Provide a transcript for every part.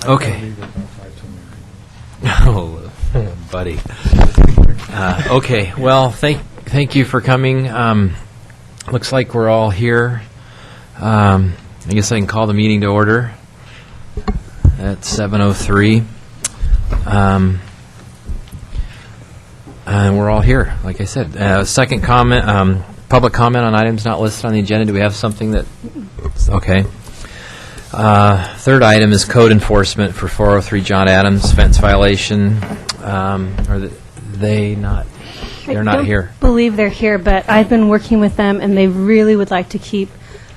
Okay. Oh, buddy. Okay. Well, thank you for coming. Looks like we're all here. I guess I can call the meeting to order at 7:03. And we're all here, like I said. Second comment, public comment on items not listed on the agenda. Do we have something that? Okay. Third item is code enforcement for 403 John Adams fence violation. They're not here. I believe they're here, but I've been working with them, and they really would like to keep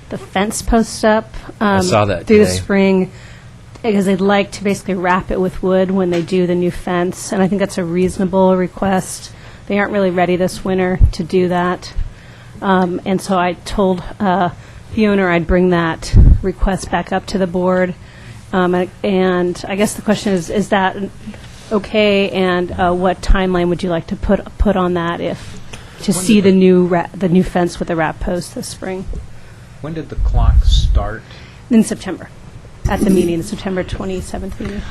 the fence posts up I saw that through the today. spring, because they'd like to basically wrap it with wood when they do the new fence, and I think that's a reasonable request. They aren't really ready this winter to do that, and so I told the owner I'd bring that request back up to the board, and I guess the question is that okay, and what timeline would you like to put on that to see the new fence with the wrap post this spring? When did the clock start? In September, at the meeting, the September 27th meeting.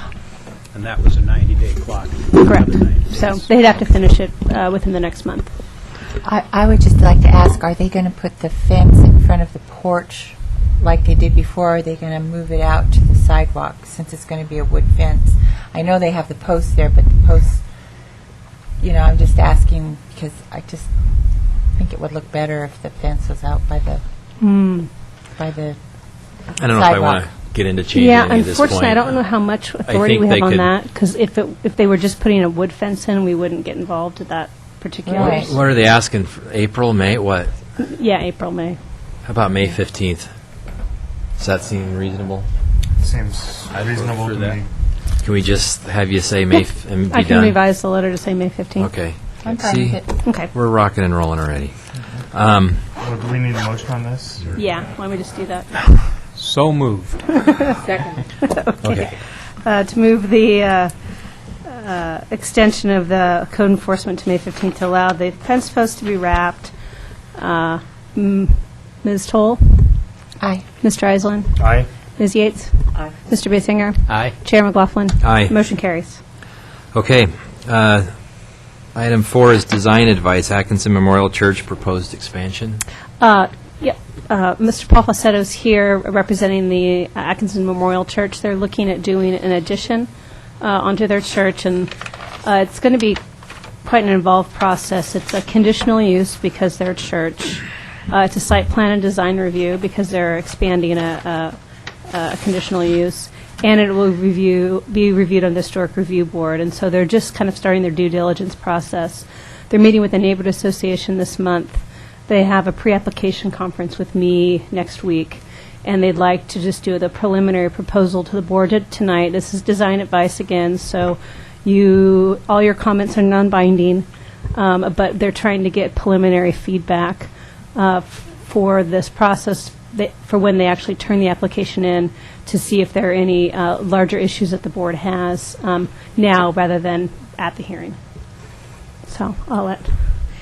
And that was a 90-day clock. Correct. Another 90 So days. they'd have to finish it within the next month. I would just like to ask, are they going to put the fence in front of the porch like they did before, or are they going to move it out to the sidewalk since it's going to be a wood fence? I know they have the posts there, but the posts, I'm just asking because I just think it would look better if the fence was out by the I don't know if I want to get into changing Yeah, any at this point. unfortunately, I don't know how much authority think we they have on could- that, because if they were just putting a wood fence in, we wouldn't get involved at that particular. Right. What are they asking for? April, May? What? Yeah, April, May. How about May 15th? Does that seem reasonable? Seems reasonable for to that. me. Can we just have you say May and be I can done? revise the letter to say May 15th. Okay. I'm fine See, with it. Okay. we're rocking and rolling already. Well, do we need a motion on this? or- Yeah, why don't we just do that? So moved. Okay. To move the extension of the code enforcement to May 15th to allow the fence post to be wrapped. Ms. Toll? Aye. Mr. Eisland? Aye. Ms. Yates? Aye. Mr. Basinger? Aye. Chair McLaughlin? Aye. Motion carries. Okay. Item 4 is design advice, Atkinson Memorial Church proposed expansion. Mr. Paul Facetto's here representing the Atkinson Memorial Church. They're looking at doing an addition onto their church, and it's going to be quite an involved process. It's a conditional use because they're a church. It's a site plan and design review because they're expanding a conditional use, and it will be reviewed on the Historic Review Board. And so they're just kind of starting their due diligence process. They're meeting with the Neighborhood Association this month. They have a pre-application conference with me next week, and they'd like to just do the preliminary proposal to the board tonight. This is design advice again, so all your comments are non-binding, but they're trying to get preliminary feedback for this process for when they actually turn the application in to see if there are any larger issues that the board has now rather than at the hearing. So I'll let,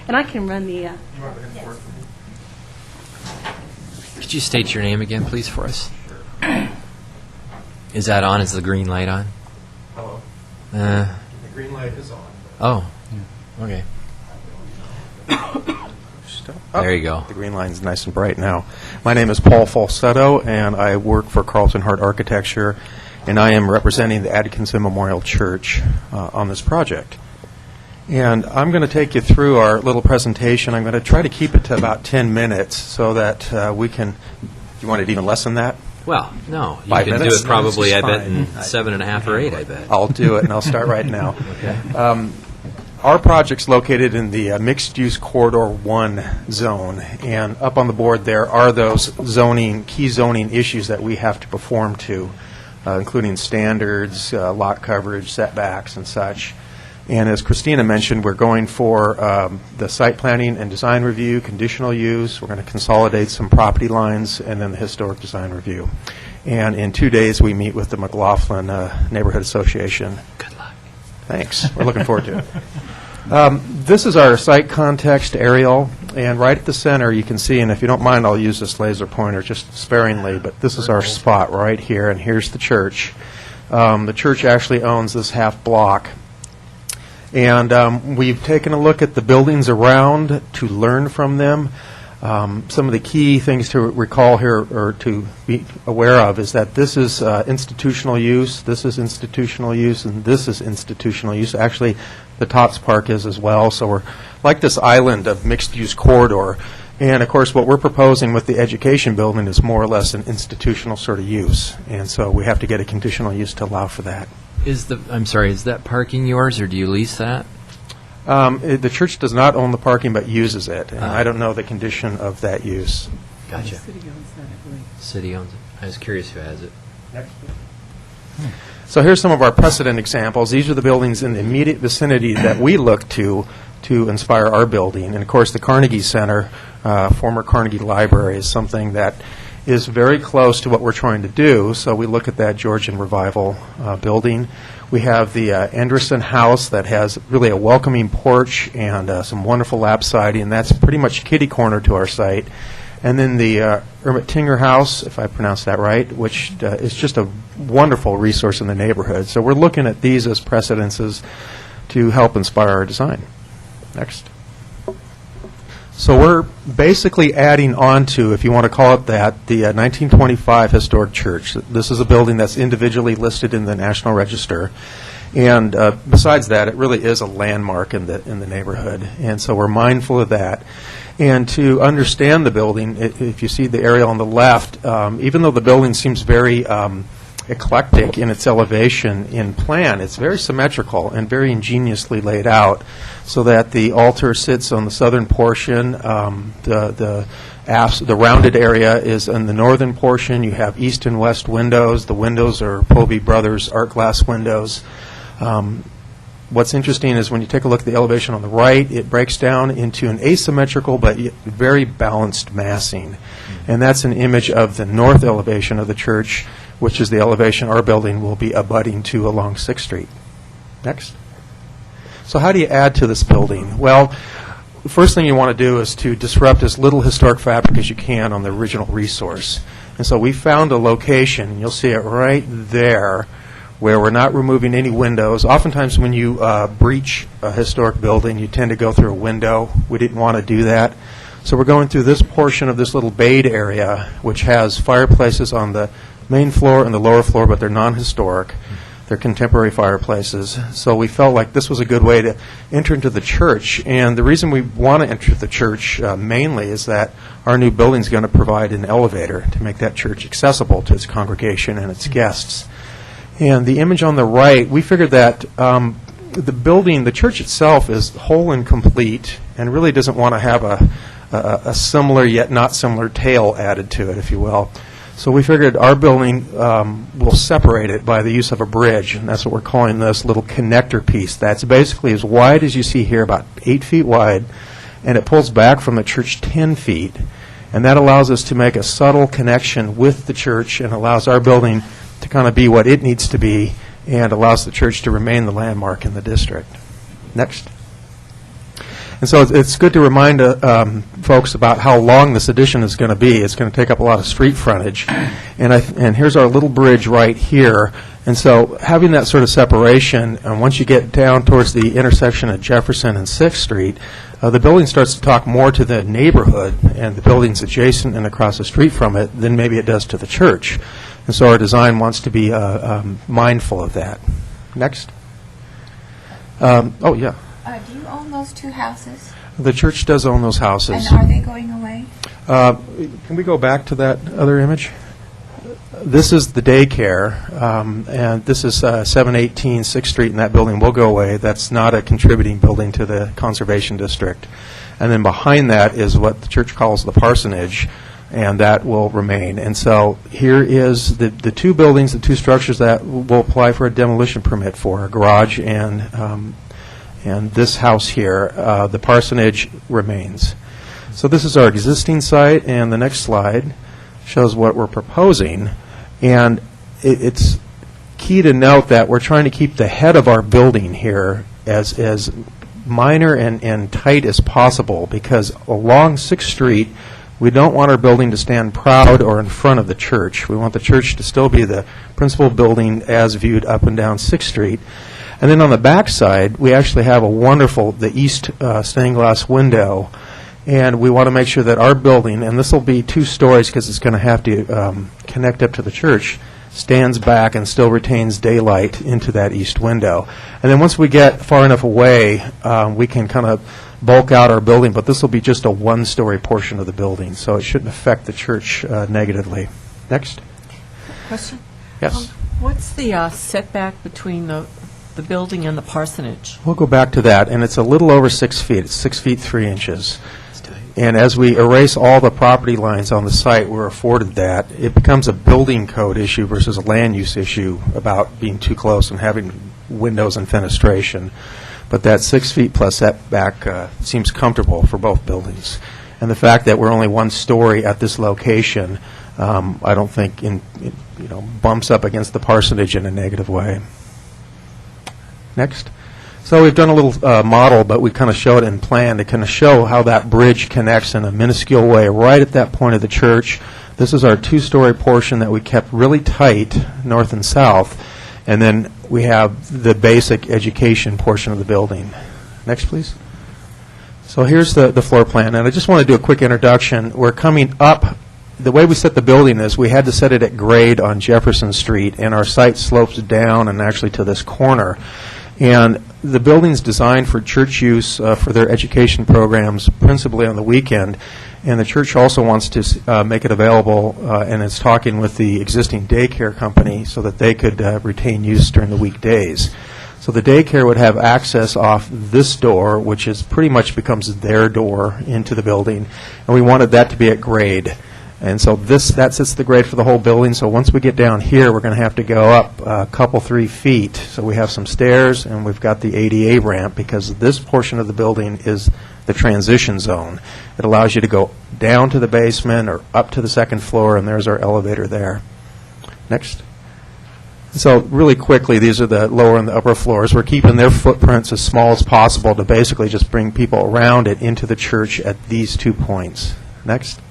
and I can run the. Could you state your name again, please, for us? Is that on? Is the green light on? Hello. The green light is on. Oh, okay. There you go. The green line's nice and bright now. My name is Paul Falsetto, and I work for Carlton Hart Architecture, and I am representing the Atkinson Memorial Church on this project. And I'm going to take you through our little presentation. I'm going to try to keep it to about 10 minutes so that we can, you want it even less than that? Well, no, you 5 can do minutes? it probably, I It's bet, fine. in 7.5 or 8, I bet. I'll do it, and I'll start right now. Okay. Our project's located in the Mixed-Use Corridor 1 zone, and up on the board there are those key zoning issues that we have to perform to, including standards, lot coverage, setbacks, and such. And as Christina mentioned, we're going for the site planning and design review, conditional use. We're going to consolidate some property lines, and then the historic design review. And in 2 days, we meet with the McLaughlin Neighborhood Association. Good luck. Thanks. We're looking forward to it. This is our site context aerial, and right at the center you can see, and if you don't mind, I'll use this laser pointer just sparingly, but this is our spot right here, and here's the church. The church actually owns this half block. And we've taken a look at the buildings around to learn from them. Some of the key things to recall here or to be aware of is that this is institutional use, this is institutional use, and this is institutional use. Actually, the Tots Park is as well. So we're like this island of mixed-use corridor. And, of course, what we're proposing with the education building is more or less an institutional sort of use. And so we have to get a conditional use to allow for that. Is that parking yours, or do you lease that? The church does not own the parking but uses it. And I don't know the condition of that use. Gotcha. City owns it. I was curious who has it. So here's some of our precedent examples. These are the buildings in the immediate vicinity that we look to inspire our building. And, of course, the Carnegie Center, former Carnegie Library, is something that is very close to what we're trying to do. So we look at that Georgian Revival building. We have the Anderson House that has really a welcoming porch and some wonderful lap siding, and that's pretty much kitty corner to our site. And then the Ermitinger House, if I pronounced that right, which is just a wonderful resource in the neighborhood. So we're looking at these as precedences to help inspire our design. Next. So we're basically adding on to, if you want to call it that, the 1925 historic church. This is a building that's individually listed in the National Register. And besides that, it really is a landmark in the neighborhood. And so we're mindful of that. And to understand the building, if you see the aerial on the left, even though the building seems very eclectic in its elevation in plan, it's very symmetrical and very ingeniously laid out so that the altar sits on the southern portion. The rounded area is in the northern portion. You have east and west windows. The windows are Povey Brothers art glass windows. What's interesting is when you take a look at the elevation on the right, it breaks down into an asymmetrical but very balanced massing. And that's an image of the north elevation of the church, which is the elevation our building will be abutting to along 6th Street. Next. So how do you add to this building? Well, the first thing you want to do is to disrupt as little historic fabric as you can on the original resource. And so we found a location, and you'll see it right there, where we're not removing any windows. Oftentimes when you breach a historic building, you tend to go through a window. We didn't want to do that. So we're going through this portion of this little bayed area, which has fireplaces on the main floor and the lower floor, but they're non-historic. They're contemporary fireplaces. So we felt like this was a good way to enter into the church. And the reason we want to enter the church mainly is that our new building is going to provide an elevator to make that church accessible to its congregation and its guests. And the image on the right, we figured that the building, the church itself, is whole and complete and really doesn't want to have a similar yet not similar tail added to it, if you will. So we figured our building will separate it by the use of a bridge, and that's what we're calling this little connector piece. That's basically as wide as you see here, about 8 feet wide, and it pulls back from the church 10 feet. And that allows us to make a subtle connection with the church and allows our building to kind of be what it needs to be and allows the church to remain the landmark in the district. Next. And so it's good to remind folks about how long this addition is going to be. It's going to take up a lot of street frontage. And here's our little bridge right here. And so having that sort of separation, and once you get down towards the intersection of Jefferson and 6th Street, the building starts to talk more to the neighborhood and the buildings adjacent and across the street from it than maybe it does to the church. And so our design wants to be mindful of that. Next. Oh, yeah. Do you own those two houses? The church does own those houses. And are they going away? Can we go back to that other image? This is the daycare, and this is 718 6th Street, and that building will go away. That's not a contributing building to the conservation district. And then behind that is what the church calls the parsonage, and that will remain. And so here is the two buildings, the two structures that will apply for a demolition permit for, a garage and this house here. The parsonage remains. So this is our existing site, and the next slide shows what we're proposing. And it's key to note that we're trying to keep the head of our building here as minor and tight as possible, because along 6th Street We don't want our building to stand proud or in front of the church. We want the church to still be the principal building as viewed up and down 6th Street. And then on the back side, we actually have a wonderful, the east stained glass window. And we want to make sure that our building, and this will be 2 stories because it's going to have to connect up to the church, stands back and still retains daylight into that east window. And then once we get far enough away, we can kind of bulk out our building, but this will be just a 1-story portion of the building, so it shouldn't affect the church negatively. Next. Question? Yes. What's the setback between the building and the parsonage? We'll go back to that, and it's a little over 6 feet. It's 6 feet 3 inches. And as we erase all the property lines on the site, we're afforded that. It becomes a building code issue versus a land use issue about being too close and having windows and fenestration. But that 6 feet plus setback seems comfortable for both buildings. And the fact that we're only 1 story at this location, I don't think bumps up against the parsonage in a negative way. Next. So we've done a little model, but we kind of show it in plan to kind of show how that bridge connects in a minuscule way right at that point of the church. This is our 2-story portion that we kept really tight, north and south. And then we have the basic education portion of the building. Next, please. So here's the floor plan. And I just want to do a quick introduction. We're coming up. The way we set the building is we had to set it at grade on Jefferson Street, and our site slopes down and actually to this corner. And the building's designed for church use for their education programs, principally on the weekend. And the church also wants to make it available, and it's talking with the existing daycare company so that they could retain use during the weekdays. So the daycare would have access off this door, which is pretty much becomes their door into the building. And we wanted that to be at grade. And so that sets the grade for the whole building. So once we get down here, we're going to have to go up a couple, 3 feet. So we have some stairs, and we've got the ADA ramp because this portion of the building is the transition zone. It allows you to go down to the basement or up to the 2nd floor, and there's our elevator there. Next. So really quickly, these are the lower and the upper floors. We're keeping their footprints as small as possible to basically just bring people around it into the church at these 2 points. Next.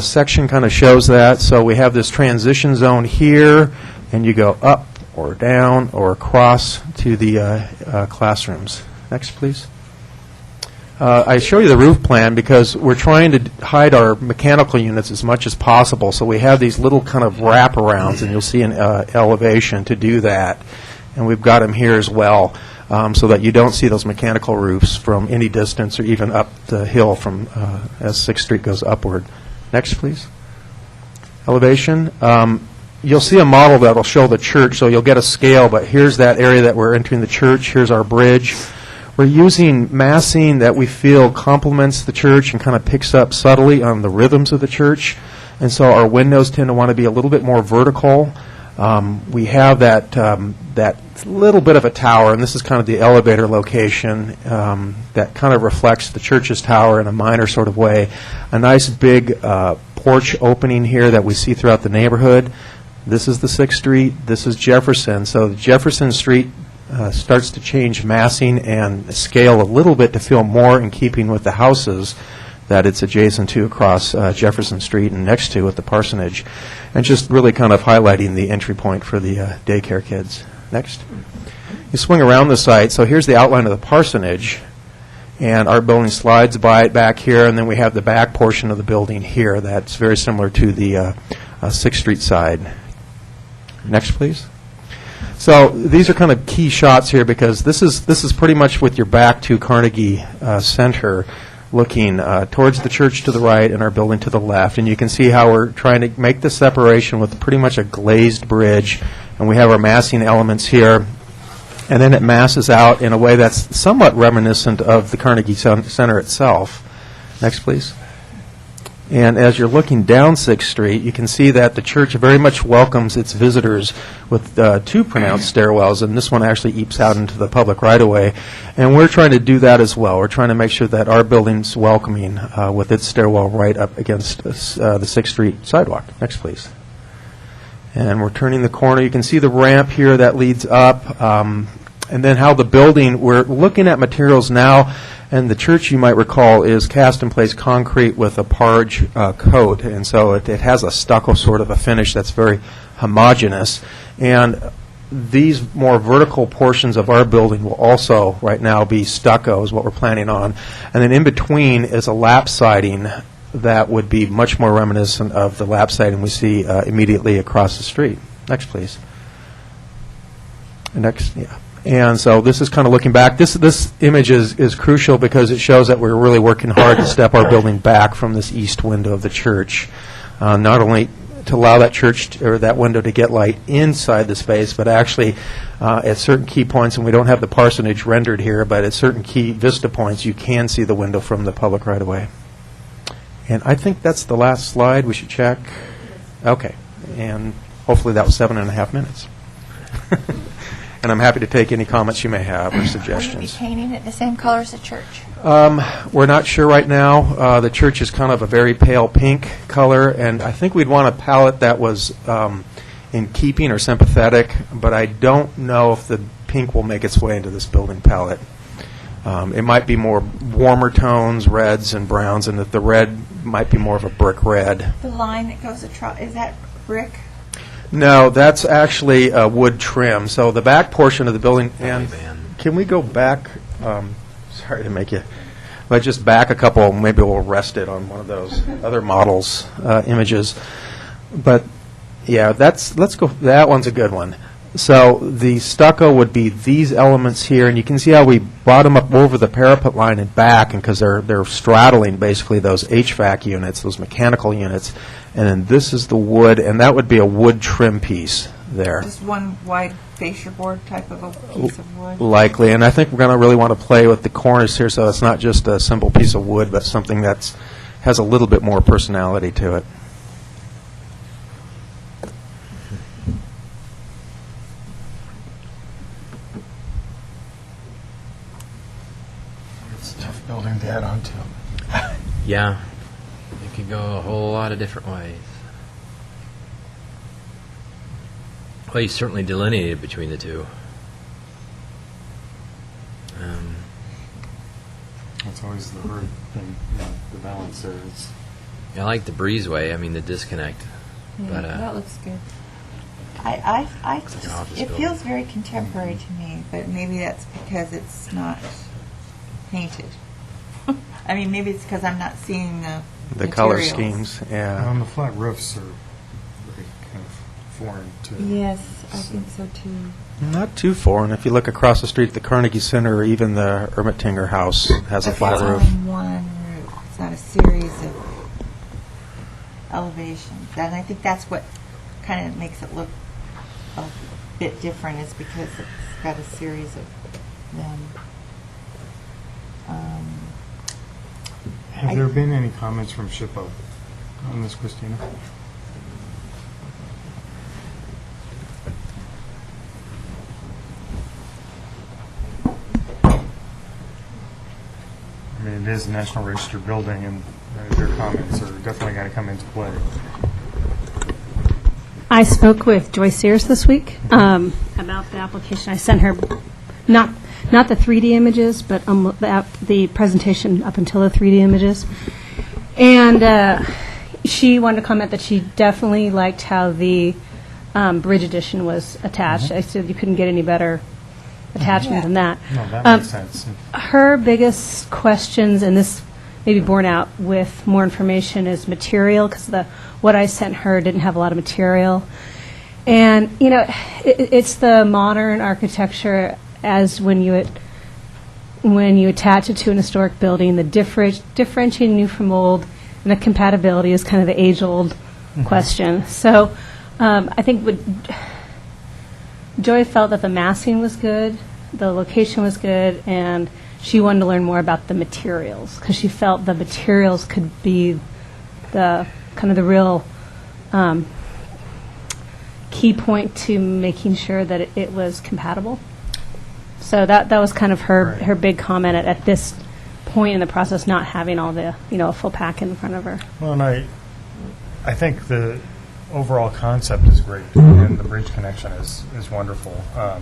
Section kind of shows that. So we have this transition zone here, and you go up or down or across to the classrooms. Next, please. I show you the roof plan because we're trying to hide our mechanical units as much as possible. So we have these little kind of wraparounds, and you'll see an elevation to do that. And we've got them here as well, so that you don't see those mechanical roofs from any distance or even up the hill from as 6th Street goes upward. Next, please. Elevation. You'll see a model that will show the church, so you'll get a scale, but here's that area that we're entering the church. Here's our bridge. We're using massing that we feel complements the church and kind of picks up subtly on the rhythms of the church. And so our windows tend to want to be a little bit more vertical. We have that little bit of a tower, and this is kind of the elevator location that kind of reflects the church's tower in a minor sort of way. A nice big porch opening here that we see throughout the neighborhood. This is the 6th Street. This is Jefferson. So Jefferson Street starts to change massing and scale a little bit to feel more in keeping with the houses that it's adjacent to across Jefferson Street and next to at the parsonage, and just really kind of highlighting the entry point for the daycare kids. Next. You swing around the site, so here's the outline of the parsonage, and our building slides by it back here, and then we have the back portion of the building here that's very similar to the 6th Street side. Next, please. So these are kind of key shots here because this is pretty much with your back to Carnegie Center, looking towards the church to the right and our building to the left. And you can see how we're trying to make the separation with pretty much a glazed bridge. And we have our massing elements here. And then it masses out in a way that's somewhat reminiscent of the Carnegie Center itself. Next, please. And as you're looking down 6th Street, you can see that the church very much welcomes its visitors with 2 pronounced stairwells, and this one actually eeps out into the public right-of-way. And we're trying to do that as well. We're trying to make sure that our building's welcoming with its stairwell right up against the 6th Street sidewalk. Next, please. And we're turning the corner. You can see the ramp here that leads up. And then how the building, we're looking at materials now, and the church, you might recall, is cast-in-place concrete with a parge coat, and so it has a stucco sort of a finish that's very homogeneous. And these more vertical portions of our building will also, right now, be stucco is what we're planning on. And then in between is a lap siding that would be much more reminiscent of the lap siding we see immediately across the street. Next, please. Next, yeah. And so this is kind of looking back. This image is crucial because it shows that we're really working hard to step our building back from this east window of the church, not only to allow that church or that window to get light inside the space, but actually at certain key points, and we don't have the parsonage rendered here, but at certain key vista points, you can see the window from the public right-of-way. And I think that's the last slide. We should check. Okay. And hopefully that was 7.5 minutes. And I'm happy to take any comments you may have or Will you be suggestions. painting it the same color as the church? We're not sure right now. The church is kind of a very pale pink color, and I think we'd want a palette that was in keeping or sympathetic, but I don't know if the pink will make its way into this building palette. It might be more warmer tones, reds and browns, and that the red might be more of a brick red. The line that goes across, is that brick? No, that's actually wood trim. So the back portion of the building, and can we go back? Sorry to make you, but just back a couple. Maybe we'll rest it on one of those other models images. But yeah, let's go. That one's a good one. So the stucco would be these elements here, and you can see how we brought them up over the parapet line and back, and because they're straddling basically those HVAC units, those mechanical units, and then this is the wood, and that would be a wood trim piece there. Just one wide fascia board type of a piece of wood? Likely, and I think we're going to really want to play with the corners here, so it's not just a simple piece of wood, but something that's has a little bit more personality to it. It's a tough building to add on to. Yeah, it could go a whole lot of different ways. Well, you certainly delineated between the two. That's always the hard thing, the balance there. It's I like the breezeway. I mean, the disconnect. Yeah, But, that looks good. like an Just, office it building. feels very contemporary to me, but maybe that's because it's not painted. I mean, maybe it's because I'm not seeing The color materials. schemes, yeah. the flat roofs are very kind of foreign to. Yes, I think so too. Not too foreign. If you look across the street, the Carnegie Center or even the Ermitinger House has a But flat it's roof. on one roof. It's not a series of elevations. And I think that's what kind of makes it look a bit different, is because it's got a series of them. Have there been any comments from SHPO on this, Christina? I mean, it is a National Register building, and their comments are definitely going to come into play. I spoke with Joyce Sears this week about the application. I sent her not the 3D images, but the presentation up until the 3D images. And she wanted to comment that she definitely liked how the bridge addition was attached. I said you couldn't get any better attachment than that. No, that makes sense. Her biggest questions, and this may be borne out with more information, is material, because what I sent her didn't have a lot of material. And, you know, it's the modern architecture as when you attach it to an historic building, the differentiating new from old, and the compatibility is kind of the age-old question. So I think Joy felt that the massing was good, the location was good, and she wanted to learn more about the materials, because she felt the materials could be the kind of the real key point to making sure that it was compatible. So that was kind of her big comment at this point in the process, not having all the, a full pack in front of her. Well, and I think overall concept is great, and the bridge connection is wonderful. I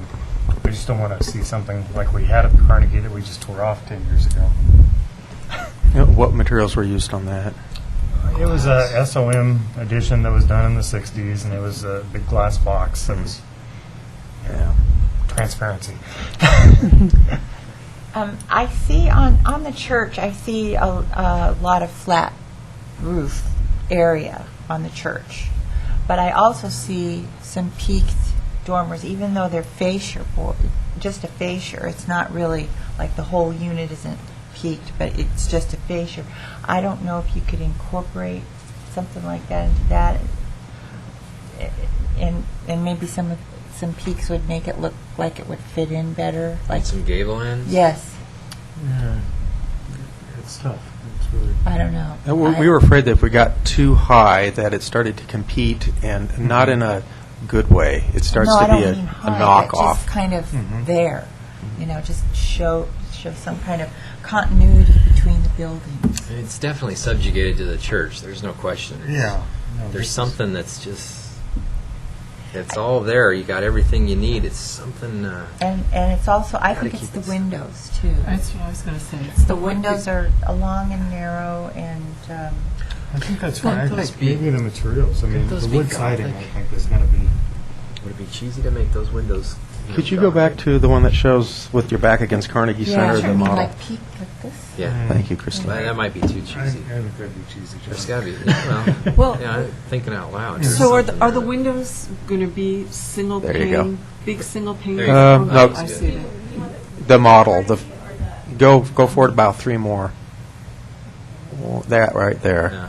just don't want to see something like we had at the Carnegie that we just tore off 10 years ago. What materials were used on that? It was a SOM edition that was done in the 60s, and it was a big glass box that was Yeah. transparency. I see on the church, I see a lot of flat roof area on the church. But I also see some peaked dormers, even though they're fascia, just a fascia. It's not really like the whole unit isn't peaked, but it's just a fascia. I don't know if you could incorporate something like that into that, and maybe some peaks would make it look like it would fit in better. Like Some gable ends? yes, Yeah, it's tough. It's really. I don't know. We were afraid that if we got too high, that it started to compete, and not in a good way. It starts no, to I don't be a mean high, but knockoff. just kind of there. You know, just show some kind of continuity between the buildings. It's definitely subjugated to the church. There's no question. Yeah. No, There's this is- something that's just, it's all there. You got everything you need. It's something, And it's also, I think Gotta it's keep the it windows too. That's what I was going to say. The windows are long and narrow, and I think that's Well, right. those It's be- maybe the materials. I mean, those the be wood siding, Gothic? I think, is going to be. would it be cheesy to make those windows? Could you go back to the one that shows with your back against Carnegie Center, the I mean, model? like peak like this. Yeah. Thank you, Christine. Well, that might be too I cheesy. think that'd be cheesy. There's John. got to be, well, Well, yeah, I'm thinking out loud. so are the Something windows going to be single There you go. pane, big single pane? There you go. No. I see that. The model, go forward about 3 more. Well, that right there. Yeah.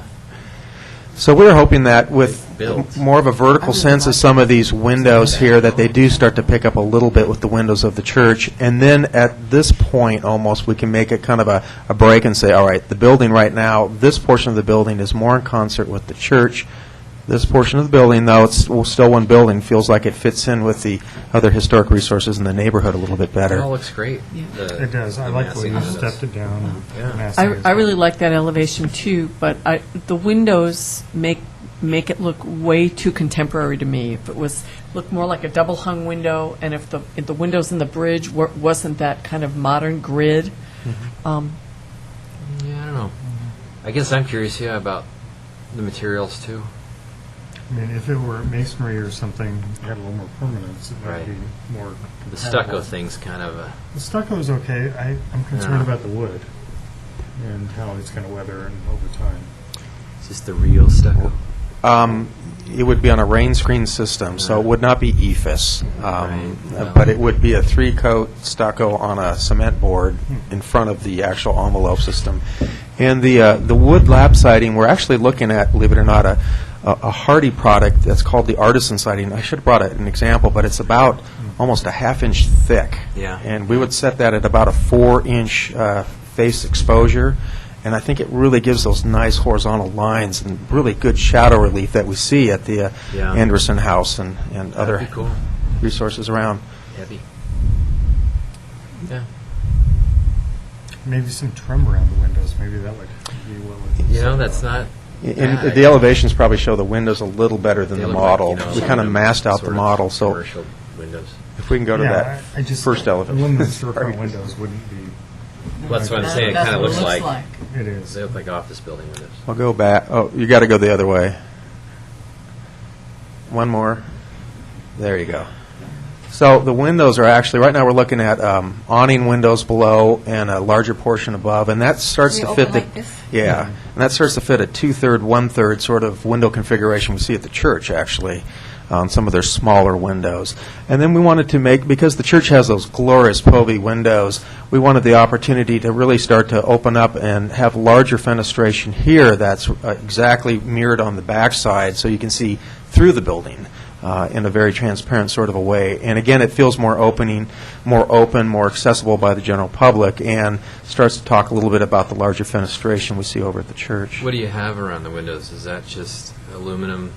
So we're hoping that with Built. more of a vertical sense of some of these windows here, that they do start to pick up a little bit with the windows of the church. And then at this point, almost, we can make it kind of a break and say, all right, the building right now, this portion of the building is more in concert with the church. This portion of the building, though it's still one building, feels like it fits in with the other historic resources in the neighborhood a little bit It better. all looks great. The- It does. I the like the way you massing windows. stepped it down. And Yeah. the massing is I really like that elevation too, but the windows make it look way too contemporary to me. If it was look more like a double hung window, and if the windows in the bridge wasn't that kind of modern grid. Yeah, I don't know. I guess I'm curious, yeah, about the materials too. I mean, if it were masonry or something, it had a little more permanence, it might Right. be more. The compatible. stucco thing's kind of a, The stucco is okay. I'm concerned Yeah. about the wood and how it's going to weather and over time. it's just the real stucco. It would be on a rain screen system, so it would not be EFIS. Right. But it would be a 3-coat stucco on a cement board in front of the actual envelope system. And the wood lap siding, we're actually looking at, believe it or not, a Hardy product that's called the Artisan siding. I should have brought an example, but it's about almost a half-inch thick. Yeah. And we would set that at about a 4-inch face exposure. And I think it really gives those nice horizontal lines and really good shadow relief that we see at the Yeah. Anderson House and other That'd be cool. resources around. Heavy. Yeah. Maybe some trim around the windows. Maybe that would be what would. You know, that's not. And bad. the elevations probably show the windows a little better than They the look like, model. you know, We kind of masked out the sort of model, so Commercial windows. if we can go to Yeah, that I just first elevation. Aluminum storefront Sorry. windows wouldn't be. Well, that's what I'm saying. It That's kind of what looks like, It is. they look like office building windows. I'll go back. Oh, you got to go the other way. One more. There you go. So the windows are actually, right now we're looking at awning windows below and a larger portion above, and that starts They to fit open the... like this? Yeah, and that starts to fit a 2/3, 1/3 sort of window configuration we see at the church, actually, on some of their smaller windows. And then we wanted to make, because the church has those glorious Povey windows, we wanted the opportunity to really start to open up and have larger fenestration here that's exactly mirrored on the backside, so you can see through the building in a very transparent sort of a way. And again, it feels more open, more accessible by the general public, and starts to talk a little bit about the larger fenestration we see over at the church. What do you have around the windows? Is that just aluminum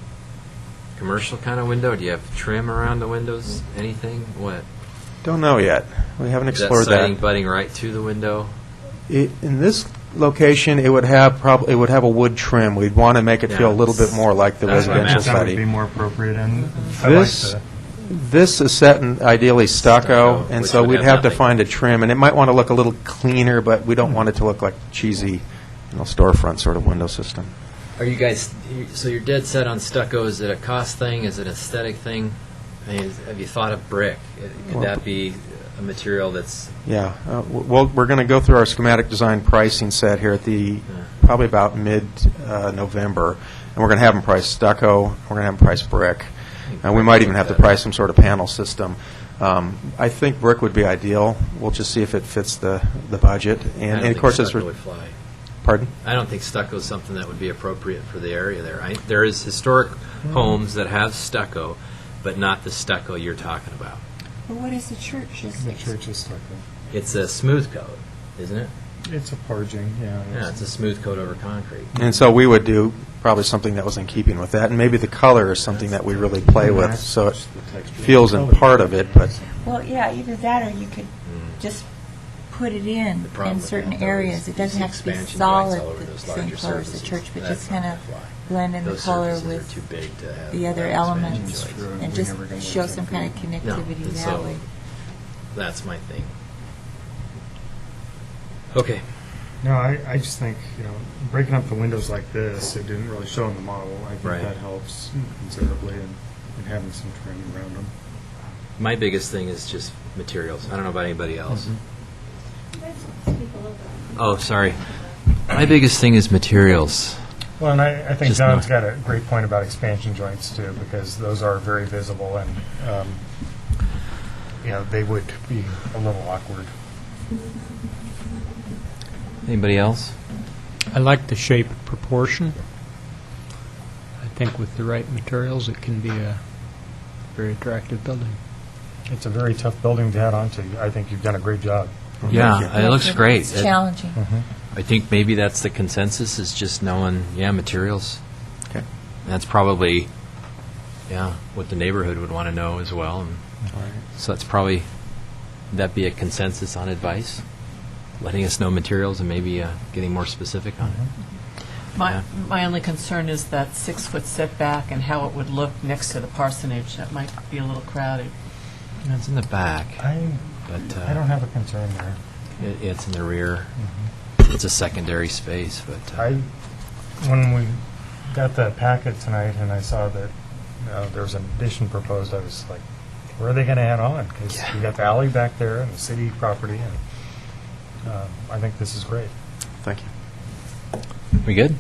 commercial kind of window? Do you have trim around the windows? Anything? What? Don't know yet. We haven't Is that explored siding that. butting right to the window? In this location, it would have it would have a wood trim. We'd want to make it feel a little bit more like the That's what I meant. residential That would be siding. more appropriate, and I like This, the, this is set in ideally stucco, and which so would we'd have have to nothing. find a trim, and it might want to look a little cleaner, but we don't want it to look like cheesy, storefront sort of window system. Are you guys, so you're dead set on stucco? Is it a cost thing? Is it an aesthetic thing? I mean, have you thought of brick? Could that be a material that's, Yeah, well, we're going to go through our schematic design pricing set here at the, probably about mid-November, and we're going to have them price stucco, we're going to have them price brick, and we might even have to price some sort of panel system. I think brick would be ideal. We'll just see if it fits the budget, I and don't of course, think it's, stucco would fly. pardon? I don't think stucco is something that would be appropriate for the area there. There is historic homes that have stucco, but not the stucco you're talking about. Well, what is the church? the church is stucco. It's a smooth coat, isn't it? It's a parging, yeah. Yeah, it's a smooth coat over concrete. And so we would do probably something that was in keeping with that, and maybe the color is something that we really play with, so it feels in part of it, but Well, yeah, either that or you could just put it in The problem with certain that, though, areas. is It doesn't you have see to be expansion solid joints all over the those same larger color as the surfaces. church, but That's just not kind of gonna fly. blend in the Those color surfaces are with too big to have the other expansion elements joints. and We just never got show those some kind of No, connectivity and that so way. that's my thing. Okay. No, I just think, breaking up the windows like this, it didn't really show in the model. I think Right. that helps considerably, and having some trim around them. My biggest thing is just materials. I don't know about anybody else. Oh, sorry. My biggest thing is materials. Well, and I think Just John's not- got a great point about expansion joints, too, because those are very visible, and, they would be a little awkward. Anybody else? I like the shape proportion. I think with the right materials, it can be a very attractive building. It's a very tough building to add onto. I think you've done a great job. Yeah, it looks great. It's challenging. I think maybe that's the consensus, is just knowing, materials. Okay. That's probably, what the neighborhood would want to know as well. And so that's probably, would that be a consensus on advice? Letting us know materials and maybe getting more specific on it? My only concern is that 6-foot setback and how it would look next to the parsonage. That might be a little crowded. It's in the back, I but don't have a concern there. it's in the rear. It's a secondary space, but When we got the packet tonight and I saw that there was an addition proposed, I was like, where are they going to add on? Because you got the alley back there and the city property, and I think this is great. thank you. we good?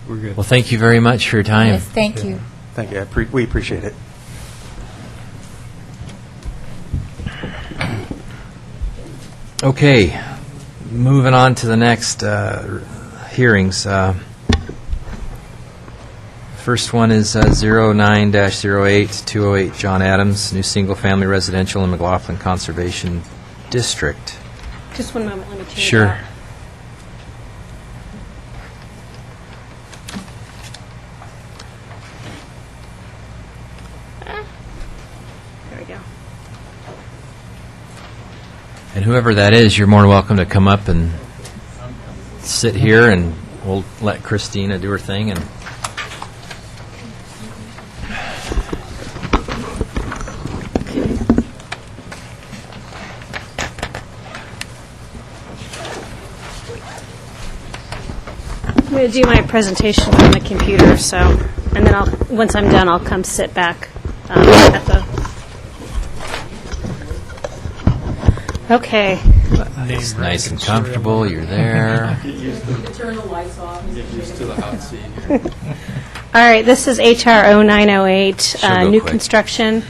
We're good. Well, thank you very much for your time. Yes, thank you. Thank you. We appreciate it. Okay, moving on to the next hearings. First one is 09-08-208 John Adams, new single-family residential in McLaughlin Conservation District. Just one moment, let me change Sure. that. There we go. And whoever that is, you're more than welcome to come up and sit here, and we'll let Christina do her thing. And I'm going to do my presentation on the computer, so, and then once I'm done, I'll come sit back at the... Okay. it's nice and comfortable. You're there. All right, this is HR 0908, She'll go new quick. construction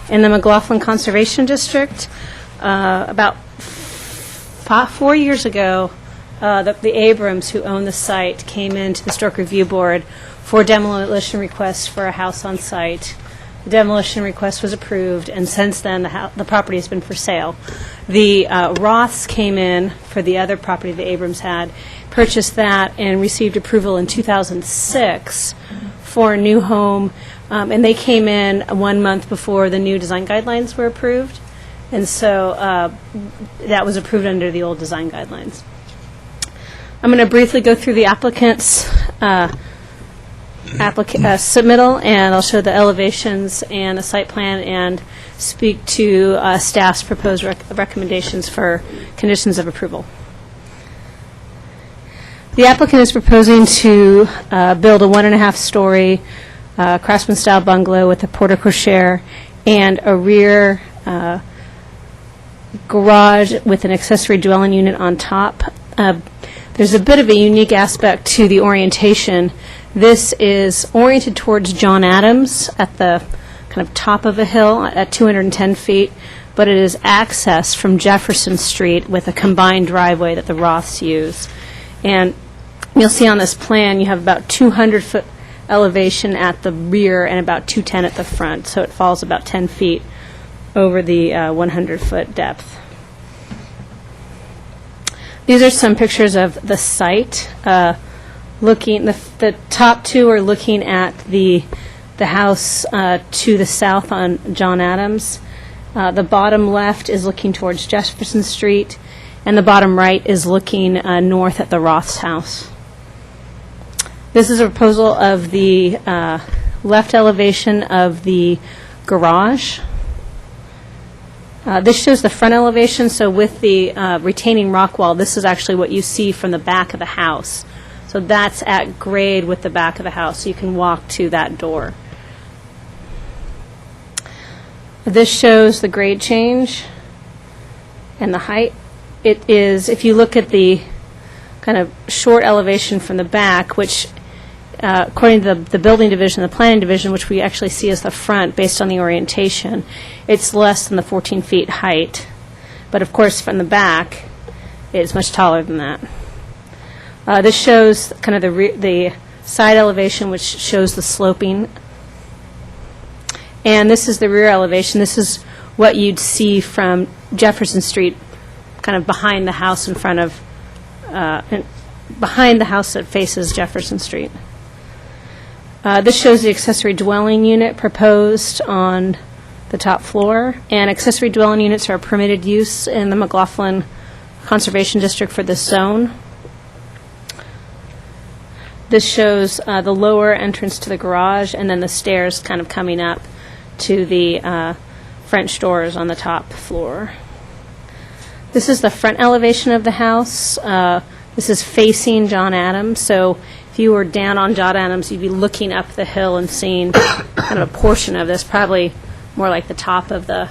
in the McLaughlin Conservation District. About 4 years ago, the Abrams, who own the site, came into the Historic Review Board for a demolition request for a house on site. The demolition request was approved, and since then, the property has been for sale. The Roths came in for the other property the Abrams had, purchased that, and received approval in 2006 for a new home, and they came in 1 month before the new design guidelines were approved, and so that was approved under the old design guidelines. I'm going to briefly go through the applicant's submittal, and I'll show the elevations and the site plan and speak to staff's proposed recommendations for conditions of approval. The applicant is proposing to build a 1.5-story craftsman-style bungalow with a porte cochere and a rear garage with an accessory dwelling unit on top. There's a bit of a unique aspect to the orientation. This is oriented towards John Adams at the kind of top of a hill at 210 feet, but it is accessed from Jefferson Street with a combined driveway that the Roths use. And you'll see on this plan you have about 200-foot elevation at the rear and about 210 at the front, so it falls about 10 feet over the 100-foot depth. These are some pictures of the site. The top two are looking at the house to the south on John Adams. The bottom left is looking towards Jefferson Street, and the bottom right is looking north at the Roth's house. This is a proposal of the left elevation of the garage. This shows the front elevation, so with the retaining rock wall, this is actually what you see from the back of the house. So that's at grade with the back of the house, so you can walk to that door. This shows the grade change and the height. It is, if you look at the kind of short elevation from the back, which according to the building division, the planning division, which we actually see as the front based on the orientation, it's less than the 14 feet height. But of course, from the back, it's much taller than that. This shows kind of the side elevation, which shows the sloping. And this is the rear elevation. This is what you'd see from Jefferson Street, kind of behind the house in front of, behind the house that faces Jefferson Street. This shows the accessory dwelling unit proposed on the top floor. And accessory dwelling units are a permitted use in the McLaughlin Conservation District for this zone. This shows the lower entrance to the garage and then the stairs kind of coming up to the French doors on the top floor. This is the front elevation of the house. This is facing John Adams, so if you were down on John Adams, you'd be looking up the hill and seeing kind of a portion of this, probably more like the top of the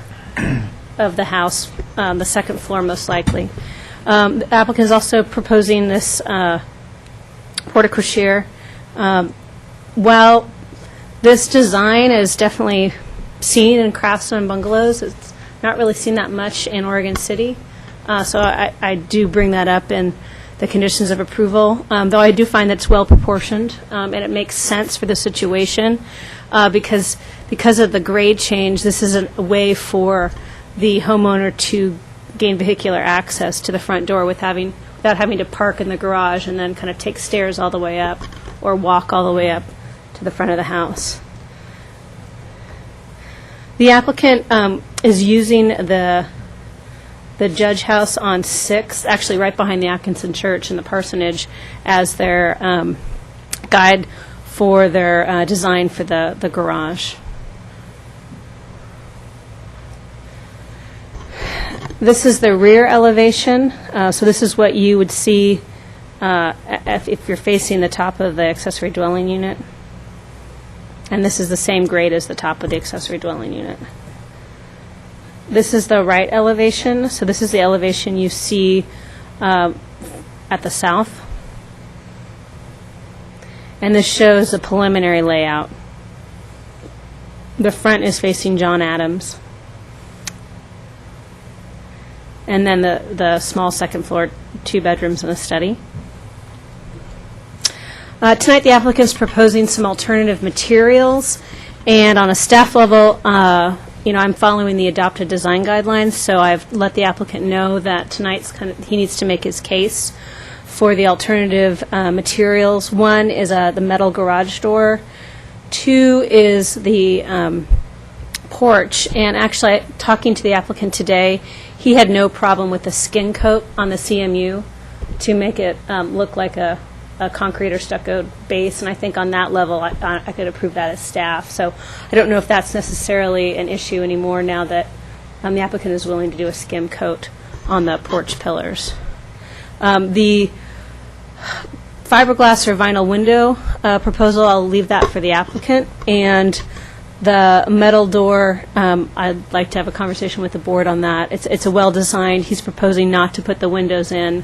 house, the second floor most likely. The applicant is also proposing this porte cochere. While this design is definitely seen in craftsman bungalows, it's not really seen that much in Oregon City. So I do bring that up in the conditions of approval, though I do find that it's well proportioned and it makes sense for the situation because of the grade change. This is a way for the homeowner to gain vehicular access to the front door without having to park in the garage and then kind of take stairs all the way up or walk all the way up to the front of the house. The applicant is using the Judge House on 6th, actually right behind the Atkinson Church and the parsonage, as their guide for their design for the garage. This is the rear elevation, so this is what you would see if you're facing the top of the accessory dwelling unit. And this is the same grade as the top of the accessory dwelling unit. This is the right elevation, so this is the elevation you see at the south. And this shows the preliminary layout. The front is facing John Adams. And then the small second floor, 2 bedrooms and a study. Tonight the applicant is proposing some alternative materials, and on a staff level, I'm following the adopted design guidelines, so I've let the applicant know that tonight's he needs to make his case for the alternative materials. 1 is the metal garage door. 2 is the porch, and actually, talking to the applicant today, he had no problem with the skin coat on the CMU to make it look like a concrete or stucco base, and I think on that level, I could approve that as staff. So I don't know if that's necessarily an issue anymore now that the applicant is willing to do a skim coat on the porch pillars. The fiberglass or vinyl window proposal, I'll leave that for the applicant. And the metal door, I'd like to have a conversation with the board on that. It's a well-designed. He's proposing not to put the windows in,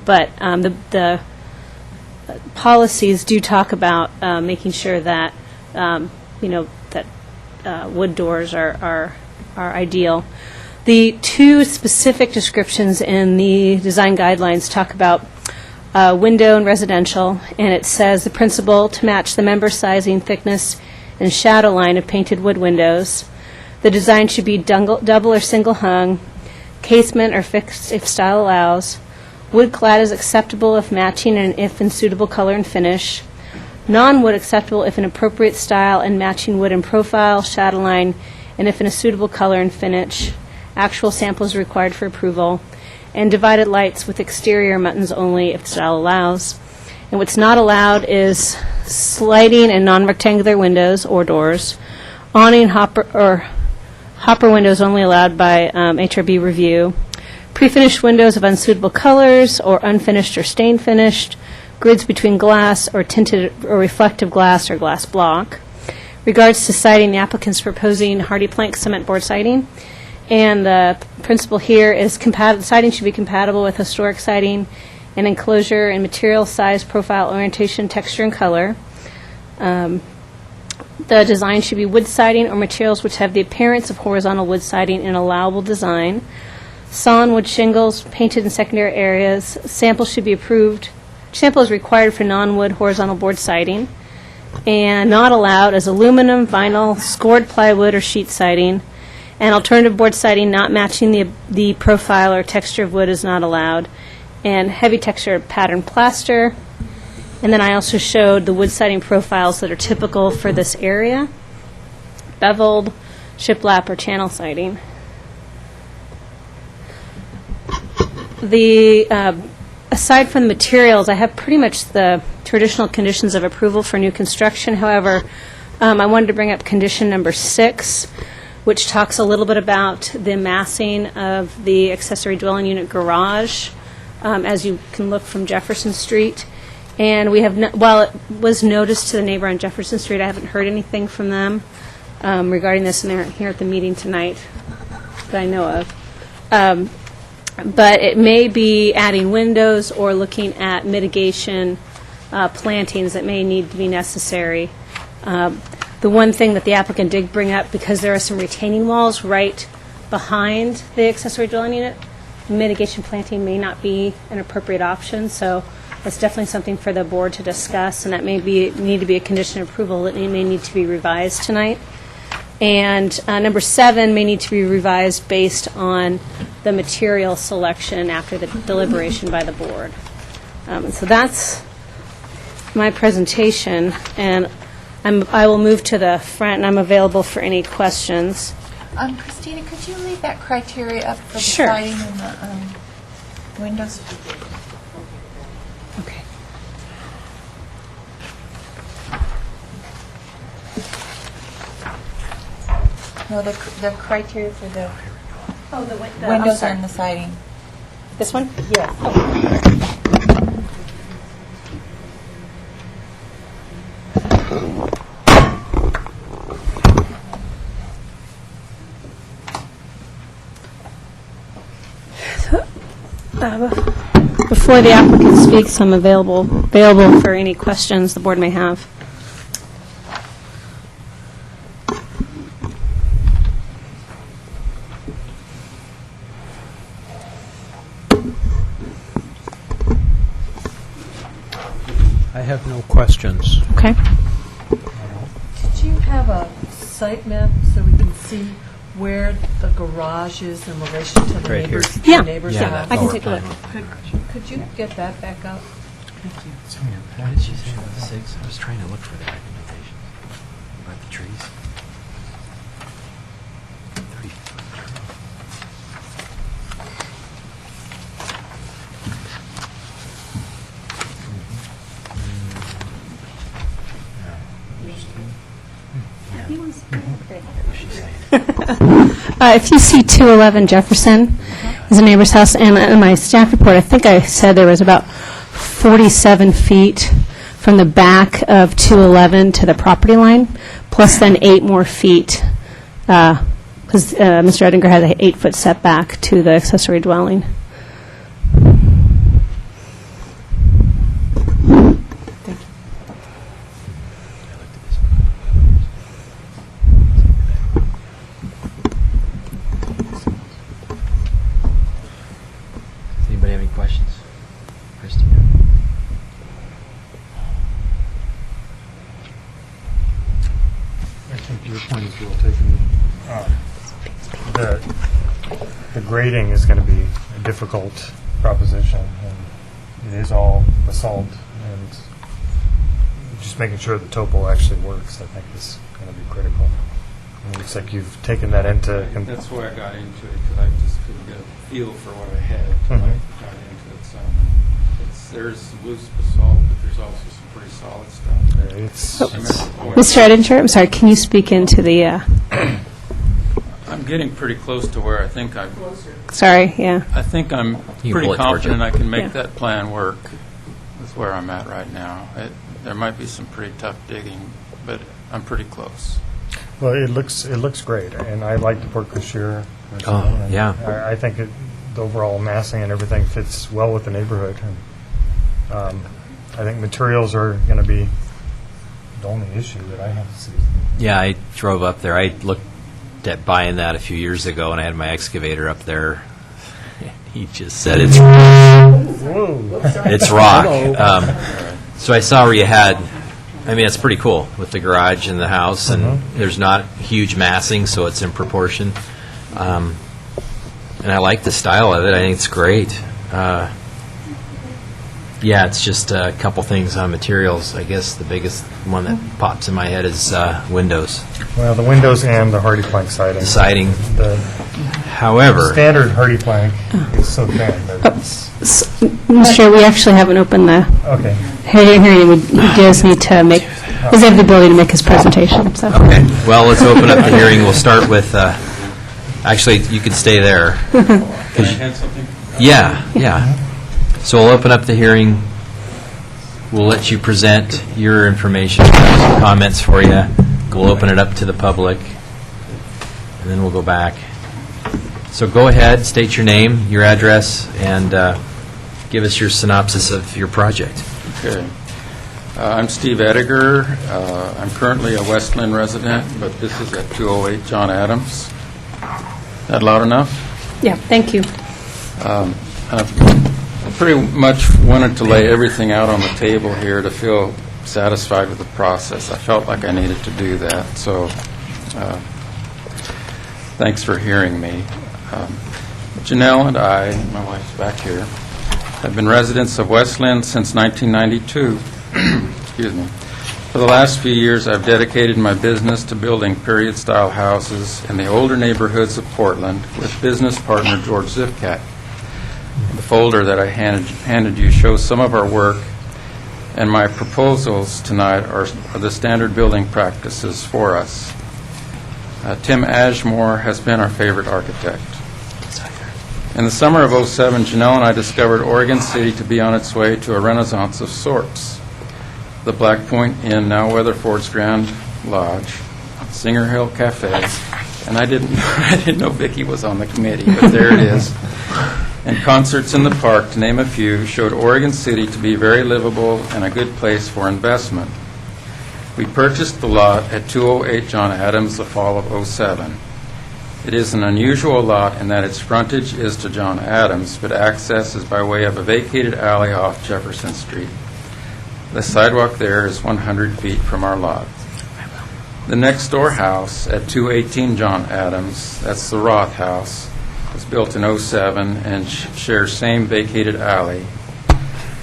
but the policies do talk about making sure that that wood doors are ideal. The two specific descriptions in the design guidelines talk about window and residential, and it says the principle to match the member sizing, thickness, and shadow line of painted wood windows. The design should be double or single hung, casement or fixed if style allows. Wood clad is acceptable if matching and if in suitable color and finish. Non-wood acceptable if in appropriate style and matching wood in profile, shadow line, and if in a suitable color and finish. Actual samples required for approval. And divided lights with exterior buttons only if style allows. And what's not allowed is sliding and non-rectangular windows or doors. Awning hopper windows only allowed by HRB review. Pre-finished windows of unsuitable colors or unfinished or stain finished. Grids between glass or tinted or reflective glass or glass block. Regards to siding, the applicant's proposing hardy plank cement board siding. And the principle here is siding should be compatible with historic siding and enclosure and material, size, profile, orientation, texture, and color. The design should be wood siding or materials which have the appearance of horizontal wood siding in allowable design. Sawn wood shingles painted in secondary areas. Sample should be approved. Sample is required for non-wood horizontal board siding. And not allowed is aluminum, vinyl, scored plywood, or sheet siding. And alternative board siding not matching the profile or texture of wood is not allowed. And heavy texture pattern plaster. And then I also showed the wood siding profiles that are typical for this area. Beveled, shiplap, or channel siding. Aside from the materials, I have pretty much the traditional conditions of approval for new construction. However, I wanted to bring up condition number 6, which talks a little bit about the massing of the accessory dwelling unit garage, as you can look from Jefferson Street. And we have, while it was noticed to the neighbor on Jefferson Street, I haven't heard anything from them regarding this, and they're here at the meeting tonight that I know of. But it may be adding windows or looking at mitigation plantings that may need to be necessary. The one thing that the applicant did bring up, because there are some retaining walls right behind the accessory dwelling unit, mitigation planting may not be an appropriate option, so that's definitely something for the board to discuss, and that may need to be a condition of approval that may need to be revised tonight. And number 7 may need to be revised based on the material selection after the deliberation by the board. So that's my presentation, and I will move to the front, and I'm available for any questions. Christina, could you leave that criteria up for the Sure. siding and the windows? Okay. No, the criteria for the Oh, the windows and the siding. This one? Yeah. Before the applicant speaks, I'm available for any questions the board may have. I have no questions. Okay. Did you have a site map so we can see where the garage is in relation to the Right here. neighbors? Yeah. the neighbors' Yeah, house? I can take a look. Could you get that back up? What did she say about the 6? I was trying to look for the recommendations. About the trees. 3 foot. If you see 211 Jefferson is a neighbor's house, and in my staff report, I think I said there was about 47 feet from the back of 211 to the property line, plus then 8 more feet, because Mr. Ettinger has an 8-foot setback to the accessory dwelling. Does anybody have any questions? Christina? I think your point is well taken. The grading is going to be a difficult proposition, and it is all basalt, and just making sure the topo actually works, I think, is going to be critical. And it looks like you've taken that into... That's why I got into it, because I just couldn't get a feel for what I had until I got into it. So there's loose basalt, but there's also some pretty solid stuff. It's, Mr. Ettinger, I'm sorry, can you speak into the, I'm getting pretty close to where I think I'm. sorry, yeah. I think I'm You pretty pull it towards you. confident I can make Yeah. that plan work. That's where I'm at right now. There might be some pretty tough digging, but I'm pretty close. well, it looks great, and I like the porte cochere. Oh, yeah. I think the overall massing and everything fits well with the neighborhood. And, I think materials are going to be the only issue that I have to see. Yeah, I drove up there. I looked at buying that a few years ago, and I had my excavator up there. He just said it's rock. So I saw where you had, I mean, it's pretty cool with the garage and the house, and there's not huge massing, so it's in proportion. And I like the style of it. I think it's great. Yeah, it's just a couple things on materials. I guess the biggest one that pops in my head is windows. Well, the windows and the hardy plank siding. The siding. The However, standard hardy plank is so thin. That Mr. Chair, we actually haven't opened the okay. hearing. He does need to make, does have the ability to make his presentation, so. okay, well, let's open up the hearing. We'll start with, actually, you could stay there. Can I hand something? Yeah. So we'll open up the hearing. We'll let you present your information. We'll have some comments for you. We'll open it up to the public, and then we'll go back. So go ahead, state your name, your address, and give us your synopsis of your project. Okay. I'm Steve Ettinger. I'm currently a Westland resident, but this is at 208 John Adams. That loud enough? Yeah, thank you. I pretty much wanted to lay everything out on the table here to feel satisfied with the process. I felt like I needed to do that, so thanks for hearing me. Janelle and I, my wife's back here, have been residents of Westland since 1992. Excuse me. For the last few years, I've dedicated my business to building period-style houses in the older neighborhoods of Portland with business partner George Zivkat. The folder that I handed you shows some of our work, and my proposals tonight are the standard building practices for us. Tim Ashmore has been our favorite architect. In the summer of '07, Janelle and I discovered Oregon City to be on its way to a renaissance of sorts. The Black Point Inn, now Weatherford's Grand Lodge, Singer Hill Cafe, and I didn't know Vicki was on the committee, but there it is. And concerts in the park, to name a few, showed Oregon City to be very livable and a good place for investment. We purchased the lot at 208 John Adams the fall of '07. It is an unusual lot in that its frontage is to John Adams, but access is by way of a vacated alley off Jefferson Street. The sidewalk there is 100 feet from our lot. The next door house at 218 John Adams, that's the Roth House, was built in '07 and shares same vacated alley.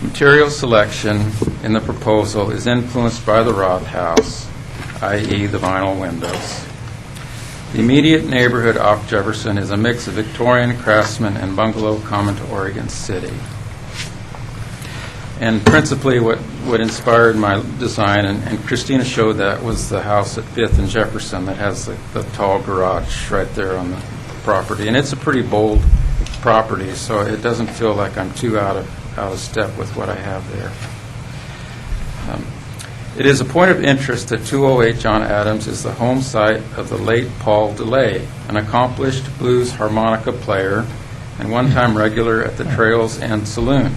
Material selection in the proposal is influenced by the Roth House, i.e. the vinyl windows. The immediate neighborhood off Jefferson is a mix of Victorian, Craftsman, and bungalow common to Oregon City. And principally, what inspired my design, and Christina showed that, was the house at 5th and Jefferson that has the tall garage right there on the property. And it's a pretty bold property, so it doesn't feel like I'm too out of step with what I have there. It is a point of interest that 208 John Adams is the home site of the late Paul DeLay, an accomplished blues harmonica player and one-time regular at the Trails End Saloon.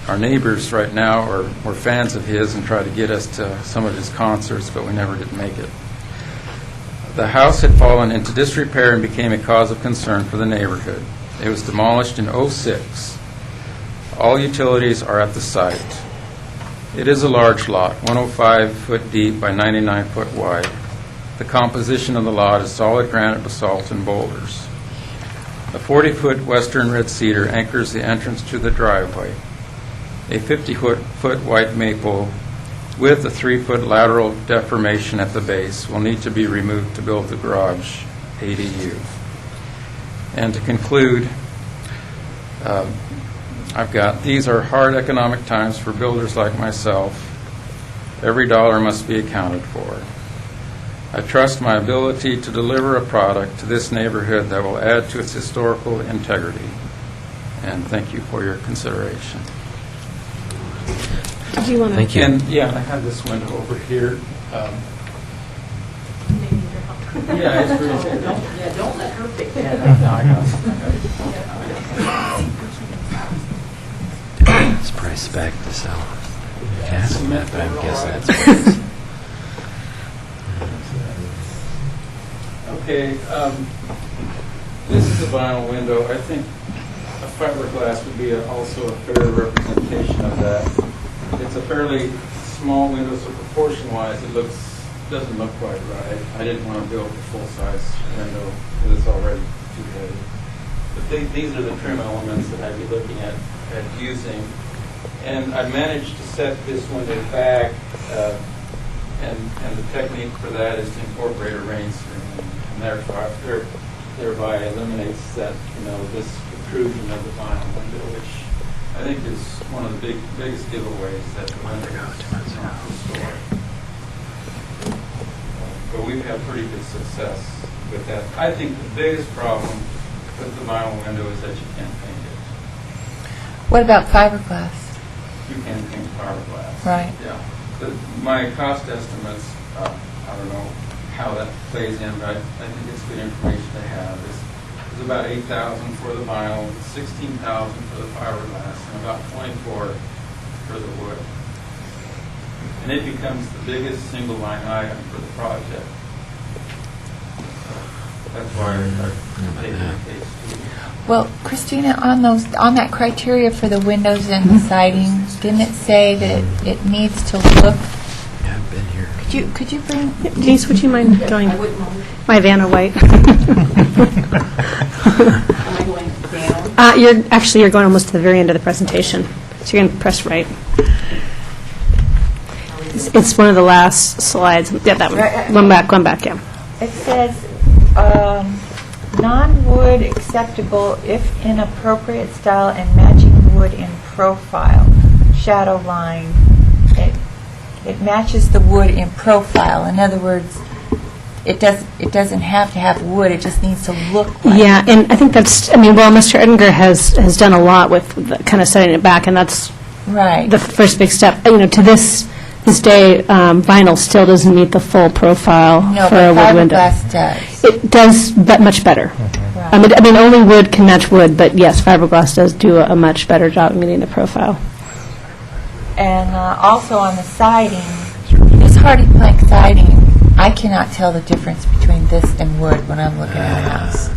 Our neighbors right now were fans of his and tried to get us to some of his concerts, but we never did make it. The house had fallen into disrepair and became a cause of concern for the neighborhood. It was demolished in '06. All utilities are at the site. It is a large lot, 105 foot deep by 99 foot wide. The composition of the lot is solid granite, basalt, and boulders. A 40-foot western red cedar anchors the entrance to the driveway. A 50-foot white maple with a 3-foot lateral deformation at the base will need to be removed to build the garage ADU. And to conclude, these are hard economic times for builders like myself. Every dollar must be accounted for. I trust my ability to deliver a product to this neighborhood that will add to its historical integrity. And thank you for your consideration. Did you want to? Thank you. And, yeah, I have this window over here. Yeah, it's really, don't let her pick that up. No, I got it. It's price spec to sell. Ask him that, but I guess that's what it is. Okay, this is a vinyl window. I think a fiberglass would be also a fair representation of that. It's a fairly small window, so proportion-wise, doesn't look quite right. I didn't want to build a full-size window because it's already too heavy. But these are the trim elements that I'd be looking at using. And I managed to set this window back, and the technique for that is to incorporate a rain screen, and thereby eliminates that, this protrusion of the vinyl window, which I think is one of the biggest giveaways that the window is not restored. But we've had pretty good success with that. I think the biggest problem with the vinyl window is that you can't paint it. What about fiberglass? You can paint fiberglass. Right. Yeah. My cost estimates, I don't know how that plays in, but I think it's good information to have. It's about $8,000 for the vinyl, $16,000 for the fiberglass, and about $24,000 for the wood. And it becomes the biggest single line item for the project. That's why I take the case too. Well, Christina, on that criteria for the windows and the siding, didn't it say that it needs to look? Yeah, I've been here. Could you bring? Denise, would you mind going? My Vanna White. Am I going down? You're going almost to the very end of the presentation, so you're going to press right. It's one of the last slides. Yeah, that one. Right. One back, yeah. It says, non-wood acceptable if in appropriate style and matching wood in profile. Shadow line. It matches the wood in profile. In other words, it doesn't have to have wood. It just needs to look like. Yeah, and I think that's. Mr. Edinger has done a lot with kind of setting it back, and that's Right. the first big step. To this day, vinyl still doesn't meet the full profile No, for but a wood window. fiberglass does. It does, but much better. Right. Only wood can match wood, but yes, fiberglass does do a much better job of meeting the profile. And also on the siding, this hardy plank siding, I cannot tell the difference between this and wood when I'm looking at a house.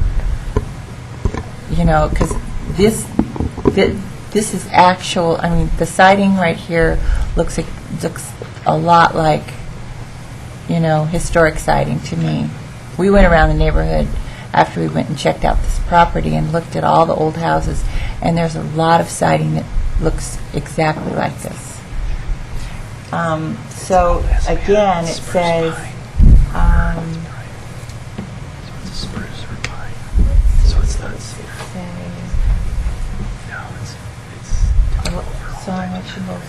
Because this is actual. The siding right here looks a lot like, historic siding to me. We went around the neighborhood after we went and checked out this property and looked at all the old houses, and there's a lot of siding that looks exactly like this. So again, it says, It's a spruce or pine, so it's not cedar. No, it's sawing wood shingles.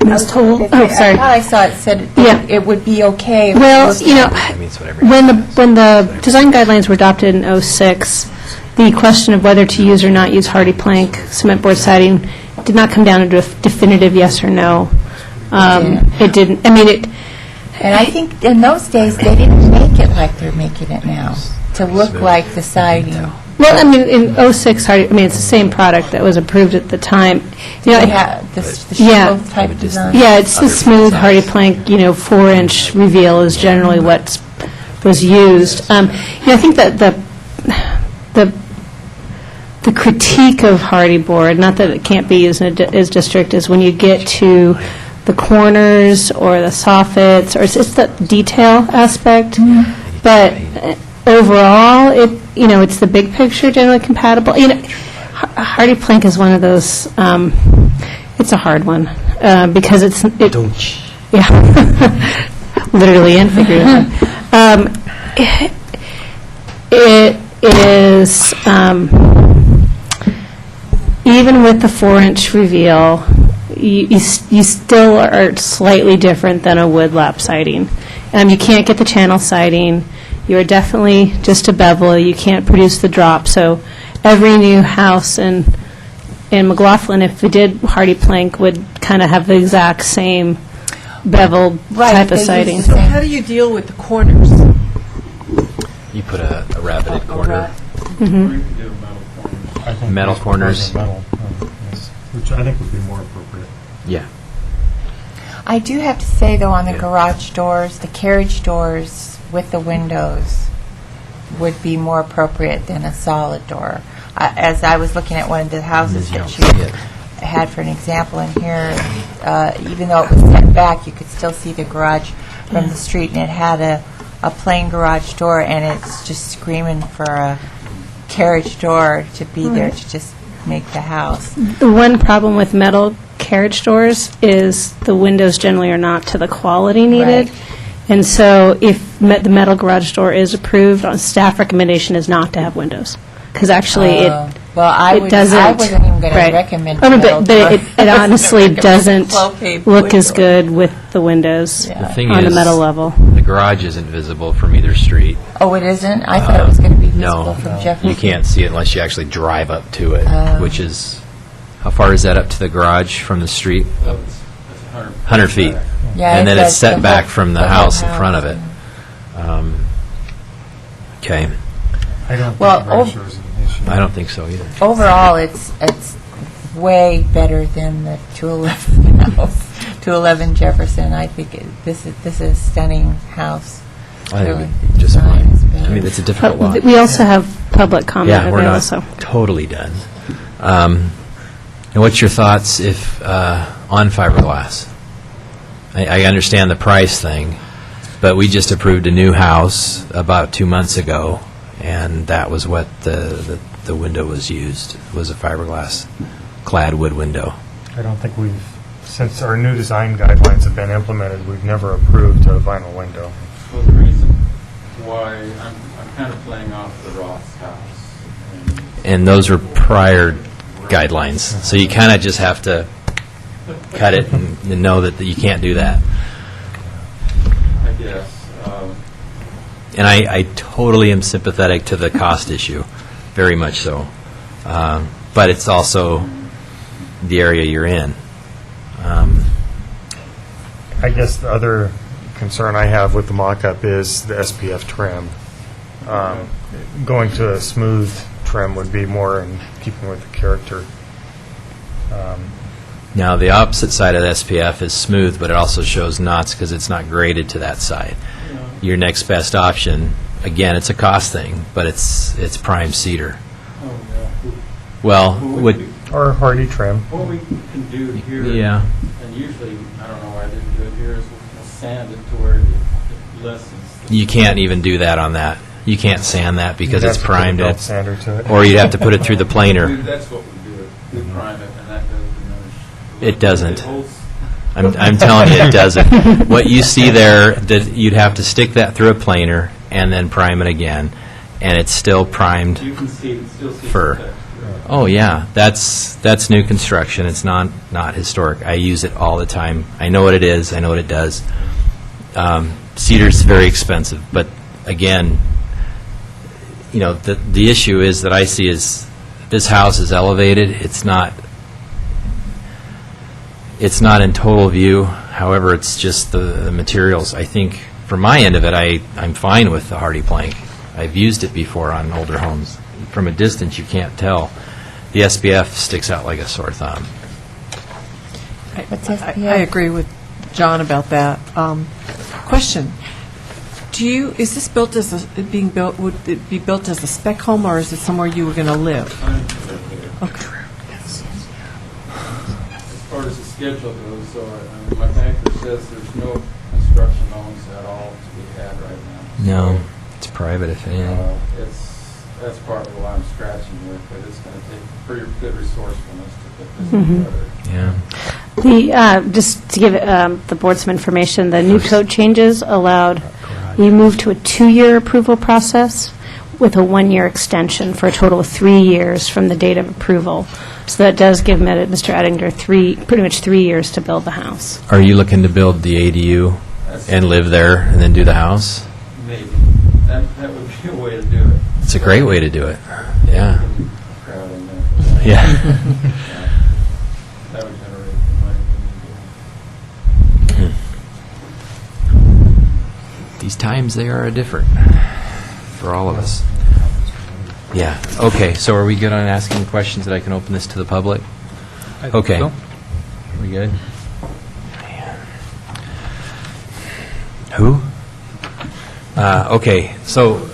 Ms. Toll, I sorry. thought I saw it said Yeah. it would be okay. if it Well, was- That means whatever. when the design guidelines were adopted in '06, the question of whether to use or not use hardy plank cement board siding did not come down to a definitive yes or no. It didn't, I mean, And I think in those days, they didn't make it like they're making it now, to look like the siding. well, I mean, in '06, hardy, I mean, it's the same product that was approved at the time. You know, Yeah, the Yeah. shingle type design. Yeah, it's the smooth hardy plank, 4-inch reveal is generally what was used. I think that the critique of hardy board, not that it can't be used in as district, is when you get to the corners or the soffits, or it's the detail aspect. But overall, it's the big picture generally compatible. Hardy plank is one of those, it's a hard one, because yeah, literally and figuratively. It is, even with the 4-inch reveal, you still are slightly different than a wood lap siding. You can't get the channel siding. You are definitely just a bevel. You can't produce the drop. So every new house in McLaughlin, if it did hardy plank, would kind of have the exact same bevel Right, type they of use siding. the same- How do you deal with the corners? You put a rabbited corner. I think Metal these corners. propose metal, yes, which I think would be more appropriate. Yeah. I do have to say, though, on the garage doors, the carriage doors with the windows would be more appropriate than a solid door. As I was looking at one of the houses You that don't she see it. had for an example in here, even though it was set back, you could still see the garage from the street, and it had a plain garage door, and it's just screaming for a carriage door to be there to just make the house. The one problem with metal carriage doors is the windows generally are not to the quality needed. Right. And so if the metal garage door is approved, staff recommendation is not to have windows. Because actually Well, I it doesn't. wasn't even going to right. recommend Oh, no, metal but door. it honestly doesn't Clopay look as window. good with the windows Yeah. The thing on the is, metal level. the garage isn't visible from either street. Oh, it isn't? I thought it was going to be No, visible from Jefferson. you can't see it unless you actually drive up to it, Oh. which is, how far is that up to the garage from the street? 100 feet. Yeah, And it then it's says set the back whole- from the the whole house in front of house. it. Okay, I don't Well, think pressure is an issue. I don't think so either. Overall, it's way better than the 211 house, 211 Jefferson. I think this is a stunning house. I Really, think the just design fine. is better. I mean, it's a difficult lot. We also have public comment Yeah, we're available, not so. totally done. And what's your thoughts if, on fiberglass? I understand the price thing, but we just approved a new house about 2 months ago, and that was what the window was used, was a fiberglass clad wood window. I don't think since our new design guidelines have been implemented, we've never approved a vinyl window. Well, the reason why I'm kind of playing off the Roth's house. And those were prior guidelines, so you kind of just have to cut it and know that you can't do that. I guess. And I totally am sympathetic to the cost issue, very much so. But it's also the area you're in. I guess the other concern I have with the mock-up is the SPF trim. Going to a smooth trim would be more in keeping with the character. Now, the opposite side of the SPF is smooth, but it also shows knots because it's not graded to that side. Your next best option, again, it's a cost thing, but it's prime cedar. Well, would, Or hardy trim. What we can do here, yeah, and usually, I don't know why I didn't do it here, is we'll sand it to where it lessens. you can't even do that on that. You can't sand that because You'd it's have to put a primed, belt sander to it. or you'd have to put it through the planer. That's what we do. We prime it, and that doesn't diminish. It doesn't. It holds- I'm telling you, it doesn't. What you see there, that you'd have to stick that through a planer and then prime it again. and it's still primed You can still see fir. the texture. Oh, yeah, that's new construction. It's not historic. I use it all the time. I know what it is. I know what it does. Cedar's very expensive, but again, you know, the issue is that I see is this house is elevated. It's not in total view. However, it's just the materials. I think from my end of it, I'm fine with the hardy plank. I've used it before on older homes. From a distance, you can't tell. The SPF sticks out like a sore thumb. What's I SPF? agree with John about that. Question: is this built as would it be built as a spec home, or is it somewhere you were going to live? Okay. As far as the schedule goes, so my banker says there's no construction loans at all to be had right now. No, it's private, if any. That's part of what I'm scratching with, but it's going to take pretty good resourcefulness to put this together. Yeah. Just to give the board some information, the new code changes allowed, we moved to a 2-year approval process with a 1-year extension for a total of 3 years from the date of approval. So that does give Mr. Ettinger pretty much 3 years to build the house. Are you looking to build the ADU and live there and then do the house? Maybe. That would be a way to do it. It's a great way to do it. Yeah. Crowd in there. Yeah. That would generate the money we need. These times, they are different for all of us. Yeah. Okay, so are we good on asking questions that I can open this to the public? Okay. Are we good? Who? Okay, so,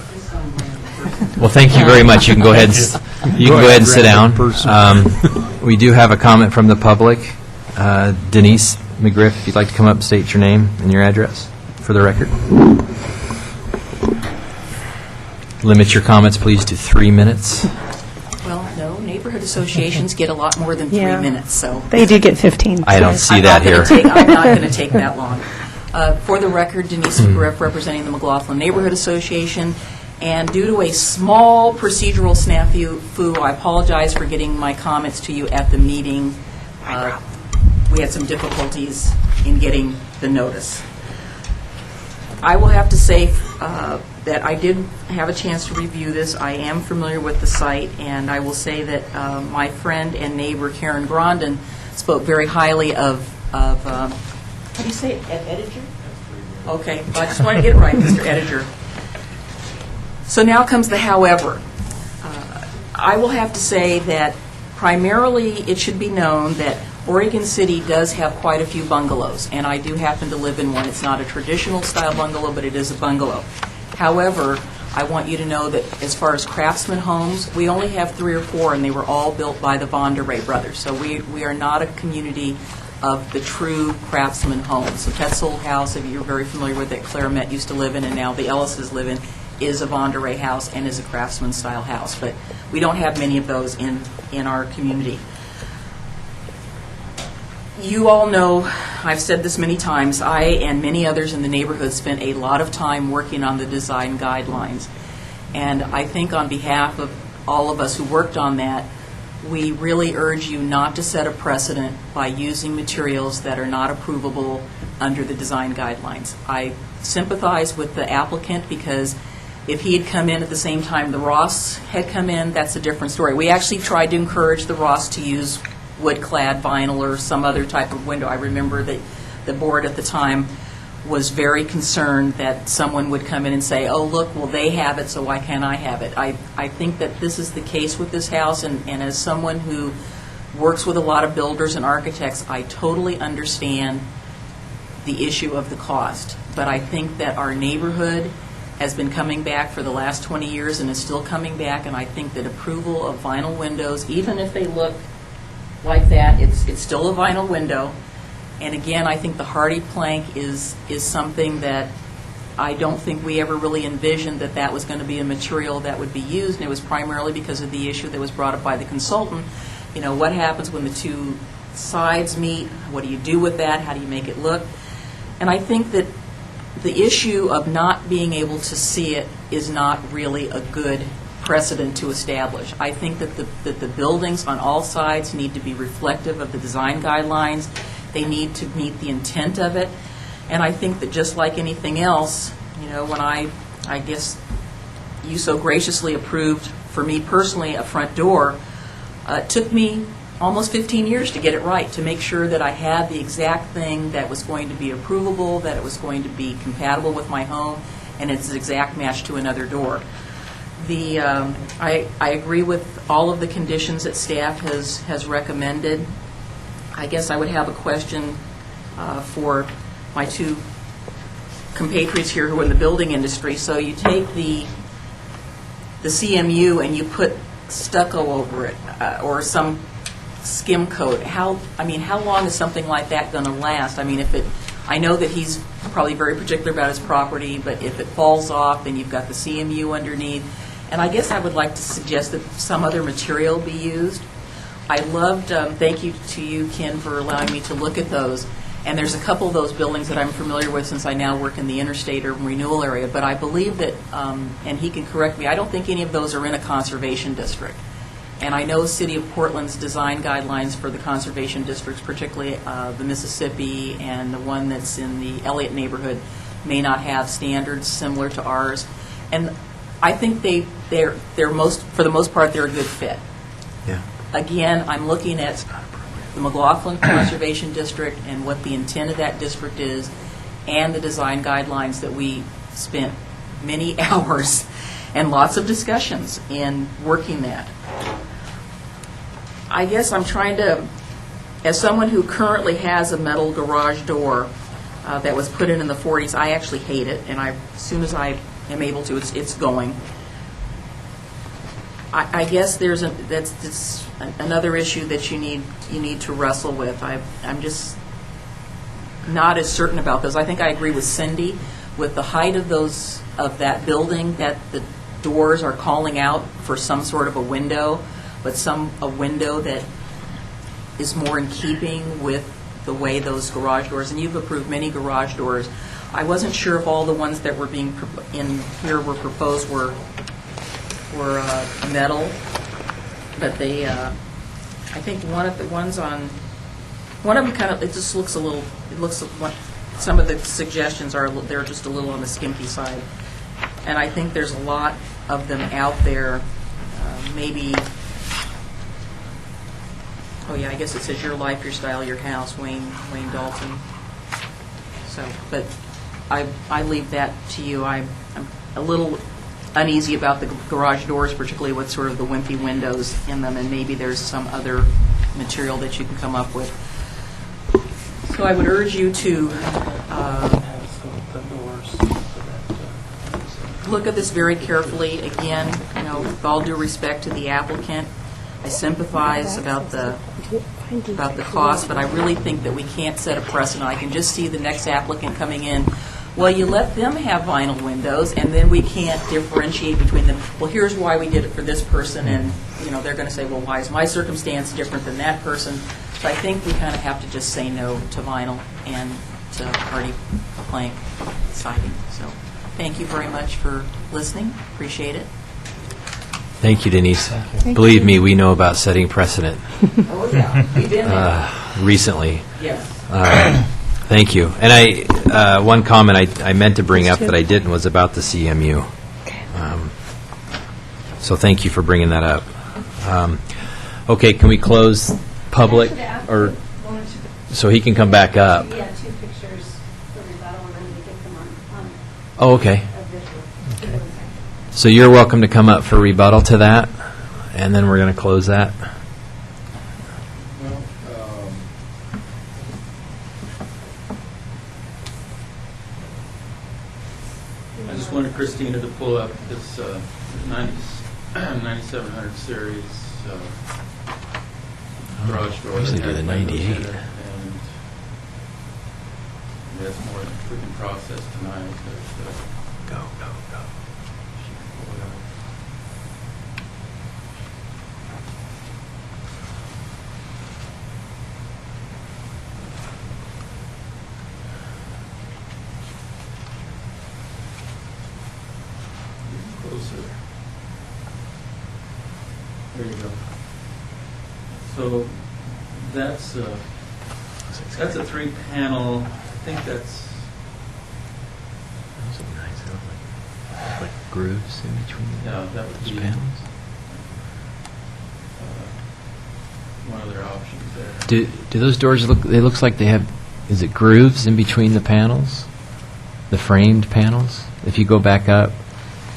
well, thank you very much. You can go ahead and sit down. We do have a comment from the public. Denise McGriff, if you'd like to come up, state your name and your address for the record. Limit your comments, please, to 3 minutes. Well, no, neighborhood associations get a lot more than 3 Yeah. minutes, so. They do get 15. I don't see that here. I'm not going to take that long. For the record, Denise McGriff, representing the McLaughlin Neighborhood Association, and due to a small procedural snafu, I apologize for getting my comments to you at the meeting. We had some difficulties in getting the notice. I will have to say that I did have a chance to review this. I am familiar with the site, and I will say that my friend and neighbor Karen Grondin spoke very highly of how do you say it, Edinger? Okay, well, I just wanted to get it right, Mr. Edinger. So now comes the however. I will have to say that primarily it should be known that Oregon City does have quite a few bungalows, and I do happen to live in one. It's not a traditional style bungalow, but it is a bungalow. However, I want you to know that as far as craftsman homes, we only have 3 or 4, and they were all built by the Vonderay brothers. So we are not a community of the true craftsman homes. The Petzold House, if you're very familiar with it, Claire Met used to live in, and now the Ellises live in, is a Vonderay house and is a craftsman-style house. But we don't have many of those in our community. You all know, I've said this many times, I and many others in the neighborhood spent a lot of time working on the design guidelines. And I think on behalf of all of us who worked on that, we really urge you not to set a precedent by using materials that are not approvable under the design guidelines. I sympathize with the applicant because if he had come in at the same time the Ross had come in, that's a different story. We actually tried to encourage the Ross to use wood-clad vinyl or some other type of window. I remember that the board at the time was very concerned that someone would come in and say, oh, look, well, they have it, so why can't I have it? I think that this is the case with this house, and as someone who works with a lot of builders and architects, I totally understand the issue of the cost. But I think that our neighborhood has been coming back for the last 20 years and is still coming back, and I think that approval of vinyl windows, even if they look like that, it's still a vinyl window. And again, I think the hardy plank is something that I don't think we ever really envisioned that was going to be a material that would be used, and it was primarily because of the issue that was brought up by the consultant. You know, what happens when the two sides meet? What do you do with that? How do you make it look? And I think that the issue of not being able to see it is not really a good precedent to establish. I think that the buildings on all sides need to be reflective of the design guidelines. They need to meet the intent of it. And I think that just like anything else, you know, when I guess you so graciously approved, for me personally, a front door, it took me almost 15 years to get it right, to make sure that I had the exact thing that was going to be approvable, that it was going to be compatible with my home, and it's an exact match to another door. I agree with all of the conditions that staff has recommended. I guess I would have a question for my two compatriots here who are in the building industry. So you take the CMU and you put stucco over it or some skim coat. How long is something like that going to last? I mean, I know that he's probably very particular about his property, but if it falls off, then you've got the CMU underneath. And I guess I would like to suggest that some other material be used. I loved, thank you to you, Ken, for allowing me to look at those. And there's a couple of those buildings that I'm familiar with since I now work in the interstate urban renewal area. But I believe that, and he can correct me, I don't think any of those are in a conservation district. And I know City of Portland's design guidelines for the conservation districts, particularly the Mississippi and the one that's in the Elliott neighborhood, may not have standards similar to ours. And I think they're for the most part, they're a good fit. Yeah. Again, I'm looking at the McLaughlin Conservation District and what the intent of that district is, and the design guidelines that we spent many hours and lots of discussions in working that. I guess I'm trying to, as someone who currently has a metal garage door that was put in the 40s, I actually hate it, and as soon as I am able to, it's going. I guess that's another issue that you need to wrestle with. I'm just not as certain about those. I think I agree with Cindy with the height of that building, that the doors are calling out for some sort of a window, but a window that is more in keeping with the way those garage doors, and you've approved many garage doors. I wasn't sure if all the ones that were being in here were proposed were metal, but they, I think one of them kind of, it just looks a little, some of the suggestions they're just a little on the skimpy side. And I think there's a lot of them out there, maybe, oh yeah, I guess it says your life, your style, your house, Wayne Dalton. So, but I leave that to you. I'm a little uneasy about the garage doors, particularly with sort of the wimpy windows in them, and maybe there's some other material that you can come up with. So I would urge you to look at this very carefully. Again, with all due respect to the applicant, I sympathize about the cost, but I really think that we can't set a precedent. I can just see the next applicant coming in. Well, you let them have vinyl windows, and then we can't differentiate between them. Well, here's why we did it for this person, and they're going to say, well, why is my circumstance different than that person? So I think we kind of have to just say no to vinyl and to hardy plank siding. So thank you very much for listening. Appreciate it. Thank you, Denise. Believe me, we know about setting precedent Oh, yeah. We've been there. recently. Yes. Thank you. And one comment I meant to bring up that I didn't was about the CMU. So thank you for bringing that up. Okay, can we close public, or so he can come back up? Yeah, 2 pictures for rebuttal, and then we get them on Oh, okay. a visual. So you're welcome to come up for rebuttal to that, and then we're going to close that. I just wanted Christina to pull up this 9700 series garage door. Usually that do has the windows 98. in it, and that's more we can process tonight. But, Go, go, go. she can pull it up. closer. There you go. So that's a 3-panel, I think that's, Those are nice. They look like grooves in between yeah, that would those be panels. one of their options there. Do those doors look? It looks like they have. Is it grooves in between the panels? The framed panels. If you go back up,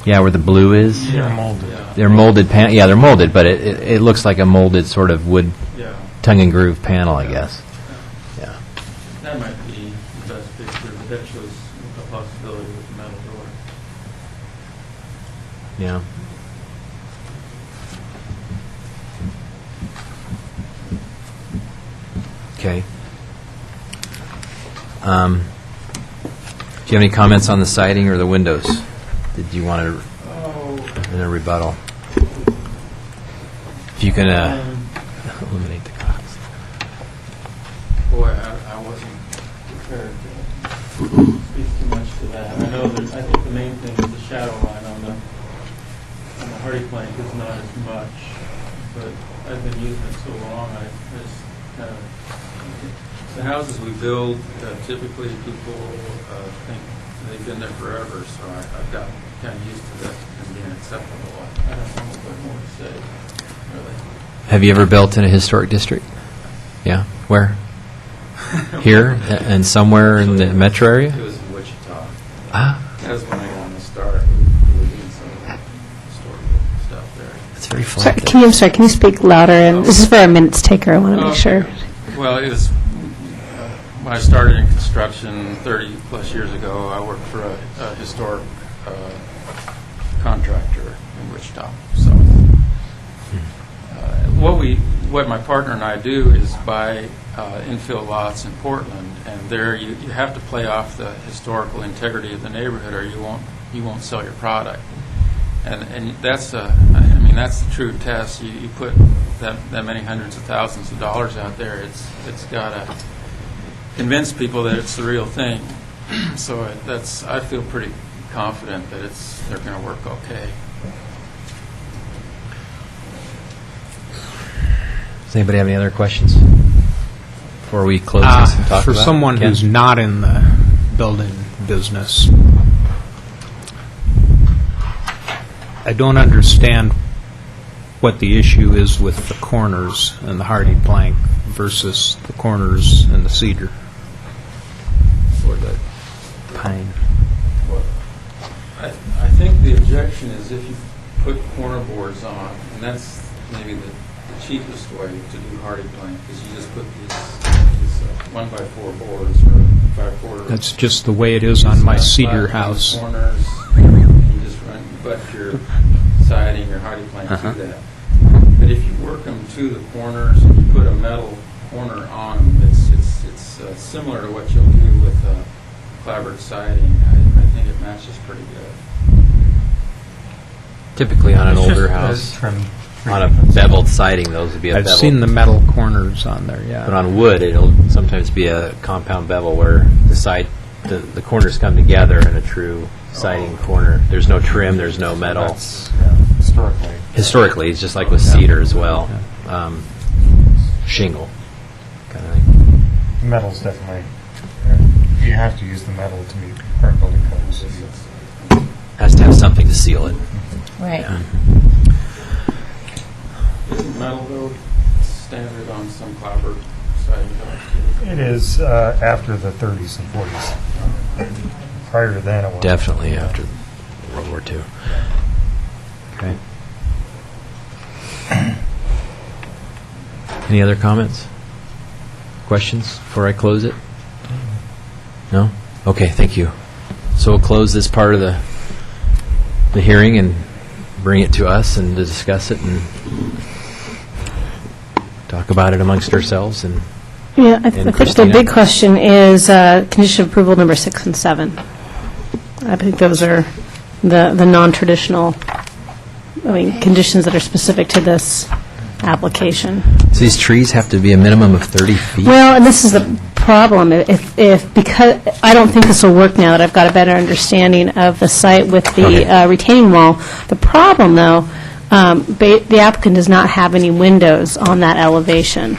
yeah, where the blue is. They're molded. Yeah, They're molded yeah, they're molded, but it looks like a molded sort of wood yeah. tongue and groove panel, I guess. Yeah. That might be the best picture, but that shows a possibility with the metal door. Yeah. Okay. Do you have any comments on the siding or the windows? Did you want to, in a rebuttal? If you can eliminate the costs. Boy, I wasn't prepared to speak too much to that. I know that, I think the main thing is the shadow line on the hardy plank is not as much, but I've been using it so long, I just kind of, the houses we build, typically people think they've been there forever, so I've gotten kind of used to that and being acceptable. I don't know what more to say, really. Have you ever built in a historic district? Yeah. Where? Here and somewhere in the metro area? It was in Wichita. Ah, That was when I got to start. We were doing some historical stuff there. it's very flat. Sorry, there. can you speak louder? And this is for a minutes taker. I want to make sure. Well, it was when I started in construction 30-plus years ago, I worked for a historic contractor in Wichita. So what my partner and I do is buy infill lots in Portland, and there you have to play off the historical integrity of the neighborhood, or you won't sell your product. And that's that's the true test. You put that many hundreds of thousands of dollars out there, it's got to convince people that it's the real thing. So I feel pretty confident that they're going to work okay. Does anybody have any other questions before we close this and talk For about it? someone Ken? who's not in the building business, I don't understand what the issue is with the corners and the hardy plank versus the corners and the cedar or the pine. I think the objection is if you put corner boards on, and that's maybe the cheapest way to do hardy plank, is you just put these 1x4 boards or 5/4. That's just the way it is on my cedar house. Corners, you just butt your siding or hardy plank to that. But if you work them to the corners and you put a metal corner on them, it's similar to what you'll do with clapboard siding. I think it matches pretty good. Typically on an It's just older a house, trim. on a beveled siding, those would be a I've beveled. seen the metal corners on there, But yeah. on wood, it'll sometimes be a compound bevel where the corners come together in a true siding corner. There's no trim, there's no metal. That's, historically. Historically, it's just like with cedar as well. Shingle kind of thing. Metal's definitely, you have to use the metal to meet current building codes. Has to have something to seal it. Right. Isn't metal, though, standard on some clapboard siding jobs? It is after the 30s and 40s. Prior to then, it was. Definitely after World War II. Okay. Any other comments? Questions before I close it? No? Okay, thank you. So we'll close this part of the hearing and bring it to us and to discuss it and talk about it amongst ourselves. And Yeah, I think the Christina? big question is condition of approval number 6 and 7. I think those are the non-traditional, conditions that are specific to this application. so these trees have to be a minimum of 30 feet? Well, and this is the problem, because, I don't think this will work now that I've got a better understanding of the site with the retaining wall. The problem, though, the applicant does not have any windows on that elevation,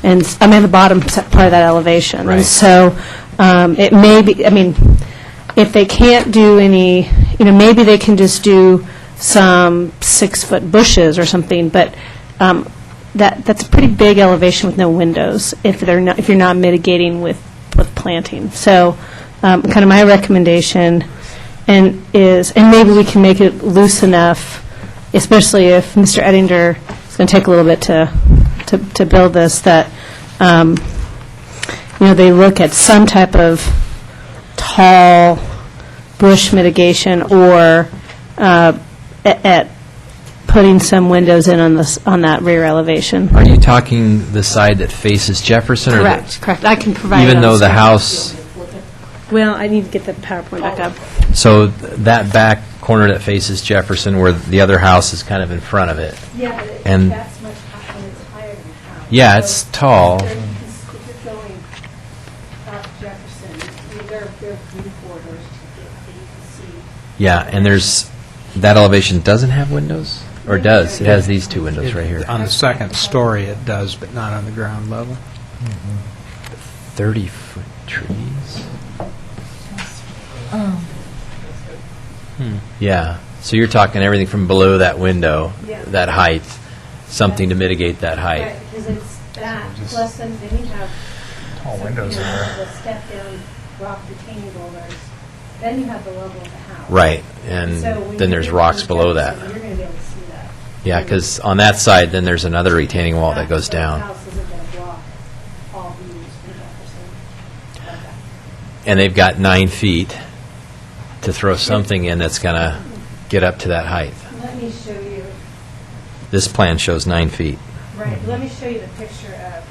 and, I mean, the bottom part of that elevation. Right. And so it may be, I mean, if they can't do any, maybe they can just do some 6-foot bushes or something, but that's a pretty big elevation with no windows if you're not mitigating with planting. So kind of my recommendation and maybe we can make it loose enough, especially if Mr. Ettinger is going to take a little bit to build this, that they look at some type of tall bush mitigation or at putting some windows in on that rear elevation. Are you talking the side that faces Jefferson? Or Correct. I can provide it even on though the screen. house, Well, I need to get the PowerPoint back up. so that back corner that faces Jefferson where the other house is kind of in front of it? Yeah, but And- that's much higher, it's higher than the house. Yeah, it's tall. If you're going up Jefferson, there are view corridors that you can see. Yeah, and that elevation doesn't have windows? Or does? It has these two windows right here. On the second story, it does, but not on the ground level. 30-foot trees? Yeah, so you're talking everything from below that window, Yeah. that height, something to mitigate that height. Right, because it's that, plus then you have Tall windows in there. the step-down rock retaining boulders, then you have the level of the house. Right, and So when then you there's get rocks to below Jefferson, that. You're going to be able to see that. Yeah, because on that side, then there's another retaining wall that goes So down. The house isn't going to block all views from Jefferson. Like that. And they've got 9 feet to throw something in that's going to get up to that height. Let me show you, This plan shows 9 feet. right, let me show you the picture of,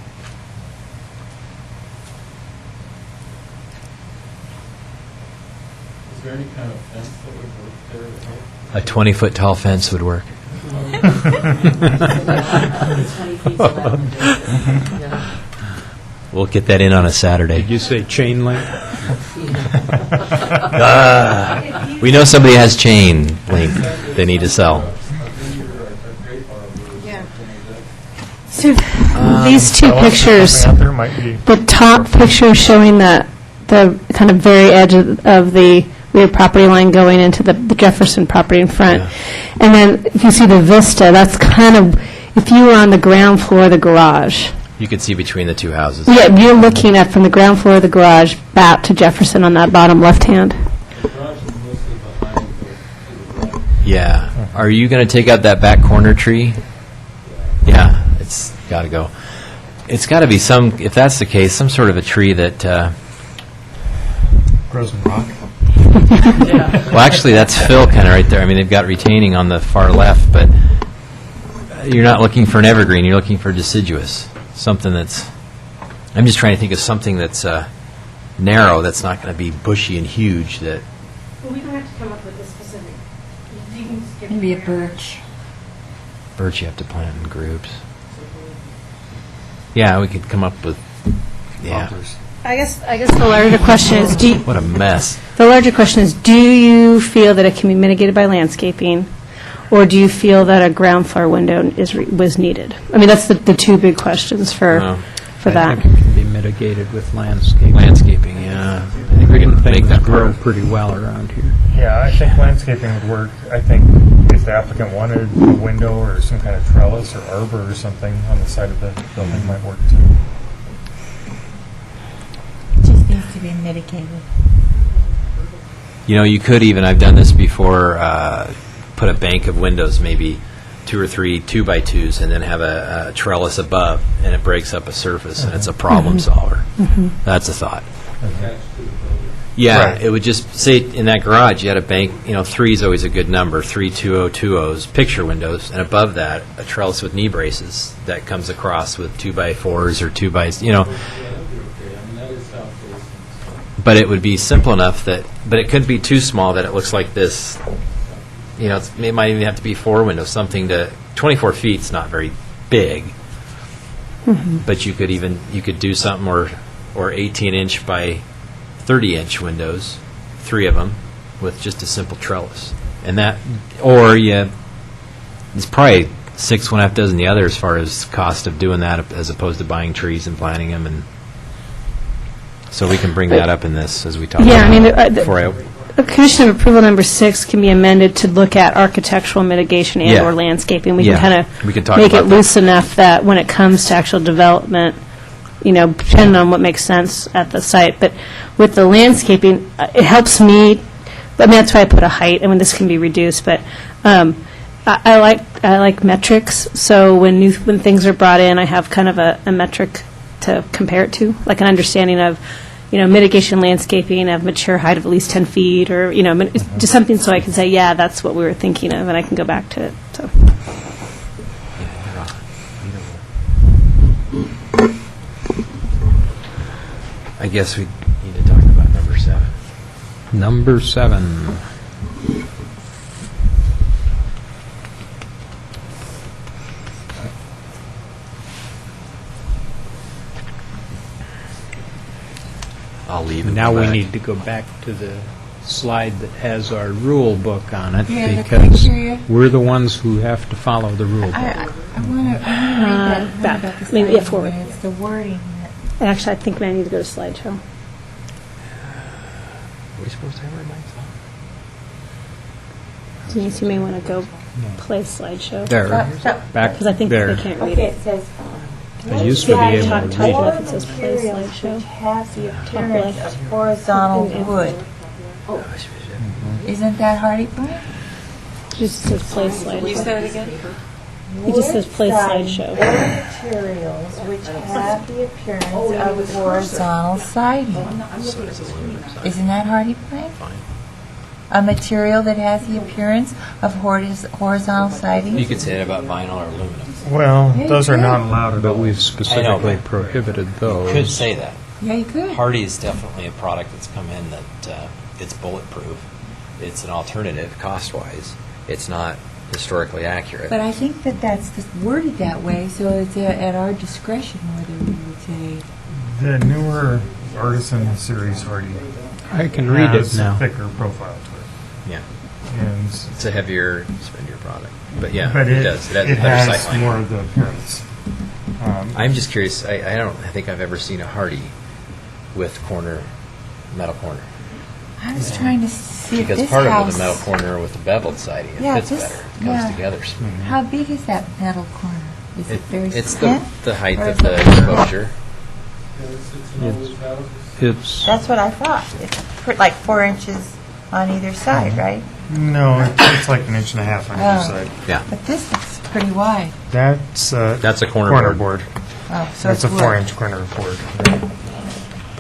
Is there any kind of fence that would work there to help? A 20-foot tall fence would work. We'll get that in on a Saturday. Did you say chain link? We know somebody has chain link they need to sell. so these two pictures, Something out there might be. the top picture showing the kind of very edge of the rear property line going into the Jefferson property in front. Yeah. And then if you see the vista, that's kind of, if you were on the ground floor of the garage. You can see between the two houses. Yeah, you're looking at from the ground floor of the garage back to Jefferson on that bottom left hand. The garage is mostly behind the Yeah. Are you going to take out that back corner tree? Yeah, it's got to go. It's got to be if that's the case, some sort of a tree that, Grows in rock. well, actually, that's Phil kind of right there. I mean, they've got retaining on the far left, but you're not looking for an evergreen. You're looking for deciduous, something that's, I'm just trying to think of something that's narrow, that's not going to be bushy and huge, that, Well, we don't have to come up with a specific. You can just give Maybe a birch. birch you have to plant in groups. Yeah, we could come up with, yeah. I guess the larger question is, What a mess. the larger question is, do you feel that it can be mitigated by landscaping, or do you feel that a ground floor window was needed? I mean, that's the two big questions for I that. think it can be mitigated with landscape. Landscaping, yeah. I think we can make Things that grow work. pretty well around here. Yeah, I think landscaping would work. I think if the applicant wanted a window or some kind of trellis or arbor or something on the side of the building might work too. Just needs to be mitigated. You know, you could even, I've done this before, put a bank of windows, maybe 2 or 3 2x2s, and then have a trellis above, and it breaks up a surface, and it's a problem solver. That's a thought. Yeah, Right. it would just, say, in that garage, you had a bank, 3 is always a good number, 3 2020s, picture windows, and above that, a trellis with knee braces that comes across with 2x4s or 2x, But it would be simple enough but it couldn't be too small that it looks like this. It might even have to be 4 windows, 24 feet's not very big. But you could do something where or 18-inch by 30-inch windows, 3 of them, with just a simple trellis. And that, or it's probably 6, 1/2 dozen the other as far as cost of doing that as opposed to buying trees and planting them. And so we can bring that up in this as we talk Yeah, I mean, about before I Condition of approval number 6 can be amended to look at architectural mitigation Yeah. and/or landscaping. We Yeah, can kind we can of talk make it about that. loose enough that when it comes to actual development, depending on what makes sense at the site. But with the landscaping, it helps me, I mean, that's why I put a height, I mean, this can be reduced, but I like metrics, so when things are brought in, I have kind of a metric to compare it to, like an understanding of, mitigation landscaping of mature height of at least 10 feet, or, just something so I can say, yeah, that's what we were thinking of, and I can go back to it, so. I guess we need to talk about number 7. Number 7. I'll leave and Now go we back. need to go back to the slide that has our rule book on it, Yeah, the because criteria. we're the ones who have to follow the rule book. I want to read that. back. About the I mean, yeah, sliding forward. where It's the wording that And actually, I think I need to go to slideshow. Are we supposed to have our mics on? Denise, you may want to go play slideshow. There, back Because I think there. they can't read Okay, it. it says, I used to be able Talk to to read it. it. It says play materials slideshow. which have the Top appearance left. of horizontal wood. Isn't that hardy plank? It just says play slideshow. Say it again? It just says play slideshow. Wood materials which have the appearance of horizontal siding. Isn't that hardy plank? A material that has the appearance of horizontal siding? You could say that about vinyl or aluminum. Well, those are not allowed at But all. we've specifically but prohibited You could those. say that. Yeah, you could. Hardy is definitely a product that's come in that it's bulletproof. It's an alternative cost-wise. It's not historically accurate. But I think that that's just worded that way, so it's at our discretion whether we would say, The newer Artisan Series Hardy I can read it has a now. thicker profile to Yeah, it. And it's a heavier spendier product. But yeah, but it does. It has a it better has sight line. more of the appearance. I'm just curious. I don't think I've ever seen a Hardy with metal corner. I was trying to see if Because this part of it house... is a metal corner with the beveled siding. It Yeah, fits this- better. It comes yeah. together smooth. How big is that metal corner? Is it very It's thin? the height Or of is the it- exposure. It's, That's what I thought. It's like 4 inches on either side, right? No, it's like 1.5 inches on either Oh. side. Yeah, But this looks pretty wide. That's that's a corner board. Oh, so That's it's a wood. 4-inch corner board.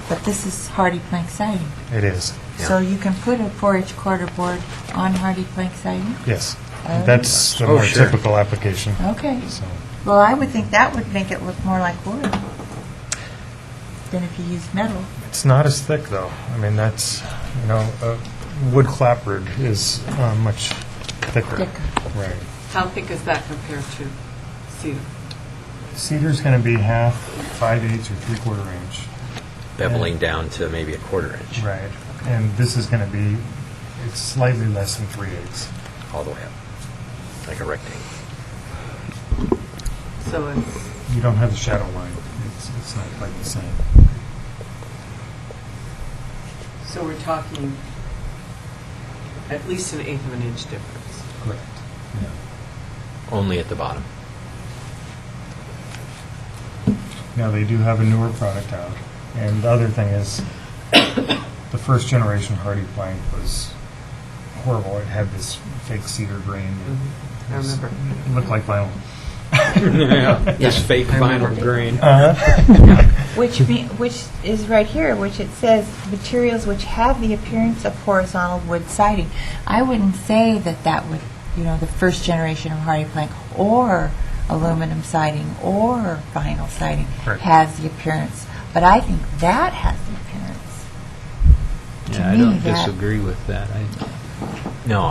But this is hardy plank siding. It is. So you can put a 4-inch quarter board on hardy plank siding? Yes. Oh. That's the Oh, more sure. typical application. Okay. So Well, I would think that would make it look more like wood than if you used metal. it's not as thick though. I mean, that's wood clapboard is much thicker. Thicker. Right. How thick is that compared to cedar? Cedar's going to be half, 5/8 or 3/4 inch. beveling down to maybe a 1/4 inch Right. And this is going to be, it's slightly less than 3/8. all the way up, like a rectangle. So it's, You don't have the shadow line. It's not quite the same. so we're talking at least 1/8 of an inch difference. Correct. Only at the bottom. Now, they do have a newer product out. And the other thing is, the first generation Hardy plank was horrible. It had this fake cedar grain. I remember. It looked like vinyl. this fake vinyl grain. Which is right here, which it says materials which have the appearance of horizontal wood siding. I wouldn't say that would, the first generation of hardy plank or aluminum siding or vinyl siding Right. has the appearance, but I think that has the appearance. Yeah, I me, don't that- disagree with that. No,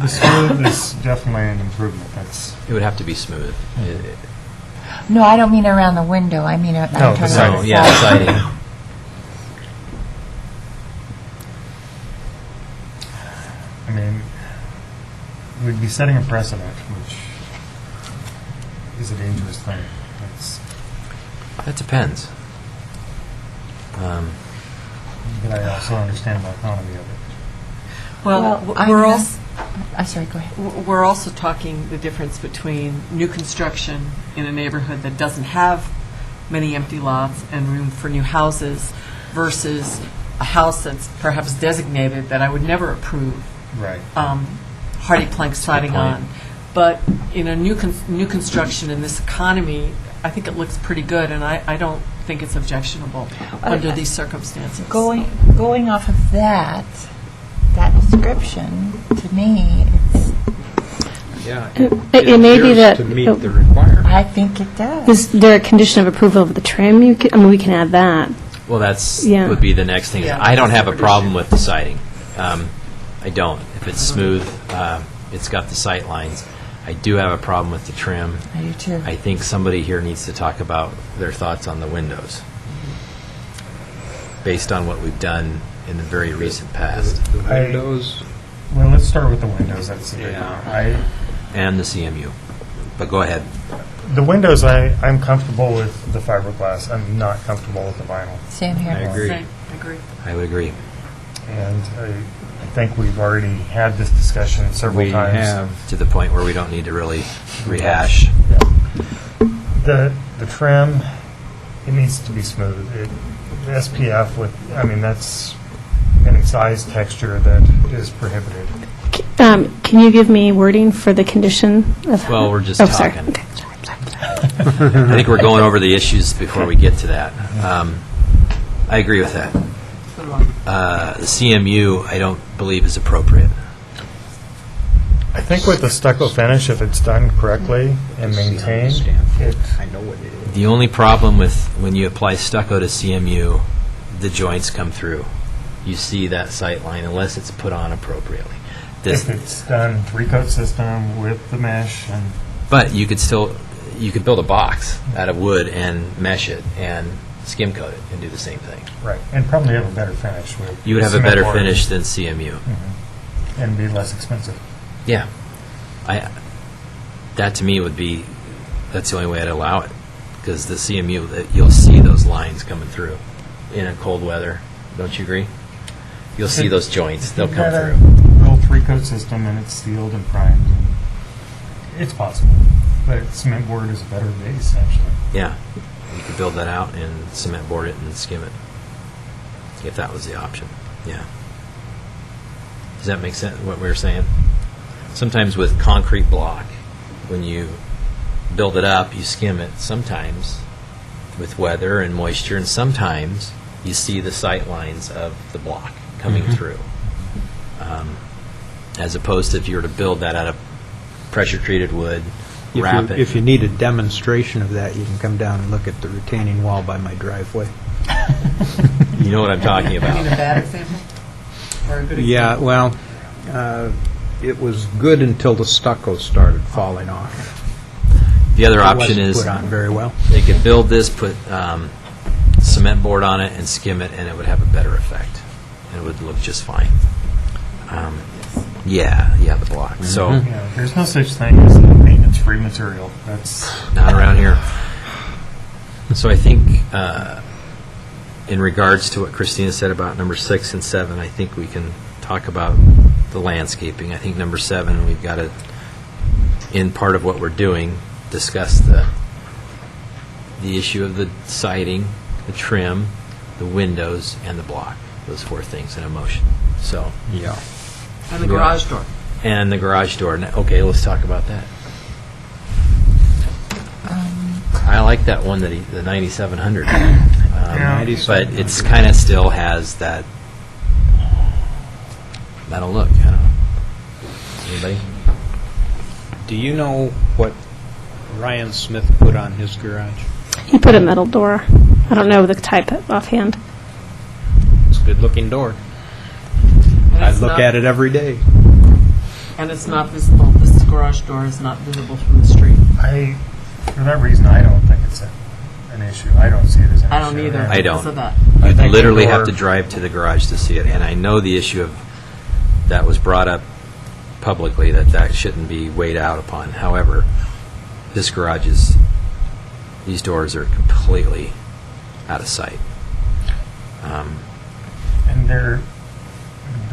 The smooth is definitely an improvement. it would have to be smooth. No, I don't mean around the window. I mean I'm No, talking the about siding. the Yeah, side. siding. I mean, we'd be setting a precedent, which is a dangerous thing. It's, That depends. but I also understand the economy of it. Well, I'm we're not- also, I'm sorry, go ahead. we're also talking the difference between new construction in a neighborhood that doesn't have many empty lots and room for new houses versus a house that's perhaps designated that I would never approve Right. hardy plank siding point. on. But in a new construction in this economy, I think it looks pretty good, and I don't think it's objectionable under these circumstances. Going off of that description, to me, it's, Yeah. It may be that- To meet the requirement. I think it does. Is there a condition of approval of the trim? I mean, we can add that. Well, that's, Yeah. would be the next thing. Yeah, I don't that's have a separate problem issue. with the siding. I don't. If it's smooth, it's got the sight lines. I do have a problem with the trim. I do too. I think somebody here needs to talk about their thoughts on the windows, based on what we've done in the very recent past, The windows, Well, let's start with the windows. That's the big Yeah. one. and the CMU. But go ahead. The windows, I'm comfortable with the fiberglass. I'm not comfortable with the vinyl. Same here. I agree. Same, I agree. I would agree. And I think we've already had this discussion several we times. have, To the point where we don't need to really rehash. The trim, it needs to be smooth. The SPF with, I mean, that's an incised texture that is prohibited. Can you give me wording for the condition of? Well, we're just Oh, sorry. talking. Okay, sorry. I think we're going over the issues before we get to that. I agree with that. The CMU, I don't believe is appropriate. I think with the stucco finish, if it's done correctly and maintained, it, I know what it is. The only problem with when you apply stucco to CMU, the joints come through. You see that sight line unless it's put on appropriately. if it's done three-coat system with the mesh and But you could build a box out of wood and mesh it and skim coat it and do the same thing. right, and probably have a better finish with. You would have a cement better board finish than CMU. and be less expensive. Yeah. That to me would be, that's the only way I'd allow it. Because the CMU, you'll see those lines coming through in a cold weather. Don't you agree? You'll see those joints. They'll You've come got through. a real three-coat system and it's sealed and primed. And it's possible, but cement board is a better base, actually. Yeah. You could build that out and cement board it and skim it. If that was the option. Yeah. Does that make sense, what we were saying? Sometimes with concrete block, when you build it up, you skim it. Sometimes with weather and moisture, and sometimes you see the sight lines of the block coming through. As opposed to if you were to build that out of pressure-treated wood, wrap it. If you need a demonstration of that, you can come down and look at the retaining wall by my driveway. You know what I'm talking I mean, a about. bad example? Or a good example? Yeah, well, it was good until the stucco started falling off. The other It option wasn't is put on very well. they could build this, put cement board on it, and skim it, and it would have a better effect. And it would look just fine. Yeah, the block. So, Yeah, there's no such thing as a maintenance-free material. That's not around here. So I think, in regards to what Christina said about number 6 and 7, I think we can talk about the landscaping. I think number 7, we've got to, in part of what we're doing, discuss the issue of the siding, the trim, the windows, and the block. Those 4 things in a motion. So, Yeah. And the garage door. and the garage door. Okay, let's talk about that. I like that one, the 9700. But it's kind of still has that metal look. I don't know. Anybody? Do you know what Ryan Smith put on his garage? He put a metal door. I don't know the type offhand. It's a good-looking door. And I it's look not- at it every day. And it's not visible. This garage door is not visible from the street. for that reason, I don't think it's an issue. I don't see it as an issue. I don't either. I don't. Because of that. I You'd think the literally door- have to drive to the garage to see it. And I know the issue of that was brought up publicly that that shouldn't be weighed out upon. However, this garage these doors are completely out of sight. And they're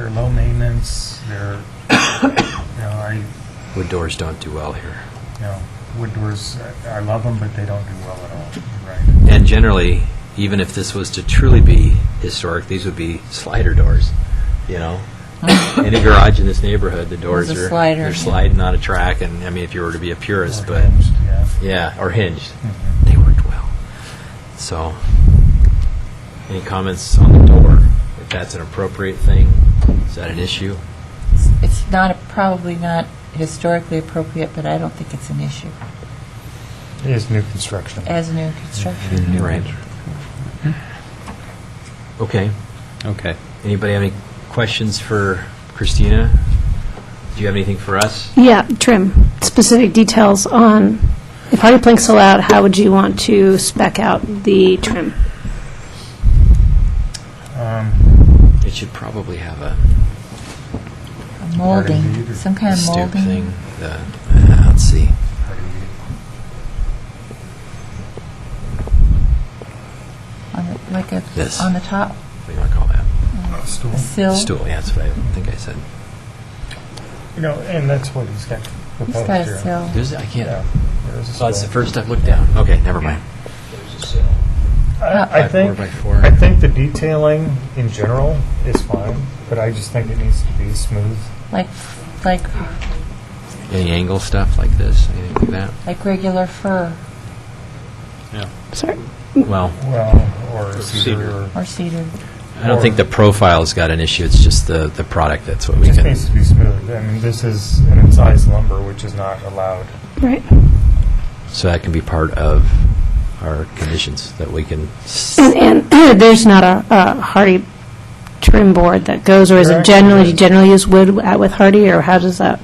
low maintenance, they're, Wood doors don't do well here. wood doors, I love them, but they don't do well at all, right? And generally, even if this was to truly be historic, these would be slider doors, Any garage in this neighborhood, the doors It's a are slider, they're yeah. sliding on a track, and I mean, if you were to be a purist, Or but hinged, yeah. yeah, or hinged, they worked well. So, any comments on the door? If that's an appropriate thing, is that an issue? It's not, probably not historically appropriate, but I don't think it's an issue It is new construction. as new construction. Right. Okay. Okay. Anybody have any questions for Christina? Do you have anything for us? Yeah, trim, specific details on, if hardy planks allowed, how would you want to spec out the trim? It should probably have a A molding, Hardy some kind of stoop molding. thing. Let's see. Like This. on the top, What do you want to call that? Stool. a sill. Stool, yeah, that's what I think I said. And that's what he's got He's proposed got here. a sill. I can't. Yeah, there's a Oh, it's the stool. first I've looked down. Okay, never mind. I think, 5'4" by 4". I think the detailing in general is fine, but I just think it needs to be smooth. Like Any angle stuff like this, anything like that? regular fir Sorry. Well, Well, or Cedar. cedar, or cedar. I don't think the profile's got an issue. It's just the product. That's what we just can. needs to be smooth. I mean, this is an incised lumber, which is not allowed. Right. So that can be part of our conditions that we can. And there's not a hardy trim board that goes, or is There it actually generally, is. do you generally use wood with hardy, or how does that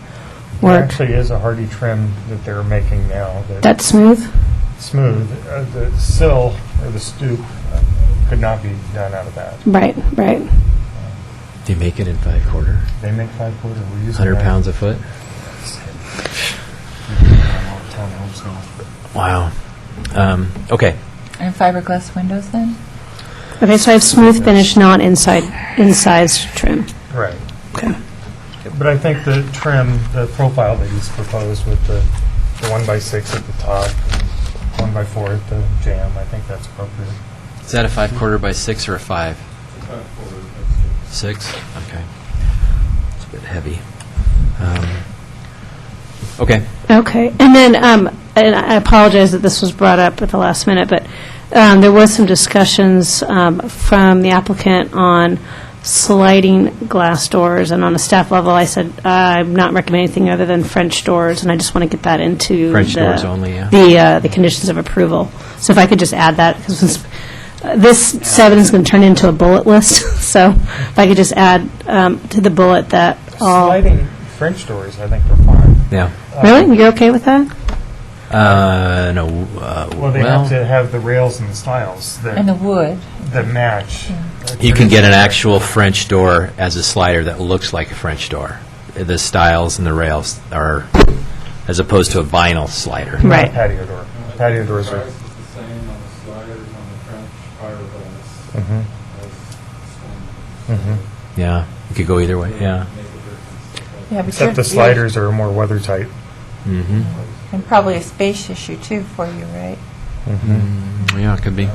There work? actually is a hardy trim that they're making now that's That's smooth? smooth. The sill or the stoop could not be done out of that. Right, right. They make it in 5/4, They make 5'4". We're using 100 that. pounds a foot. Townhomes now. Wow. Okay. And fiberglass windows then? Okay, so I have smooth finish, not incised trim. Right. Okay. But I think the trim, the profile that he's proposed with the 1x6 at the top, 1x4 at the jamb, I think that's appropriate. Is that a 5/4 by 6 or a 5? 6? Okay. It's a bit heavy. Okay. Okay, and then, and I apologize that this was brought up at the last minute, but there was some discussions from the applicant on sliding glass doors, and on a staff level, I said, I'm not recommending anything other than French doors, and I just want to get that into French doors only, yeah. the conditions of approval. So if I could just add that, because this 7 is going to turn into a bullet list, so if I could just add to the bullet that all... Sliding French doors, I think, are fine. Yeah. Really? You're okay with that? No. Well, they have to have the rails and the stiles And the wood. that match. You can get an actual French door as a slider that looks like a French door. The stiles and the rails are, as opposed to a vinyl slider. Not a Right. patio door. Patio doors are... It's the same on the sliders on the French fiberglass Mhm. as Mhm. Yeah, you could go either way, yeah. Yeah, but Except the sliders are more weather tight. Mm-hmm. And probably a space issue too for you, right? Yeah, it could be. new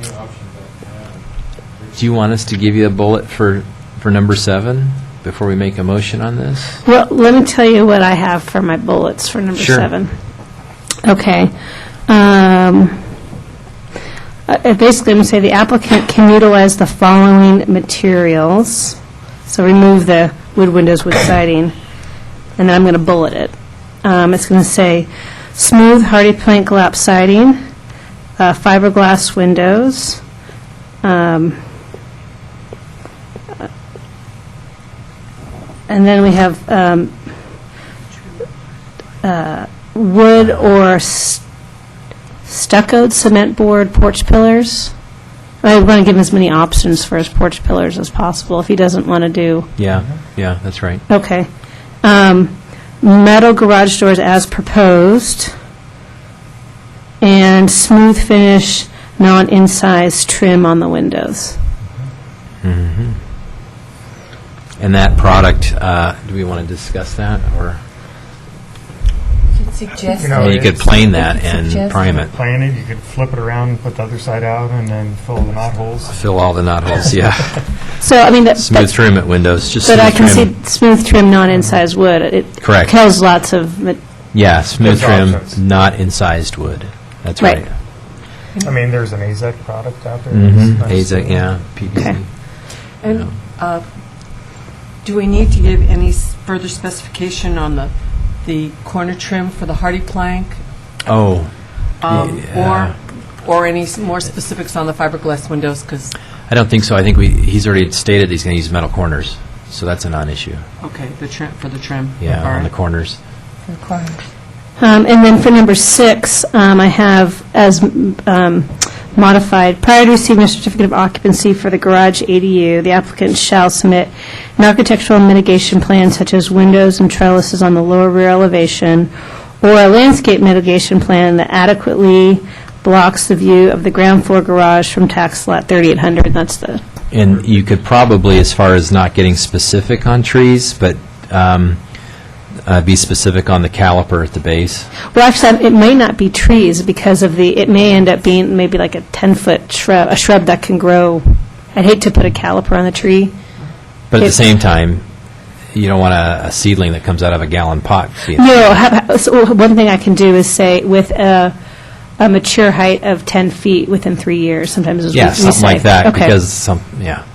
options I can add. Do you want us to give you a bullet for number 7 before we make a motion on this? Well, let me tell you what I have for my bullets for number Sure. 7. Okay. Basically, I'm going to say the applicant can utilize the following materials. So remove the wood windows with siding, and then I'm going to bullet it. It's going to say smooth hardy plank lap siding, fiberglass windows, and then we have wood or stuccoed cement board porch pillars. I want to give him as many options for his porch pillars as possible if he doesn't want to do. Yeah, that's right. Okay. Metal garage doors as proposed, and smooth finish, non-incised trim on the windows. And that product, do we want to discuss that, or Suggest You know, you could plane that Suggest- and prime it, Plane it, you could flip it around and put the other side out and then fill the knot holes. fill all the knot holes, yeah. So, I mean, Smooth trim at windows, just but I smooth can trim. see smooth trim, non-incised wood. It Correct. kills lots of, Yeah, smooth There's trim, options. not incised wood. That's Right. right. I mean, there's an AZEK product out there. Mm-hmm. That's nice. AZEK, yeah, PVC. Okay. And do we need to give any further specification on the corner trim for the hardy plank? Oh, Or any more specifics on the fiberglass windows? Because, I don't think so. I think he's already stated he's going to use metal corners, so that's a non-issue. okay, the trim, for the trim. Yeah, All on the right. corners. for the corners. And then for number 6, I have as modified, prior to receiving a certificate of occupancy for the garage ADU, the applicant shall submit an architectural mitigation plan such as windows and trellises on the lower rear elevation, or a landscape mitigation plan that adequately blocks the view of the ground floor garage from tax lot 3800. That's the, And you could probably, as far as not getting specific on trees, but be specific on the caliper at the base. well, actually, it may not be trees because of it may end up being maybe like a 10-foot shrub, a shrub that can grow. I'd hate to put a caliper on the tree. But at the It- same time, you don't want a seedling that comes out of a gallon pot. being- No, so one thing I can do is say with a mature height of 10 feet within 3 years, sometimes is Yeah, we something say. like that, Okay. because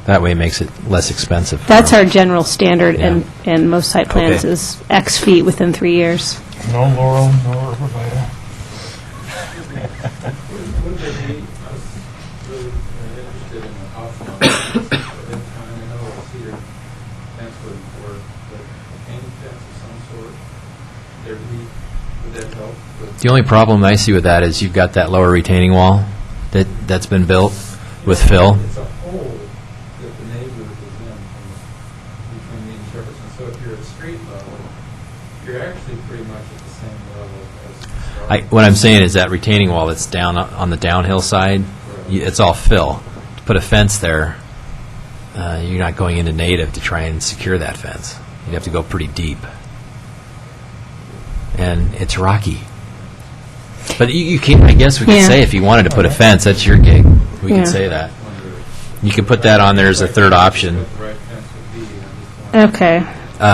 that way it makes it less expensive. for That's them. our general standard Yeah. in most site plans Okay. is X feet within 3 years. No laurel, no arborvitae. Would they be really interested in the option on this? I know a cedar fence wouldn't work, but a cane fence of some sort, would that help? The only problem I see with that is you've got that lower retaining wall that's been built with fill. It's a hole that the neighbor is in between me and Jefferson. So if you're at street level, you're actually pretty much at the same level as. What I'm saying is that retaining wall that's down on the downhill side, it's all fill. To put a fence there, you're not going into native to try and secure that fence. You'd have to go pretty deep. And it's rocky. But you can, I guess we could Yeah. say if you wanted to put a fence, that's your gig. We Yeah. can say that. You could put that on there as a third option, The right fence would be. I just want Okay.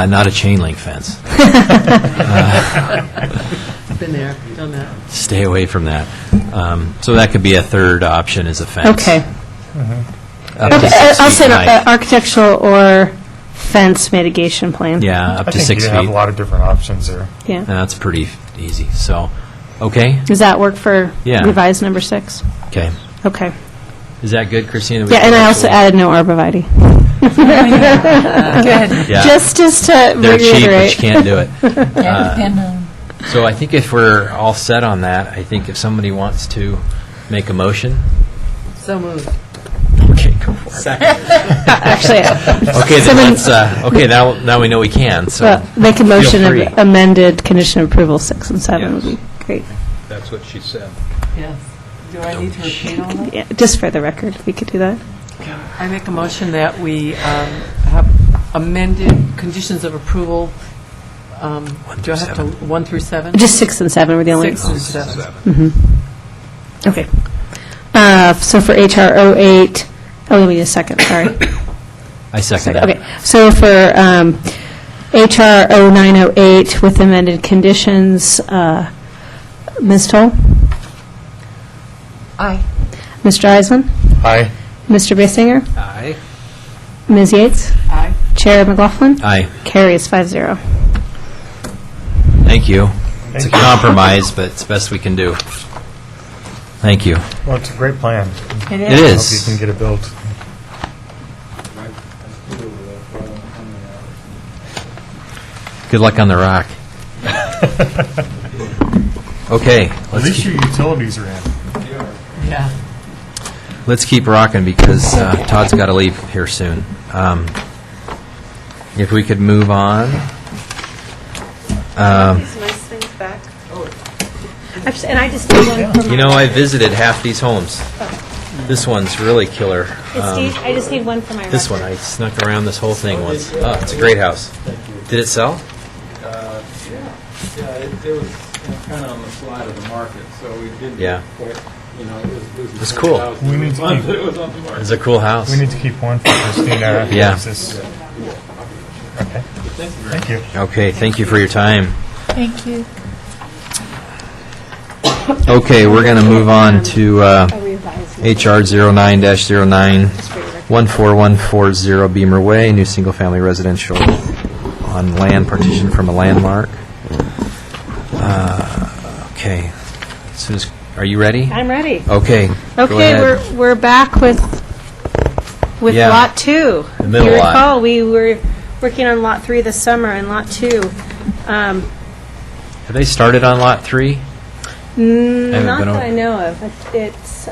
not a chain link fence. Been there, done that. Stay away from that. So that could be a third option as a fence. Okay. Up to Okay, 6 I'll feet say in height. architectural or fence mitigation plan. Yeah, up I to think 6 you feet. have a lot of different options there. Yeah. That's pretty easy. So, okay, Does that work for Yeah. revised number 6? okay. Okay. Is that good, Christina? We Yeah, can and I also actually- added no arborvitae. Good. Yeah. Just to They're cheap, but you reiterate. can't do it. Yeah, depend on, So I think if we're all set on that, I think if somebody wants to make a motion. So moved. Okay, go for it. Actually, Okay, then Someone- let's, okay, now we know we can, so. make a motion free. of amended condition of approval 6 and 7 would Yes. be great. That's what she said. Yes. Do I need to repeat all that? Yeah, just for the record, we could do that. I make a motion that we have amended conditions of approval. Do I have to, 1 through 7? Just 6 and 7 were the only. 6 and 7. Okay. So for HR 08, let me need a second, sorry. I second that. Okay, so for HR 0908 with amended conditions, Ms. Toll? aye. Mr. Eisman? Aye. Mr. Basinger? Aye. Ms. Yates? Aye. Chair McLaughlin? Aye. Carries 5-0. Thank you. It's a Thank you. compromise, but it's the best we can do. Thank you. Well, it's a great plan. It Hope you is. can get it built. Good luck on the rock. Okay, At least your utilities are in. Yeah. let's keep rocking because Todd's got to leave here soon. If we could move on These nice things back. Actually, and I just did one for my... You know, I visited half these homes. This one's really killer. I just need one for my This one, record. I snuck around this whole thing once. Oh, it's a great house. Did it sell? Yeah, it was kind of on the slide of the market, so we didn't Yeah. quite, it was cool. We need to keep- It was on the market. It's a cool house. We need to keep one for Christina. Yeah. Okay. Thank you. Okay, thank you for your time. Thank you. Okay, we're going to move on to A revised. HR 09-09, 14140 Beamer Way, new single-family residential on land partitioned from a landmark. Okay. As soon as, are you ready? I'm ready. Okay. Go Okay, ahead. we're back with Yeah. Lot 2. The middle You lot. recall, we were working on Lot 3 this summer, and Lot 2, Have they started on Lot 3? not been that over- I know of. It's,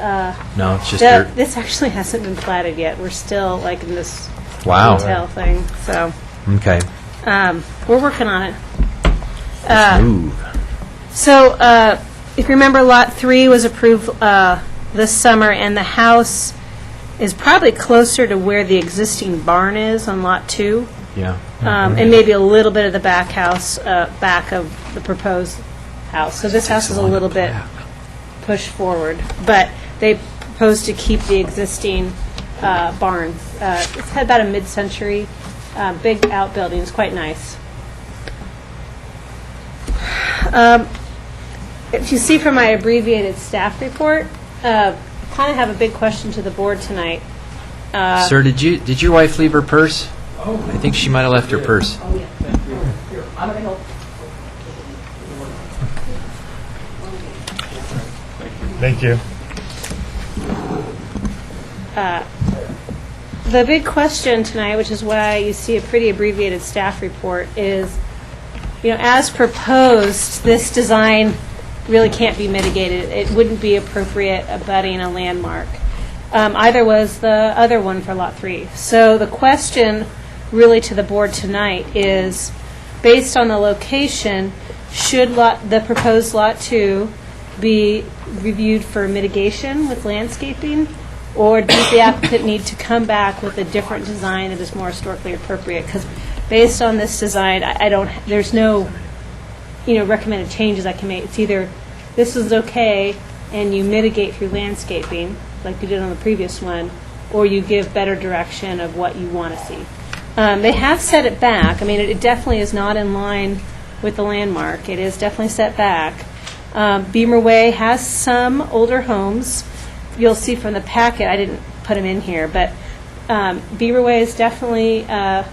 No, it's just dirt. this actually hasn't been platted yet. We're still like in this Wow. detail thing, so Okay. we're working on it. Move. So, if you remember, Lot 3 was approved this summer, and the house is probably closer to where the existing barn is on Lot 2, Yeah. and maybe a little bit of the back house, back of the proposed house. So this house is a little bit pushed forward, but they propose to keep the existing barn. It's had about a mid-century, big outbuilding. It's quite nice. If you see from my abbreviated staff report, kind of have a big question to the board tonight. Sir, did your wife leave her purse? Oh. I think she might have left her purse. Thank you. The big question tonight, which is why you see a pretty abbreviated staff report, is, as proposed, this design really can't be mitigated. It wouldn't be appropriate abutting a landmark. Either was the other one for Lot 3. So the question really to the board tonight is, based on the location, should the proposed Lot 2 be reviewed for mitigation with landscaping, or does the applicant need to come back with a different design that is more historically appropriate? Because based on this design, there's no, recommended changes I can make. It's either this is okay and you mitigate through landscaping, like you did on the previous one, or you give better direction of what you want to see. They have set it back. I mean, it definitely is not in line with the landmark. It is definitely set back. Beamer Way has some older homes. You'll see from the packet, I didn't put them in here, but Beamer Way is definitely a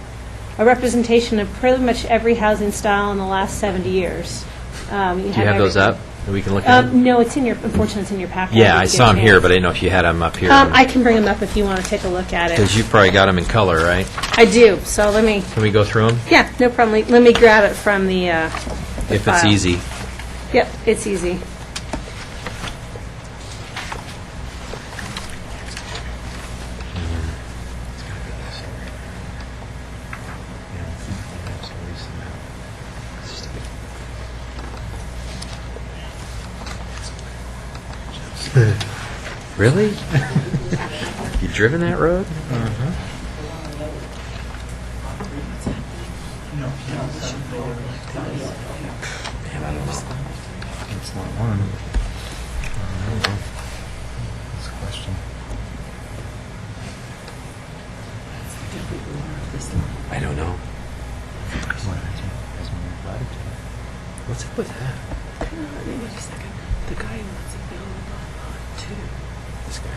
representation of pretty much every housing style in the last 70 years. Do Do you have those up? That we can look at them? No, unfortunately, it's in your packet. Yeah, I didn't get saw a them here, chance. but I didn't know if you had them up here. I can bring them up if you want to take a look at it. Because you've probably got them in color, right? I do, so let me, Can we go through them? yeah, no problem. Let me grab it from the If it's file. easy. Yep, it's easy. Really? You driven that road? It's not one. I don't know. That's a question. I don't know. What's up with that? The guy wants to build on Lot 2. This guy,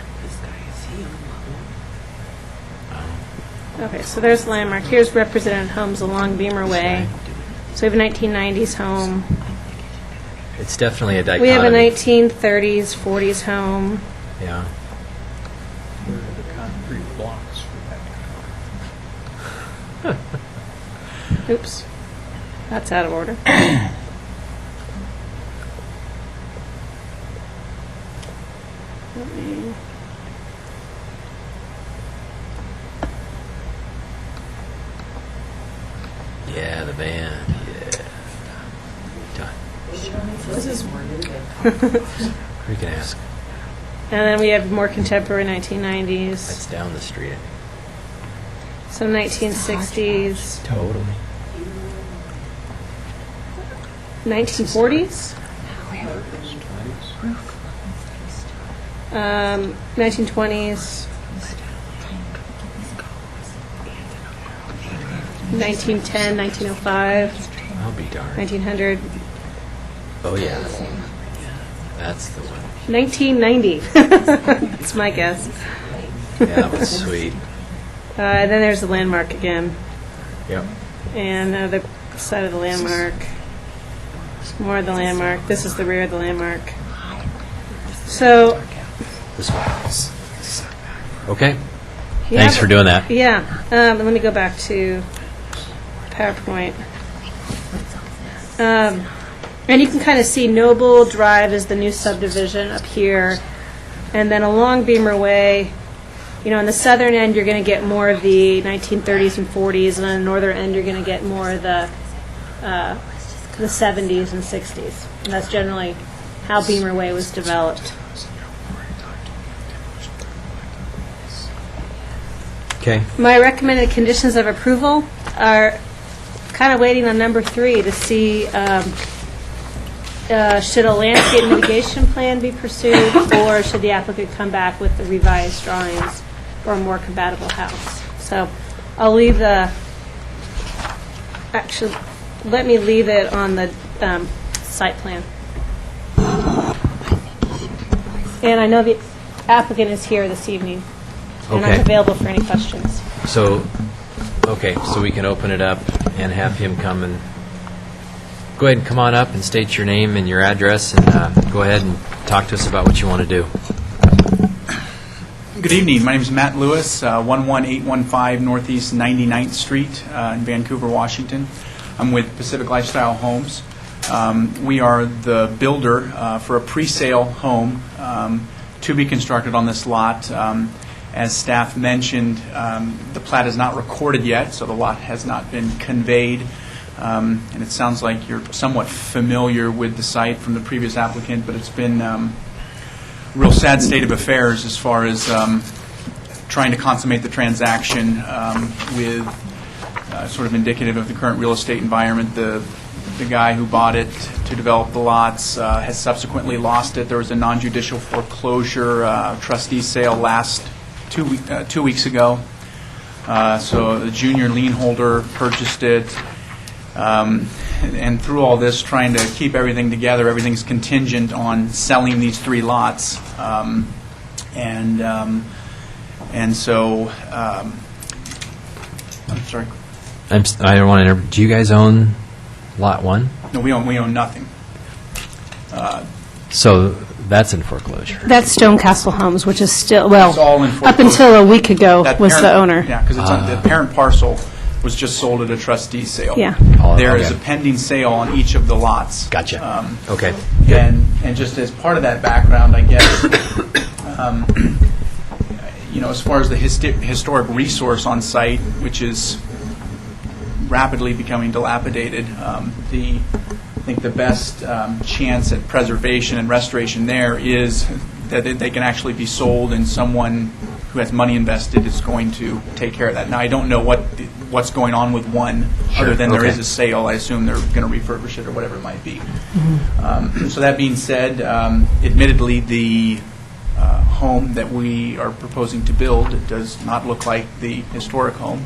is he on Lot 1? Okay, so there's the landmark. Here's represented homes along Beamer Way. So we have a 1990s home. It's definitely a dichotomy. We have a 1930s, 40s home. Yeah. Concrete blocks for that. Oops. That's out of order. Let me- Yeah, the band. Yeah. We can ask. And then we have more contemporary 1990s, That's down the street. some 1960s, Totally. 1940s, 1920s, 1910, 1905, I'll be darned. 1900, Oh, yeah. That's the one. 1990. That's my guess. Yeah, that was sweet. And then there's the landmark again. Yep. And the side of the landmark. More of the landmark. This is the rear of the landmark. So, This one. Okay. yeah, Thanks for doing that. Yeah. Let me go back to PowerPoint. And you can kind of see Noble Drive is the new subdivision up here. And then along Beamer Way, you know, in the southern end, you're going to get more of the 1930s and 40s, and on the northern end, you're going to get more of the 70s and 60s. And that's generally how Beamer Way was developed. Okay. My recommended conditions of approval are kind of waiting on number 3 to see should a landscape mitigation plan be pursued, or should the applicant come back with the revised drawings for a more compatible house. So I'll leave let me leave it on the site plan. And I know the applicant is here this evening, and I'm Okay. available for any questions. So we can open it up and have him come and go ahead and come on up and state your name and your address, and go ahead and talk to us about what you want to do. Good evening. My name is Matt Lewis, 11815 Northeast 99th Street in Vancouver, Washington. I'm with Pacific Lifestyle Homes. We are the builder for a pre-sale home to be constructed on this lot. As staff mentioned, the plat is not recorded yet, so the lot has not been conveyed. And it sounds like you're somewhat familiar with the site from the previous applicant, but it's been a real sad state of affairs as far as trying to consummate the transaction with sort of indicative of the current real estate environment. The guy who bought it to develop the lots has subsequently lost it. There was a non-judicial foreclosure trustee sale last 2 weeks ago. So the junior lien holder purchased it. And through all this, trying to keep everything together, everything's contingent on selling these 3 lots. And so, I'm sorry. I don't want to interrupt. Do you guys own Lot 1? No, we own nothing. So that's in foreclosure. That's Stonecastle Homes, which is still, It's all in up foreclosure. until a week ago That was the parent- owner. Yeah, because the parent parcel was just sold at a trustee sale. Yeah. Oh, There is okay. a pending sale on each of the lots. Gotcha. Okay. And just as part of that background, I guess, as far as the historic resource on site, which is rapidly becoming dilapidated, I think the best chance at preservation and restoration there is that they can actually be sold, and someone who has money invested is going to take care of that. Now, I don't know what's going on with one, Sure, other than there okay. is a sale. I assume they're going to refurbish it or whatever it might be. So that being said, admittedly, the home that we are proposing to build does not look like the historic home.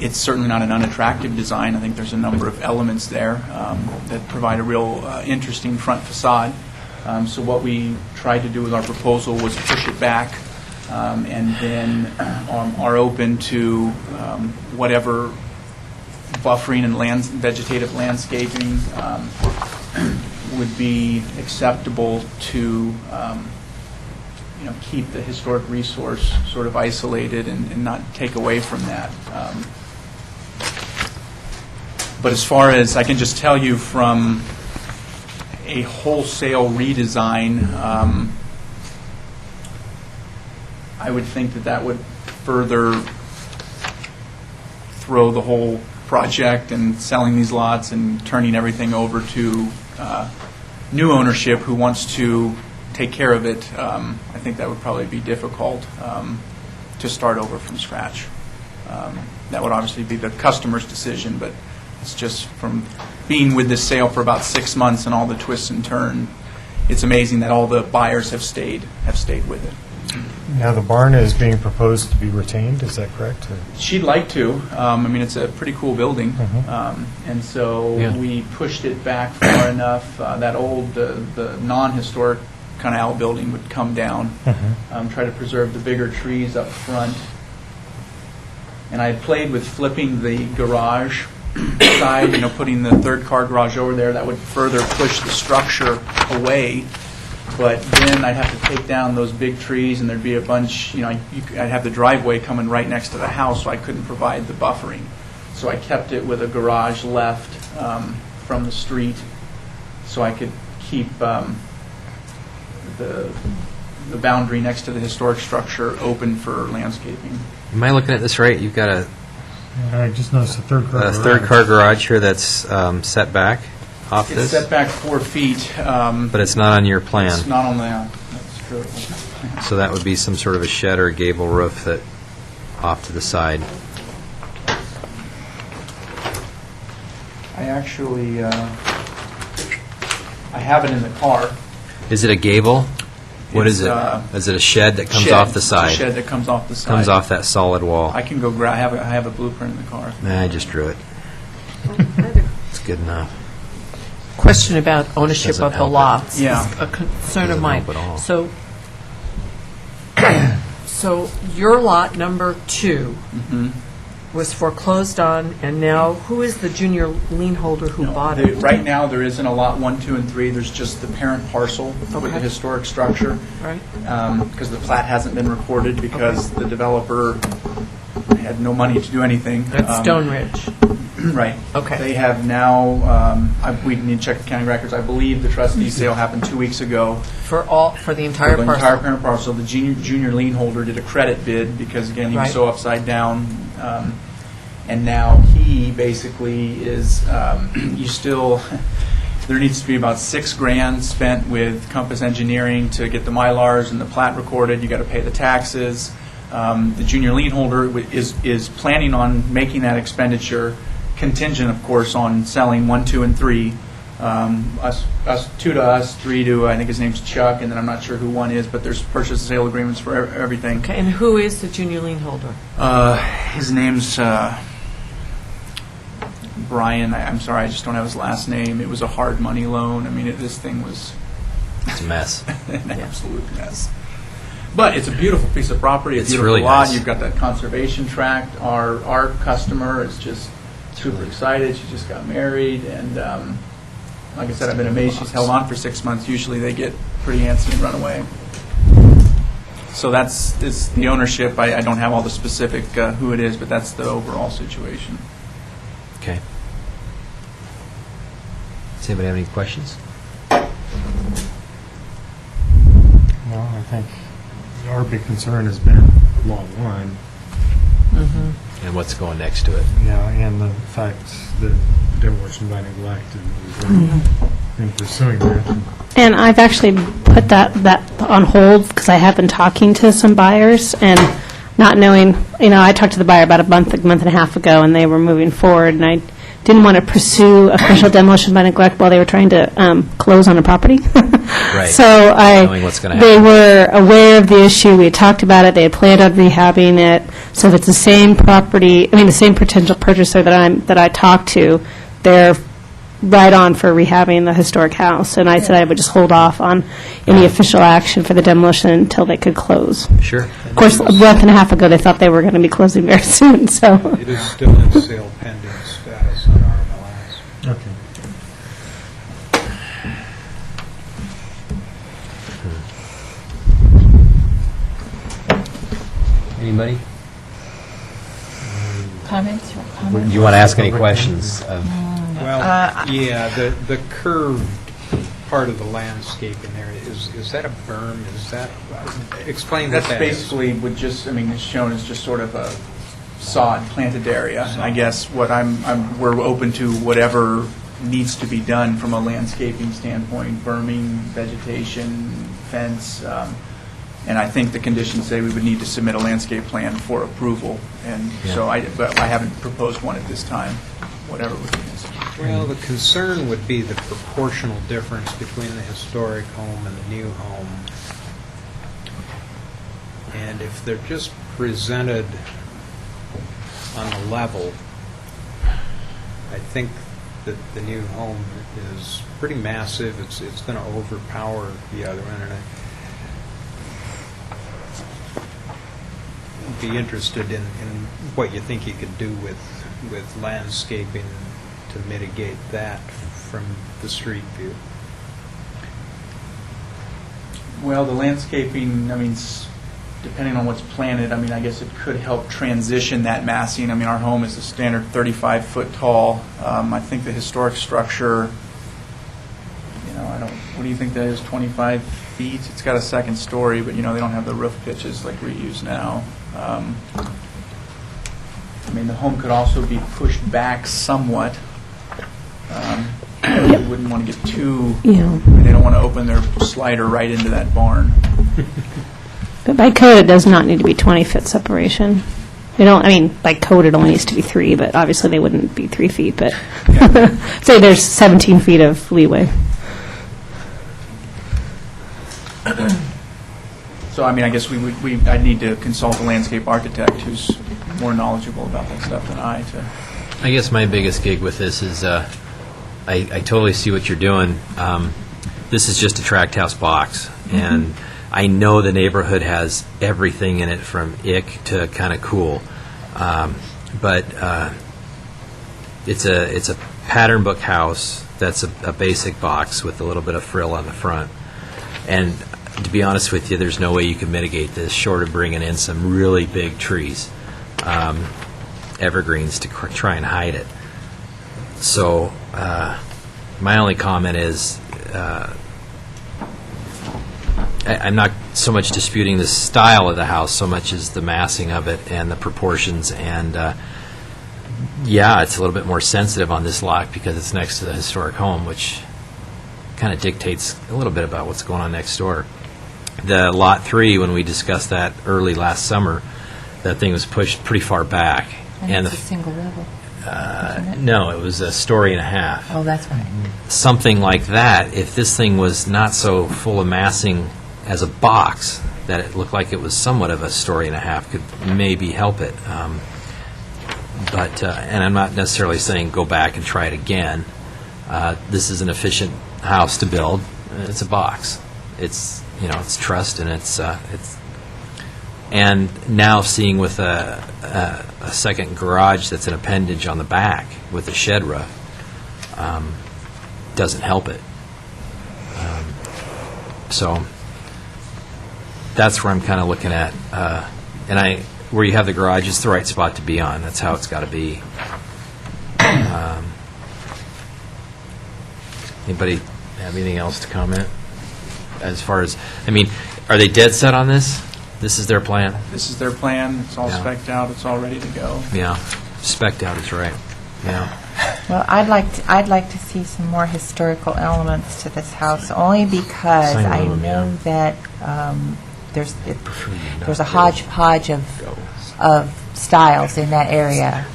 It's certainly not an unattractive design. I think there's a number of elements there that provide a real interesting front facade. So what we tried to do with our proposal was push it back and then are open to whatever buffering and vegetative landscaping would be acceptable to keep the historic resource sort of isolated and not take away from that. But as far as I can just tell you from a wholesale redesign, I would think that would further throw the whole project and selling these lots and turning everything over to new ownership who wants to take care of it, I think that would probably be difficult to start over from scratch. That would obviously be the customer's decision, but it's just from being with this sale for about 6 months and all the twists and turns, it's amazing that all the buyers have stayed with it. Now, the barn is being proposed to be retained, is that correct? Or- She'd like to. I mean, it's a pretty cool building, and so Yeah. we pushed it back far enough. That old, the non-historic kind of outbuilding would come down. Try to preserve the bigger trees up front. And I played with flipping the garage side, putting the third car garage over there. That would further push the structure away. But then I'd have to take down those big trees, and there'd be a bunch, I'd have the driveway coming right next to the house, so I couldn't provide the buffering. So I kept it with a garage left from the street, so I could keep the boundary next to the historic structure open for landscaping. Am I looking at this right? You've got a I just noticed the third car. third-car garage here that's set back off It's this? set back 4 feet. But it's not on your plan. It's not on the, that's true. So that would be some sort of a shed or a gable roof that, off to the side. I actually, I have it in the car. Is it a gable? What is It's, it? Is it a shed that comes Shed. off the It's side? a shed that comes off the side. Comes off that solid wall. I can go grab, I have a blueprint in the car. Nah, I just drew it. It's good enough. Question about ownership Doesn't of the help it. lots. Yeah. is a concern of Doesn't mine. help at all. So, so your lot number 2 was foreclosed on, and now who is the junior lien holder who bought it? Right now, there isn't a lot 1, 2, and 3. There's just the parent parcel with the Okay. historic structure. Right? Because the plat hasn't been recorded because the developer had no money to do anything. That's Stone Ridge. Right. Okay. They have now, we need to check the county records. I believe the trustee sale happened 2 weeks ago. For the entire The parcel? entire parent parcel. The junior lien holder did a credit bid because, again, he was Right. so upside down. And now he basically is, you still, there needs to be about $6,000 spent with Compass Engineering to get the Mylars and the plat recorded. You got to pay the taxes. The junior lien holder is planning on making that expenditure contingent, of course, on selling 1, 2, and 3. Us 2 to us, 3 to, I think his name's Chuck, and then I'm not sure who 1 is, but there's purchase and sale agreements for everything. Okay, and who is the junior lien holder? His name's Brian. I'm sorry, I just don't have his last name. It was a hard money loan. I mean, this thing was It's a mess. an absolute mess. But it's a beautiful piece of property. It's beautiful really lot. nice. You've got that conservation tract. Our customer is just super excited. She just got married, and like I said, I've been amazed she's held on for 6 months. Usually they get pretty antsy and run away. So that's the ownership. I don't have all the specific who it is, but that's the overall situation. Okay. Does anybody have any questions? Well, I think our big concern has been Lot 1, And what's going next to it? and the fact that demolition by neglect, and we've been pursuing that. And I've actually put that on hold because I have been talking to some buyers and not knowing, I talked to the buyer about a month and a half ago, and they were moving forward, and I didn't want to pursue official demolition by neglect while they were trying to close on a property. Right. So Knowing what's gonna they happen. were aware of the issue. We had talked about it. They had planned on rehabbing it. So if it's the same property, the same potential purchaser that I talked to, they're right on for rehabbing the historic house. And I said I would just hold off on any official action for the demolition until they could close. Sure. Of course, a month and a half ago, they thought they were going to be closing very soon, so. It is still in sale pending status on RMLS. Okay. Anybody? Comments? Do you want to ask any questions? Well, yeah, the curved part of the landscaping there, is that a berm? Is that, explain what That's that is. basically would just, it's shown as just sort of a sod planted area. And I guess what we're open to whatever needs to be done from a landscaping standpoint, berming, vegetation, fence, and I think the conditions say we would need to submit a landscape plan for approval, and so but I haven't proposed one at this time, whatever would be necessary. Well, the concern would be the proportional difference between the historic home and the new home. And if they're just presented on the level, I think that the new home is pretty massive. It's going to overpower the other one, and I'd be interested in what you think you could do with landscaping to mitigate that from the street view. Well, the landscaping, I mean, depending on what's planted, I mean, I guess it could help transition that massing. I mean, our home is a standard 35-foot tall. I think the historic structure, what do you think that is, 25 feet? It's got a second story, but, they don't have the roof pitches like we use now. I mean, the home could also be pushed back somewhat. You wouldn't want to get too, I mean, they don't want to open their slider right into that barn. But by code, it does not need to be 20-foot separation. By code, it only needs to be 3, but obviously they wouldn't be 3 feet, but say there's 17 feet of leeway. So, I mean, I guess I'd need to consult a landscape architect who's more knowledgeable about that stuff than I guess my biggest gig with this is I totally see what you're doing. This is just a tract house box, and I know the neighborhood has everything in it from ick to kind of cool, but it's a pattern book house that's a basic box with a little bit of frill on the front. And to be honest with you, there's no way you can mitigate this short of bringing in some really big trees, evergreens, to try and hide it. So my only comment is I'm not so much disputing the style of the house so much as the massing of it and the proportions. And it's a little bit more sensitive on this lot because it's next to the historic home, which kind of dictates a little bit about what's going on next door. The Lot 3, when we discussed that early last summer, that thing was pushed pretty far back. And it's a single level. No, it was a story and a half. Oh, that's right. Something like that, if this thing was not so full of massing as a box, that it looked like it was somewhat of a story and a half, could maybe help it. And I'm not necessarily saying go back and try it again. This is an efficient house to build. It's a box. It's it's trussed, and it's and now seeing with a second garage that's an appendage on the back with a shed roof doesn't help it. So that's where I'm kind of looking at. Where you have the garage, it's the right spot to be on. That's how it's got to be. Anybody have anything else to comment? As far as, are they dead set on this? This is their plan? This is their plan. It's all spec'd out. It's all ready to go. Yeah, spec'd out is right. Yeah. Well, I'd like to see some more historical elements to this house, only because Some of I them, know yeah. that there's a hodgepodge of styles in that area,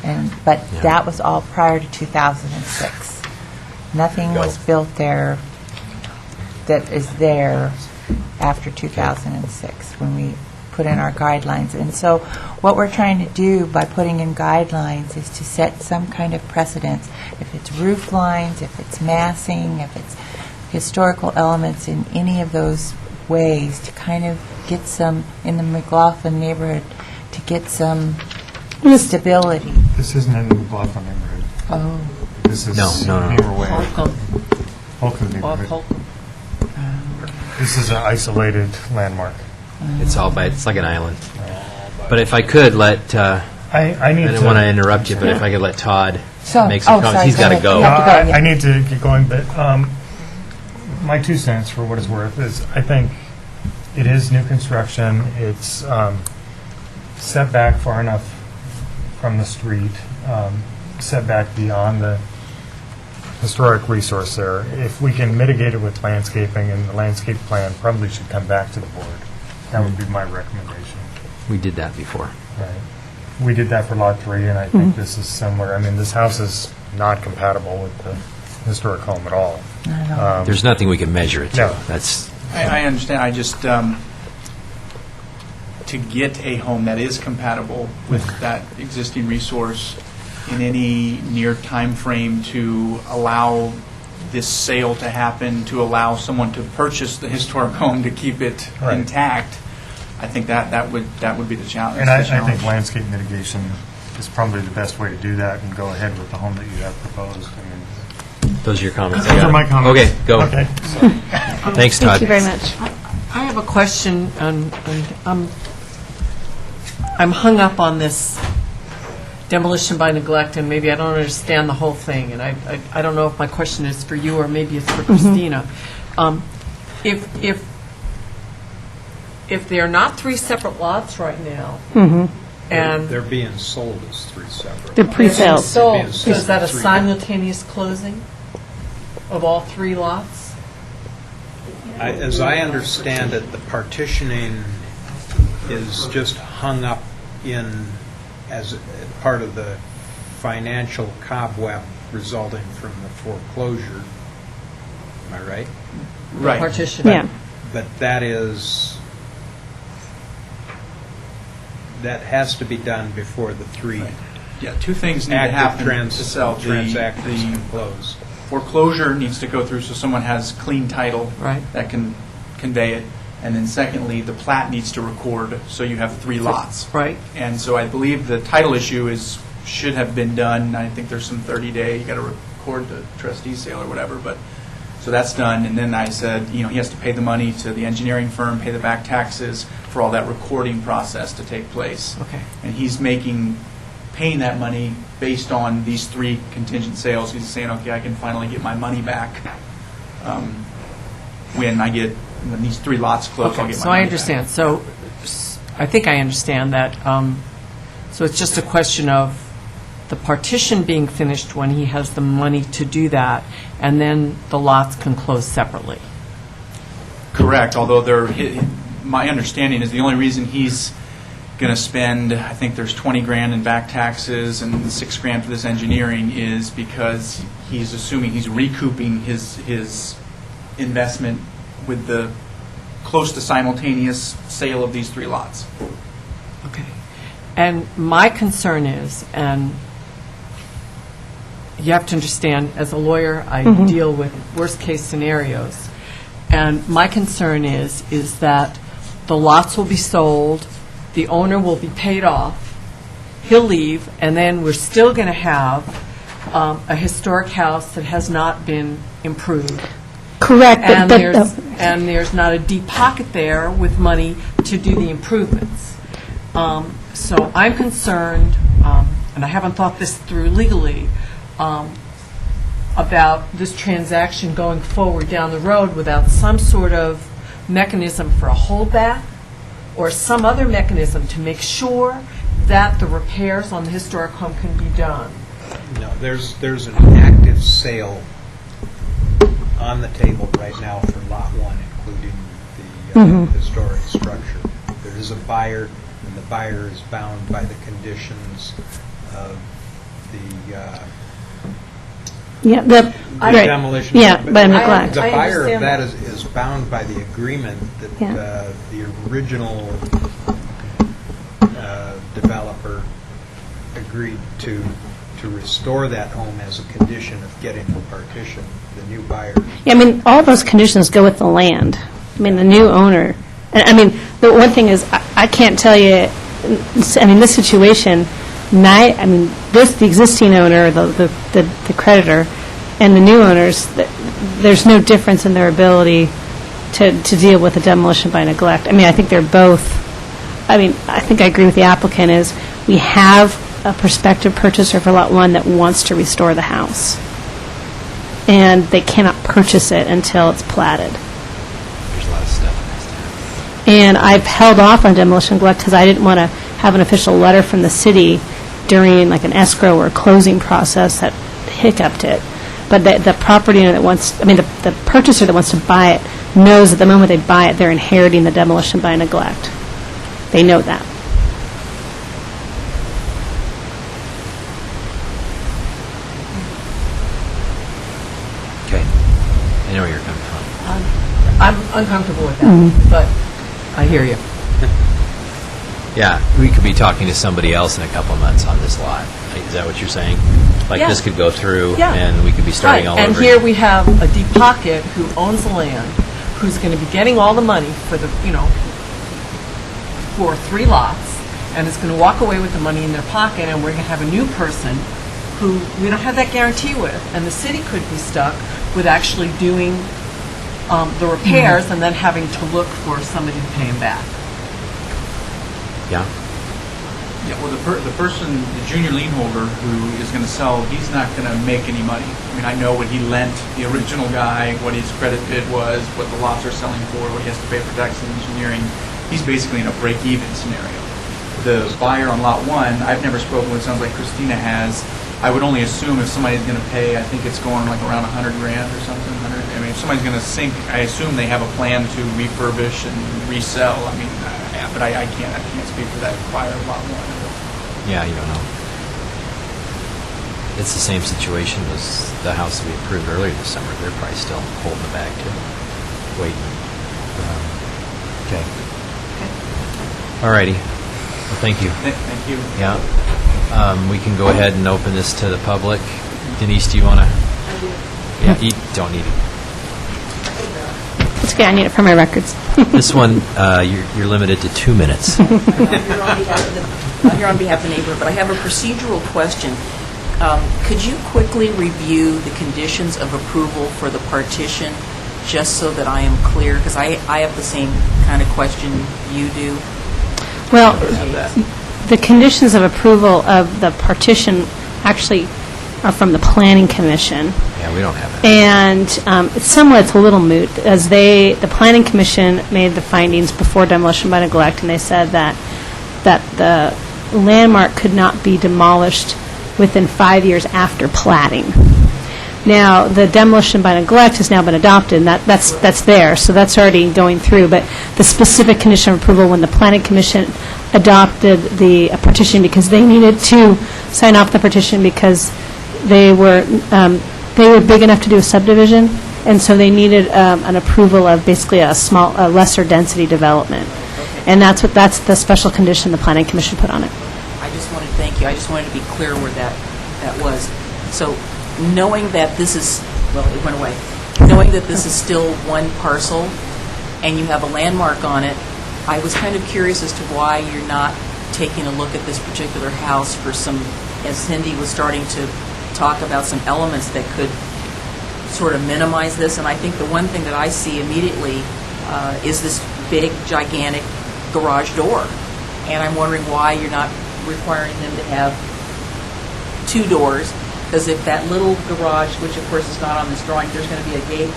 but that was all prior to 2006. Nothing was built there that is there after 2006 when we put in our guidelines. And so what we're trying to do by putting in guidelines is to set some kind of precedence. If it's roof lines, if it's massing, if it's historical elements in any of those ways, to kind of get some, in the McLaughlin neighborhood, to get some stability. This isn't in the McLaughlin neighborhood. Oh. This is No. Beaver Way. Holcomb. Holcomb neighborhood. This is an isolated landmark. It's like an island. But if I could let, I need I didn't want to interrupt you, but if I could let Todd make some comments. He's got to go. I need to get going, but my 2 cents, for what it's worth, is I think it is new construction. It's set back far enough from the street, set back beyond the historic resource there. If we can mitigate it with landscaping, and the landscape plan probably should come back to the board. That would be my recommendation. We did that before. Right. We did that for Lot 3, and I think this is similar. I mean, this house is not compatible with the historic home at all. There's nothing we can measure it to. No. That's, I understand. I just, to get a home that is compatible with that existing resource in any near time frame to allow this sale to happen, to allow someone to purchase the historic home to keep it Right. intact, I think that would be the challenge. And I think landscape mitigation is probably the best way to do that, and go ahead with the home that you have proposed. I mean, those are your comments. I those got are my it. comments. Okay, go. Okay. Thanks, Todd. Thank you very much. I have a question, and I'm hung up on this demolition by neglect, and maybe I don't understand the whole thing, and I don't know if my question is for you or maybe it's for Christina. If they're not three separate lots right now, and They're being sold as three separate. The pre-sales. sold, Being sold is that a three. simultaneous closing of all three lots? As I understand it, the partitioning is just hung up in as part of the financial cobweb resulting from the foreclosure. Am I right? Right. Partition. Yeah. But that has to be done before the three Yeah, two things need to active happen to sell. transactions The can close. foreclosure needs to go through so someone has clean title Right. that can convey it. And then secondly, the plat needs to record, so you have three lots. Right. And so I believe the title issue should have been done. I think there's some 30-day, you got to record the trustee sale or whatever, but, so that's done. And then I said, he has to pay the money to the engineering firm, pay the back taxes for all that recording process to take place. Okay. And he's paying that money based on these three contingent sales. He's saying, okay, I can finally get my money back when these three lots close. I'll Okay, get my so money I back. understand. So I think I understand that. So it's just a question of the partition being finished when he has the money to do that, and then the lots can close separately. Correct, although my understanding is the only reason he's going to spend, I think there's 20 grand in back taxes and 6 grand for this engineering, is because he's assuming he's recouping his investment with the close to simultaneous sale of these three lots. Okay. And my concern is, and you have to understand, as a lawyer, I deal with worst-case scenarios, and my concern is that the lots will be sold, the owner will be paid off, he'll leave, and then we're still going to have a historic house that has not been improved. Correct. And there's not a deep pocket there with money to do the improvements. So I'm concerned, and I haven't thought this through legally, about this transaction going forward down the road without some sort of mechanism for a holdback or some other mechanism to make sure that the repairs on the historic home can be done. No, there's an active sale on the table right now for Lot 1, including the historic structure. There is a buyer, and the buyer is bound by the conditions of the demolition. Yeah, by neglect. The I buyer of understand that is bound by the agreement that Yeah. the original developer agreed to restore that home as a condition of getting the partition. The new buyer. Yeah, I mean, all those conditions go with the land. I mean, the new owner, and I mean, the one thing is, I can't tell you, I mean, this situation, the existing owner, the creditor, and the new owners, there's no difference in their ability to deal with a demolition by neglect. I mean, I think they're both, I think I agree with the applicant, is we have a prospective purchaser for Lot 1 that wants to restore the house, and they cannot purchase it until it's platted. There's a lot of stuff that has to happen. And I've held off on demolition neglect because I didn't want to have an official letter from the city during like an escrow or closing process that hiccuped it. but the property owner that wants, I mean, the purchaser that wants to buy it knows at the moment they buy it, they're inheriting the demolition by neglect. They know that. Okay. I know where you're coming from. I'm uncomfortable with that, but I hear you. Yeah, we could be talking to somebody else in a couple of months on this lot. Is that what you're saying? Like, Yeah. this could go through, Yeah. and we could be starting all Right, over and here again. we have a deep pocket who owns the land, who's going to be getting all the money for the, for 3 lots, and is going to walk away with the money in their pocket, and we're going to have a new person who we don't have that guarantee with, and the city could be stuck with actually doing the repairs and then having to look for somebody to pay him back. Yeah. Yeah, well, the person, the junior lien holder who is going to sell, he's not going to make any money. I mean, I know what he lent the original guy, what his credit bid was, what the lots are selling for, what he has to pay for tax and engineering. He's basically in a break-even scenario. The buyer on Lot 1, I've never spoken with, sounds like Christina has. I would only assume if somebody's going to pay, I think it's going like around $100,000 or something. I mean, if somebody's going to sink, I assume they have a plan to refurbish and resell. I mean, but I can't speak for that buyer of Lot 1. Yeah, you don't know. It's the same situation as the house we approved earlier this summer. They're probably still holding the bag too, waiting. Okay. All righty. Well, thank you. Thank you. Yeah. We can go ahead and open this to the public. Denise, do you want to? Yeah, you don't need it. It's okay, I need it for my records. This one, you're limited to 2 minutes. Here on behalf of the neighborhood, but I have a procedural question. Could you quickly review the conditions of approval for the partition, just so that I am clear? Because I have the same kind of question you do. Well, Have that. the conditions of approval of the partition actually are from the Planning Commission. Yeah, we don't have it. And it's a little moot, as the Planning Commission made the findings before demolition by neglect, and they said that the landmark could not be demolished within 5 years after platting. Now, the demolition by neglect has now been adopted, and that's there, so that's already going through. But the specific condition of approval, when the Planning Commission adopted the partition, because they needed to sign off the partition because they were big enough to do a subdivision, and so they needed an approval of basically a lesser density development. And that's the special condition the Planning Commission put on it. I just wanted to thank you. I just wanted to be clear where that was. So, knowing that this is, well, it went away. Knowing that this is still one parcel and you have a landmark on it, I was kind of curious as to why you're not taking a look at this particular house for some, as Cindy was starting to talk about, some elements that could sort of minimize this. And I think the one thing that I see immediately is this big, gigantic garage door. And I'm wondering why you're not requiring them to have 2 doors. Because if that little garage, which of course is not on this drawing, there's going to be a gate.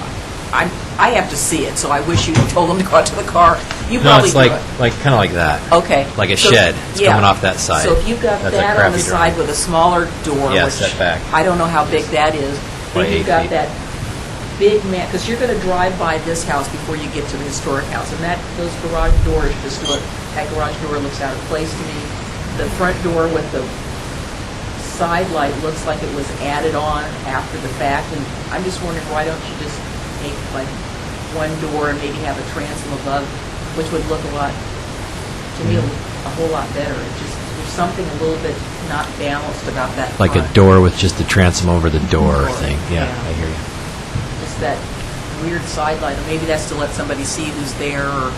I have to see it, so I wish you told them to go out to the car. You No, probably it's do like it. kind of like that. Okay. Like a So- shed. It's yeah. coming off that side. So if you've got That's a that on the crappy side drawing. with a smaller door, Yeah, which set back. I don't know how big that is, Like then you've 8 got feet. that big man, because you're going to drive by this house before you get to the historic house, and those garage doors just look, that garage door looks out of place to me. The front door with the side light looks like it was added on after the fact, and I'm just wondering, why don't you just make like one door and maybe have a transom above, which would look a lot, to me, a whole lot better. It just, there's something a little bit not balanced about that Like a front. door with just the transom over the door Door, thing. Yeah, yeah. I hear you. Just that weird side light, or maybe that's to let somebody see who's there, or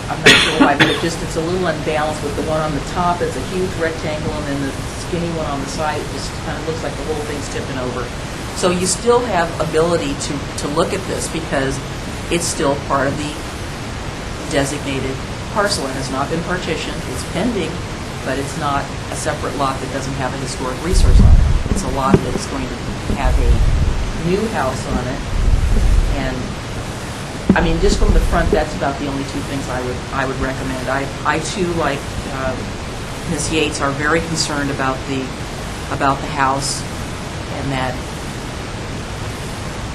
I'm not sure why, but it's a little unbalanced with the one on the top. It's a huge rectangle, and then the skinny one on the side just kind of looks like the whole thing's tipping over. So you still have ability to look at this because it's still part of the designated parcel and has not been partitioned. It's pending, but it's not a separate lot that doesn't have a historic resource on it. It's a lot that is going to have a new house on it. And, I mean, just from the front, that's about the only 2 things I would recommend. I too, like Ms. Yates, are very concerned about the house and that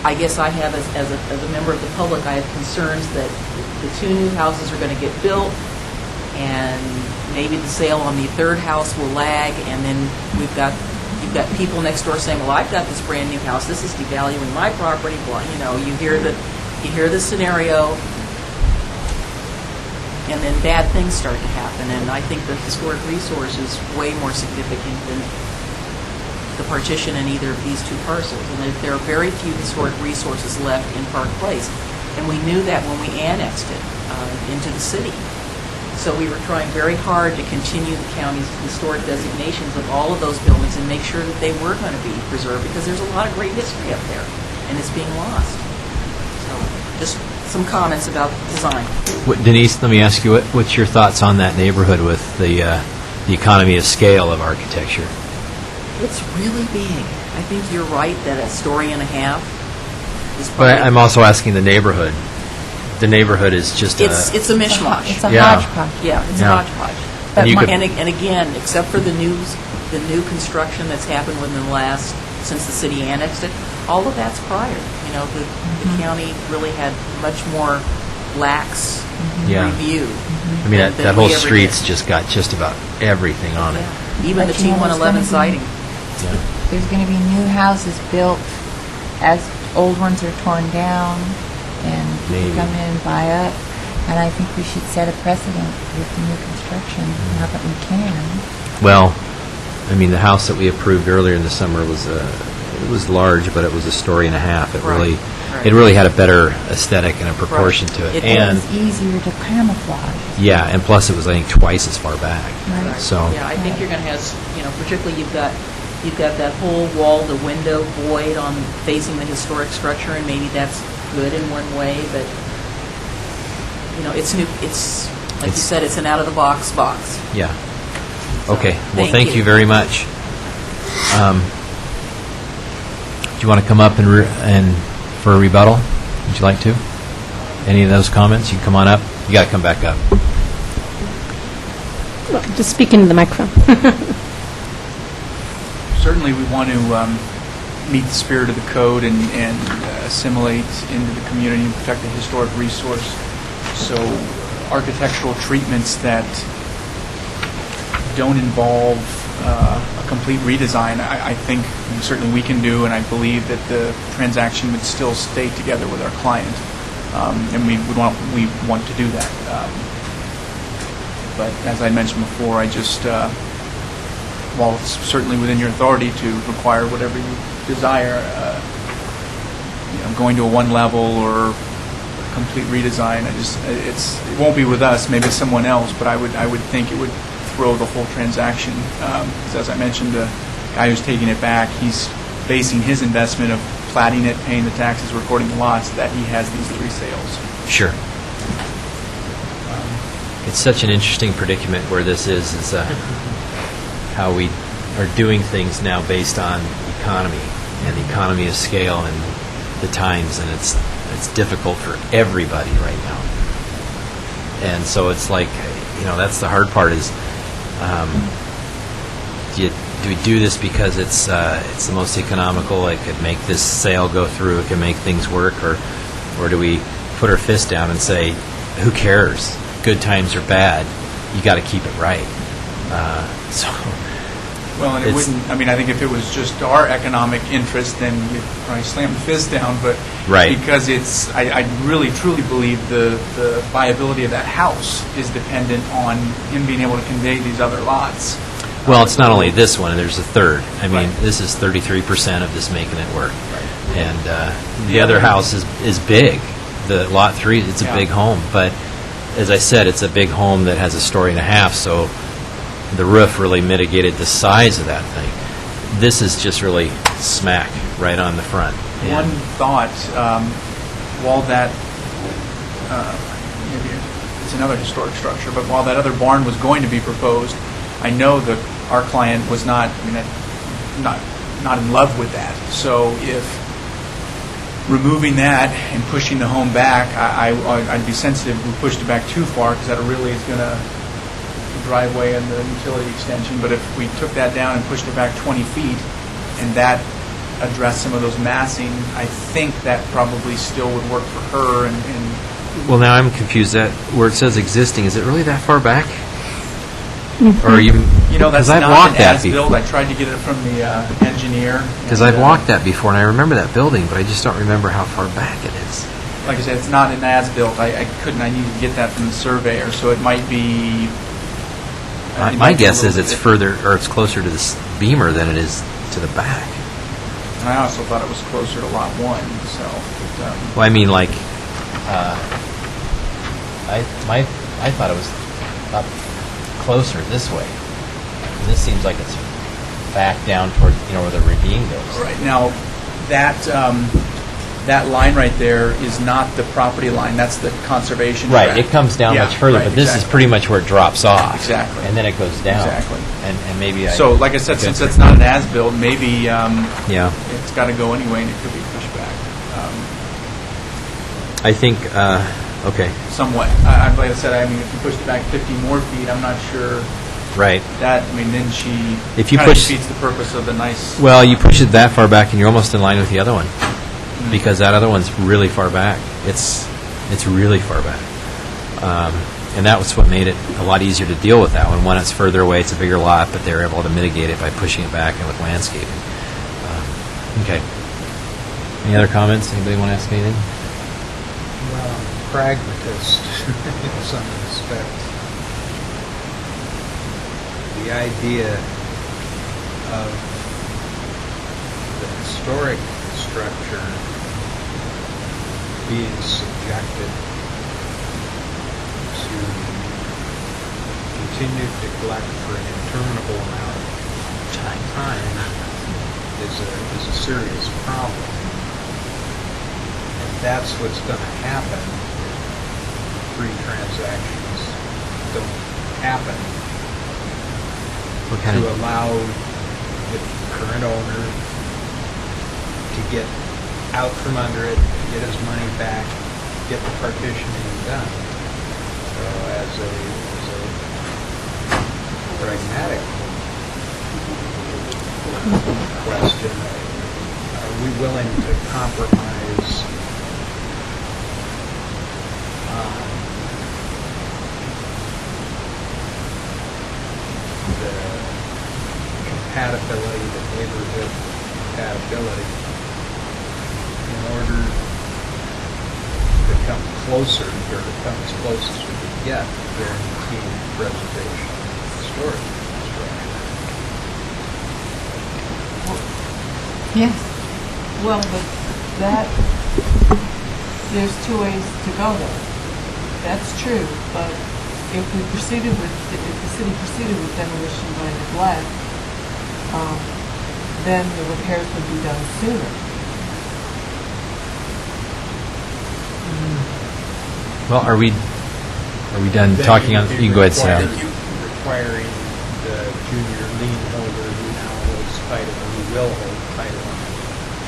I guess I have, as a member of the public, I have concerns that the 2 new houses are going to get built, and maybe the sale on the 3rd house will lag, and then you've got people next door saying, well, I've got this brand new house, this is devaluing my property, blah, you hear the scenario, and then bad things start to happen, and I think the historic resource is way more significant than the partition in either of these 2 parcels, and there are very few historic resources left in Park Place, and we knew that when we annexed it into the city. So we were trying very hard to continue the county's historic designations of all of those buildings and make sure that they were going to be preserved, because there's a lot of great history up there, and it's being lost. So just some comments about design. Denise, let me ask you, what's your thoughts on that neighborhood with the economy of scale of architecture? It's really big. I think you're right that a story and a half is But probably... I'm also asking the neighborhood. The neighborhood is just It's a mishmash. It's a Yeah. hodgepodge. Yeah, it's Yeah. a hodgepodge. And you could- And again, except for the new construction that's happened within the last, since the city annexed it, all of that's prior. The county really had much more lax Yeah. review. I mean, than that we whole ever street's did. just got just about everything on it. Yeah. Even the But you know, there's T111 gonna be- siding. Yeah. There's going to be new houses built as old ones are torn down, and people Maybe. come in and buy up. And I think we should set a precedent with the new construction, now that we can. Well, I mean, the house that we approved earlier in the summer was it was large, but it was a story and a half. It Right, right. really had a better aesthetic and a proportion to it. It And It's easier to camouflage. yeah, and plus it was, I think, twice as far back. Right. So Yeah, I think you're going to have, particularly you've got that whole wall, the window void on facing the historic structure, and maybe that's good in one way, but, it's new, it's, like you It's- said, it's an out-of-the-box box. yeah. Okay. Well, Thank thank you. you very much. Do you want to come up and for a rebuttal? Would you like to? Any of those comments? You can come on up. You got to come back up. Well, just speak into the microphone. Certainly, we want to meet the spirit of the code and assimilate into the community and protect the historic resource. So architectural treatments that don't involve a complete redesign, I think certainly we can do, and I believe that the transaction would still stay together with our client, and we want to do that. But as I mentioned before, I just, while it's certainly within your authority to require whatever you desire, going to a one level or a complete redesign, it won't be with us. Maybe it's someone else, but I would think it would throw the whole transaction. Because as I mentioned, the guy who's taking it back, he's basing his investment of platting it, paying the taxes, recording the lots, that he has these 3 sales. Sure. It's such an interesting predicament where this is how we are doing things now based on economy and the economy of scale and the times, and it's difficult for everybody right now. And so it's like, that's the hard part is, do we do this because it's the most economical, it could make this sale go through, it can make things work, or do we put our fist down and say, who cares? Good times or bad, you got to keep it right. So Well, and it It's- wouldn't, I think if it was just our economic interest, then you'd probably slam the fist down, but Right. because I really truly believe the viability of that house is dependent on him being able to convey these other lots. well, it's not only this one, there's a third. I mean, Right. this is 33% of this making it work. Right. And the other house is big. The Lot 3, it's a Yeah. big home. But as I said, it's a big home that has a story and a half, so the roof really mitigated the size of that thing. This is just really smack right on the front. And- One thought, while that, maybe it's another historic structure, but while that other barn was going to be proposed, I know that our client was not in love with that. So if removing that and pushing the home back, I'd be sensitive if we pushed it back too far, because that really is going to driveway and the utility extension. But if we took that down and pushed it back 20 feet, and that address some of those massing, I think that probably still would work for her, and Well, now I'm confused. That where it says existing, is it really that far back? Or are you? you know, that's I've not walked an that as-built. before. I tried to get it from the engineer. Because and, I've walked that before, and I remember that building, but I just don't remember how far back it is. Like I said, it's not an as-built. I couldn't, I needed to get that from the surveyor, so it might be... it My might be a guess is little it's bit- further, or it's closer to this Beamer than it is to the back. And I also thought it was closer to Lot 1, so... But, Well, I mean, like, I thought it was up closer this way. And this seems like it's back down toward, where the ravine goes. right now, that line right there is not the property line. That's the conservation Right, tract. it comes down Yeah, much further, right, but this is exactly. pretty much where it drops off. Exactly. And then it goes down. Exactly. And maybe So, like I said, Okay. since it's not an as-built, maybe Yeah. it's got to go anyway, and it could be pushed back I think, okay, somewhat. Like I said, I mean, if you pushed it back 50 more feet, I'm not sure right. that, I mean, then she If you kind of push- defeats the purpose of the nice... Well, you push it that far back, and you're almost in line with the other one, because that other one's really far back. It's really far back, and that was what made it a lot easier to deal with that one. One, it's further away, it's a bigger lot, but they were able to mitigate it by pushing it back and with landscaping. Okay. Any other comments? Anybody want to ask anything? Well, I'm a pragmatist in some respects. The idea of the historic structure being subjected to continued neglect for an interminable amount of time is a serious problem. And that's what's going to happen if free transactions don't happen, What kind to of? allow the current owner to get out from under it, get his money back, get the partitioning done. So as a pragmatic question, are we willing to compromise on the compatibility, the neighborhood compatibility, in order to come closer, or to come as close as we can get, to guaranteeing preservation of historic structure? Yes. Well, but that, there's two ways to go there. That's true, but if the city proceeded with demolition by neglect, then the repairs would be done sooner. Well, are we done Then talking on? you'd You be can go ahead, Sam. requiring the junior lien holder who now holds title, who will hold title on it,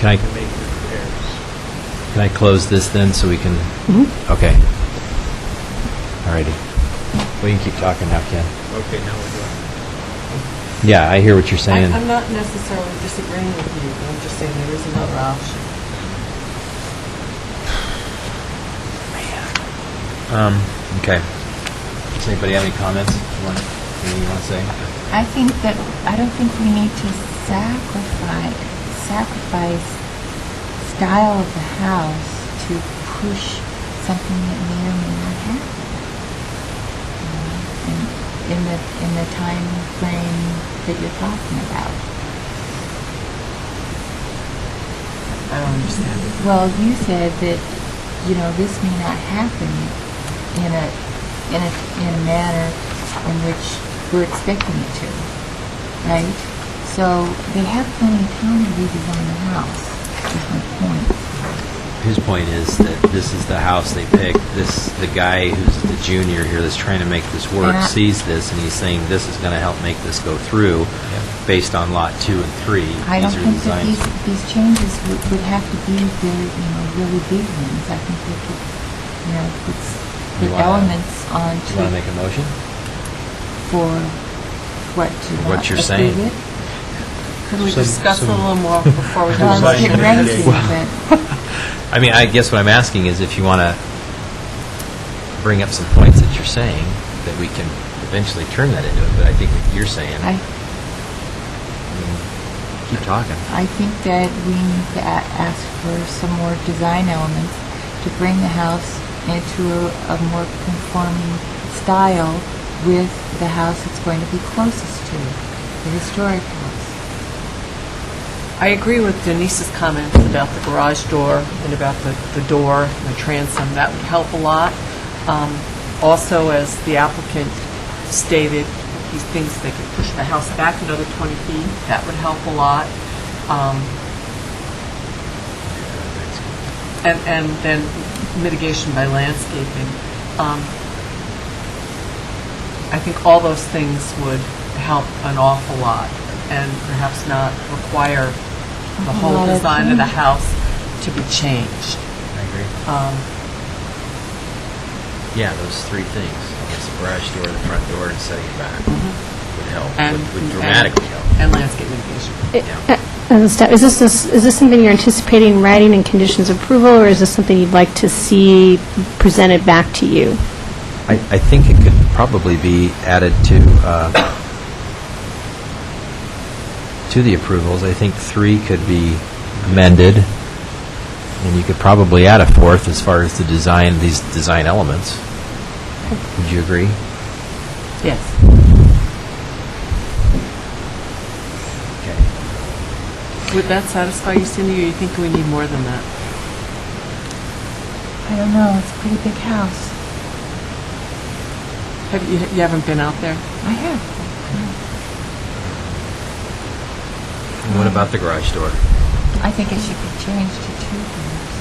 Can I to make the repairs. can I close this then so we can? Okay. Alrighty. Well, you can keep talking now, Ken. Okay, now we're doing. Yeah, I hear what you're saying. I'm not necessarily disagreeing with you, but I'm just saying there is another option. Okay. Does anybody have any comments? Anything you want to say? I don't think we need to sacrifice style of the house to push something that may or may not happen. In the time frame that you're talking about. I don't understand it. Well, you said that, this may not happen in a manner in which we're expecting it to, right? So they have plenty of time to redesign the house, is my point. His point is that this is the house they picked. The guy who's the junior here that's trying to make this work And sees this, and he's saying this is going to help make this go through based on lot 2 and 3. I don't These are think that designs. these changes would have to be really big ones. I think they could, put You wanna- elements You want to onto make a motion? for what to What not you're approve saying. it. Could we discuss a little more before we do Well, the I was getting ready to, motion? but I mean, I guess what I'm asking is if you want to bring up some points that you're saying, that we can eventually turn that into it, but I think what you're saying, keep talking. I think that we need to ask for some more design elements to bring the house into a more conforming style with the house it's going to be closest to, the historic house. I agree with Denise's comments about the garage door and about the door and the transom. That would help a lot. Also, as the applicant stated, he thinks they could push the house back another 20 feet. That would help a lot. And then mitigation by landscaping. I think all those things would help an awful lot and perhaps not require the whole lot of design of the change. house to be changed. I agree. Yeah, those three things, I guess the garage door, the front door, and setting it back would help, would dramatically help. And landscape mitigation. Is this something you're anticipating writing in conditions of approval, or is this something you'd like to see presented back to you? I think it could probably be added to the approvals. I think 3 could be amended, and you could probably add a 4th as far as the design, these design elements. Would you agree? Yes. Okay. Would that satisfy you, Cindy, or you think we need more than that? I don't know, it's a pretty big house. You haven't been out there? I have. And what about the garage door? I think it should be changed to 2 doors.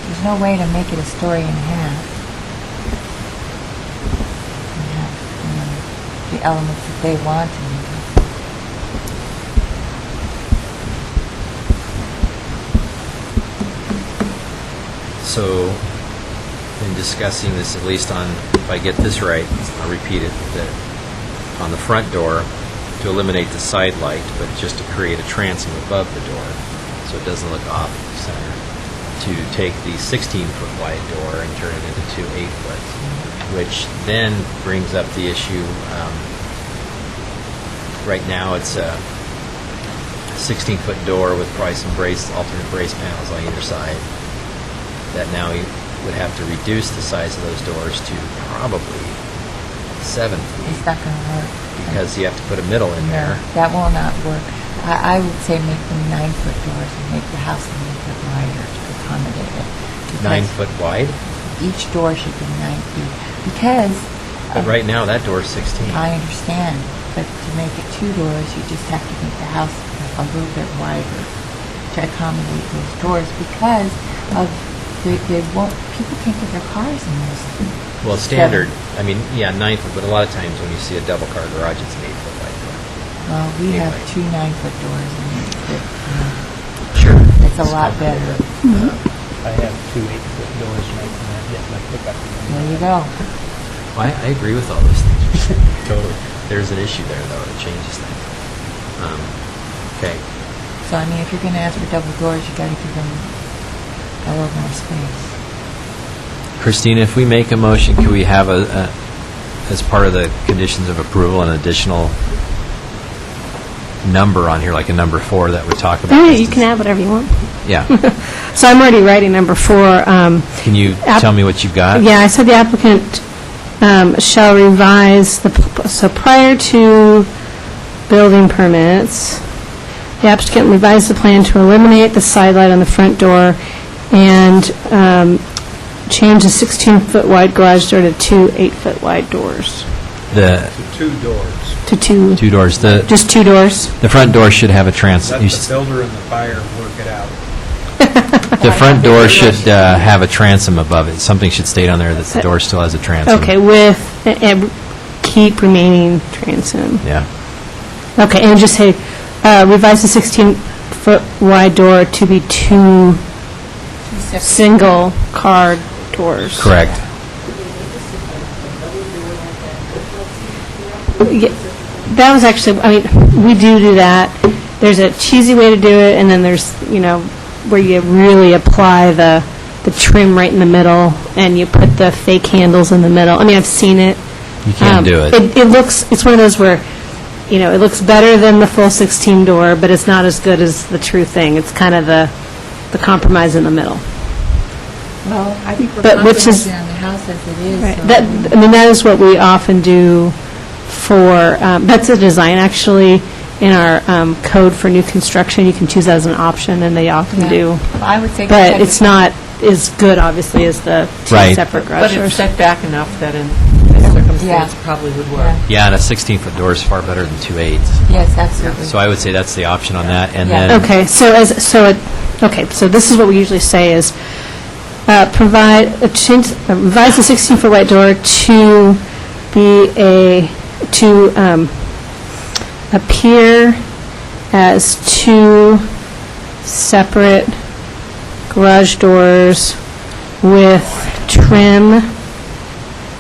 There's no way to make it a story and a half. And have, the elements that they want to make it. So, in discussing this, at least on, if I get this right, I'll repeat it, that on the front door, to eliminate the side light, but just to create a transom above the door, so it doesn't look off center, to take the 16-foot wide door and turn it into 2 8-foot, which then brings up the issue, right now it's a 16-foot door with probably some alternate brace panels on either side, that now you would have to reduce the size of those doors to probably 7 feet, It's not going to work. because you have to put a middle in there. No, that will not work. I would say make them 9-foot doors and make the house a little bit wider to accommodate it. Because 9 foot wide, Each door should be 9 feet. Because but right now that door is 16. I understand, but to make it 2 doors, you just have to make the house a little bit wider to accommodate those doors because of they won't. People can't get their cars in those. Well, standard, I mean, yeah, 9 foot, but a lot of times when you see a double car garage, it's an 8 foot wide door. Well, we have Anyway. 2 9-foot doors, and Sure. it's a lot better. I have 2 8-foot doors right now. Get my pickup. There you go. Well, I agree with all those things. Totally. There's an issue there, though, that changes things. Okay. So I mean, if you're going to ask for double doors, you got to give them a little more space. Christina, if we make a motion, can we have as part of the conditions of approval, an additional number on here, like a number 4 that would talk about Yeah, this you can add whatever you want. Yeah. So I'm already writing number 4. Can you tell me what you've got? Yeah, I said the applicant shall revise, so prior to building permits, the applicant revise the plan to eliminate the side light on the front door and change the 16-foot wide garage door to 2 8-foot wide doors. The 2 doors. To 2, 2 doors. just 2 doors? The front door should have a transom. Let the builder and the buyer work it out. The front door should have a transom above it. Something should state on there that the door still has a transom. Okay, with, keep remaining transom. Yeah. Okay, and just say, revise the 16-foot wide door to be 2 single car doors. Correct. That was actually, I mean, we do that. There's a cheesy way to do it, and then there's, where you really apply the trim right in the middle, and you put the fake handles in the middle. I mean, I've seen it. You can't do it. It's one of those where, it looks better than the full 16 door, but it's not as good as the true thing. It's kind of the compromise in the middle. Well, I think we're But which is- compromising on the house as it is. Right. so- That is what we often do for, that's a design actually in our code for new construction. You can choose that as an option, and they often Yeah. do. Well, I would say. But it's not as good, obviously, as the two Right. separate garage But it's doors. set back enough that in this circumstance Yeah. probably would Yeah. work. Yeah, and a 16-foot door is far better than 2/8. Yes, absolutely. So I would say that's the option on that, and Yeah. then... Okay, so so this is what we usually say is, revise the 16-foot white door to be to appear as two separate garage doors with trim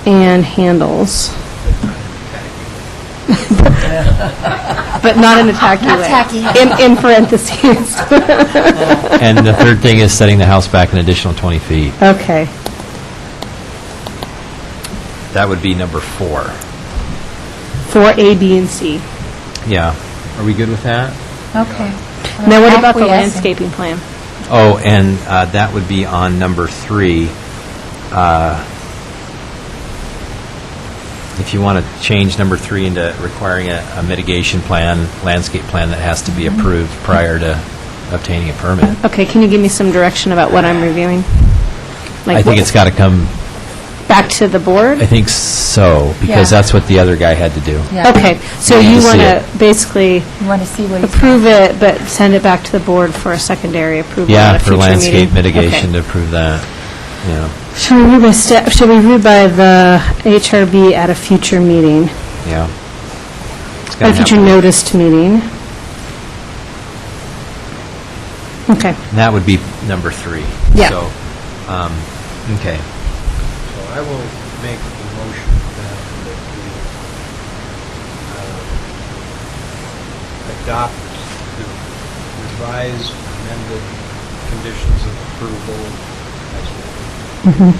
and handles. But not in a tacky Not way. tacky. In parentheses. And the third thing is setting the house back an additional 20 feet. Okay. That would be number 4. For A, B, and C. Yeah. Are we good with that? Okay. Now, what about the Acquiescing. landscaping plan? Oh, and that would be on number 3. If you want to change number 3 into requiring a mitigation plan, landscape plan that has to be approved prior to obtaining a permit. Okay, can you give me some direction about what I'm reviewing? I think it's got to come, back to the board? I think so, because Yeah. that's what the other guy had to do. Yeah. Okay, so We need you to see want it. to basically You want to see what he's. approve it, but send it back to the board for a secondary approval Yeah, at a for future landscape meeting? mitigation Okay. to approve that, yeah. Shall we review by the HRB at a future meeting? Yeah. It's At gotta a future happen. noticed meeting? Okay. And that would be number 3. Yeah. So, okay. So I will make the motion that we adopt the revised, amended conditions of approval as written.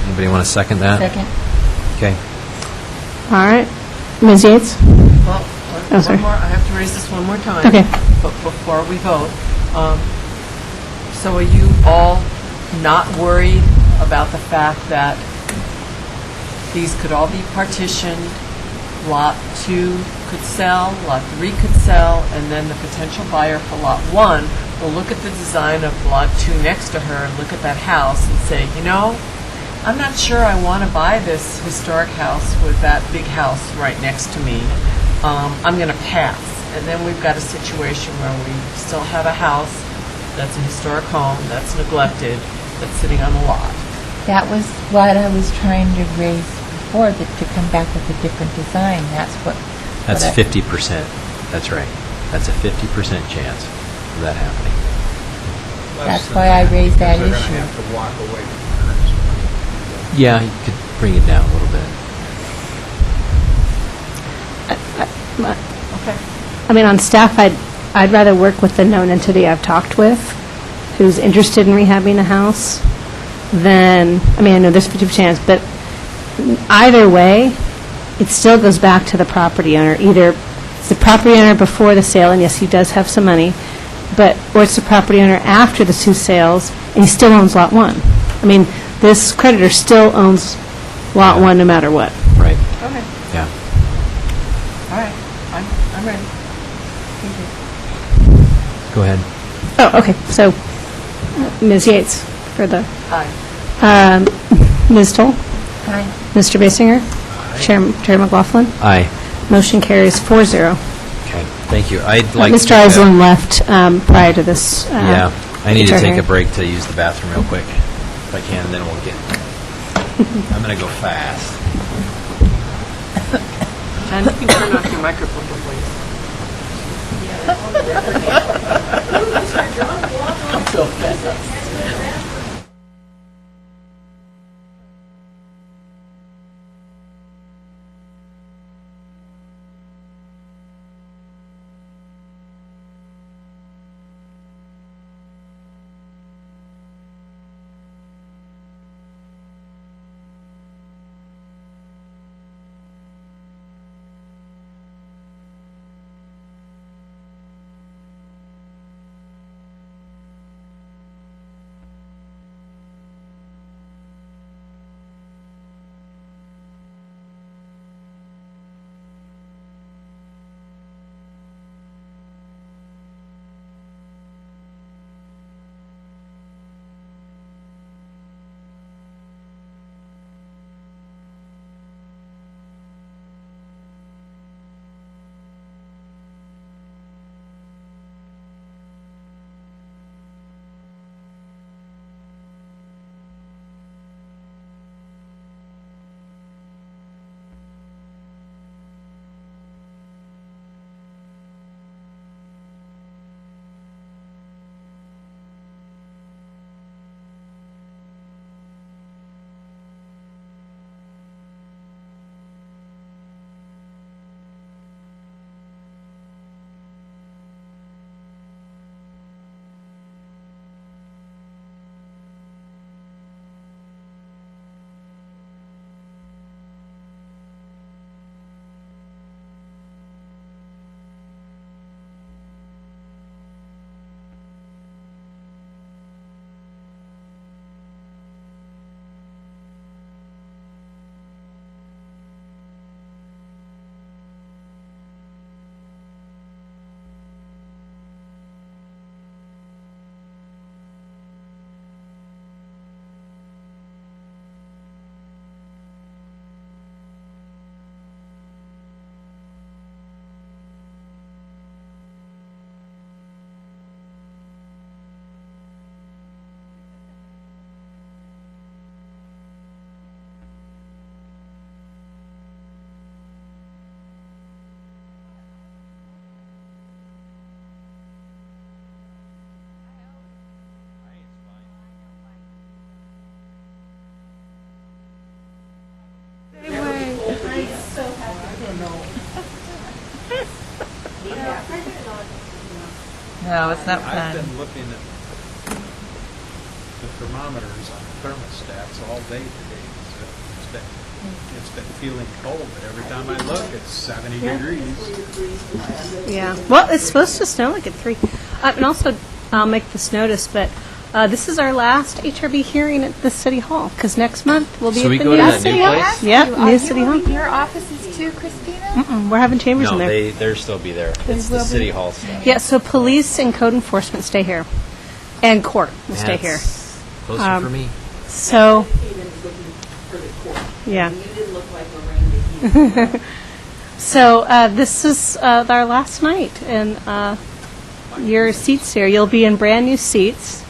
Anybody want to second that? Second. Okay. All right. Ms. Yates? Well, Oh, sorry. one more, I have to raise this one more time. Okay. But before we vote, so are you all not worried about the fact that these could all be partitioned, Lot 2 could sell, Lot 3 could sell, and then the potential buyer for Lot 1 will look at the design of Lot 2 next to her and look at that house and say, I'm not sure I want to buy this historic house with that big house right next to me. I'm going to pass. And then we've got a situation where we still have a house that's a historic home, that's neglected, that's sitting on the lot. That was what I was trying to raise before, that to come back with a different design. That's what. That's what I- 50%. That's right. That's a 50% chance of that happening. That's why I raised that They're issue. going to have to walk away from the current. Yeah, you could bring it down a little bit. Okay. I mean, on staff, I'd rather work with the known entity I've talked with, who's interested in rehabbing the house, than, I know there's 50% chance, but either way, it still goes back to the property owner. Either it's the property owner before the sale, and yes, he does have some money, or it's the property owner after the 2 sales, and he still owns Lot 1. I mean, this creditor still owns Lot 1 no matter what. Right. Okay. Yeah. All right. I'm ready. Go ahead. Oh, okay, so Ms. Yates for the, Aye. Ms. Toll? Aye. Mr. Basinger? Chair McLaughlin? Aye. Motion carries 4-0. Okay. Thank you. I'd like Mr. to... Iselin left prior to this. Yeah. I need to HR take a hearing. break to use the bathroom real quick, if I can, and then we'll get... I'm going to go fast. And you can turn off your microphone, please. No, it's not I've fun. been looking at the thermometers on thermostats all day today. So it's been feeling cold, but every time I look, it's 70 degrees. Yeah. Well, it's supposed to snow like at 3. And also, I'll make this notice, but this is our last HRB hearing at the City Hall, because next month we'll be So at we the go new to that City new Hall. place? Yep, new City Hall. Your offices too, Christina? We're having chambers in No, there. they'll still be there. It's the City Hall stuff. Yeah, so police and code enforcement stay here, and court will stay here. That's closer for me. So, yeah. You didn't look like Lorraine. So this is our last night, and your seats here. You'll be in brand new seats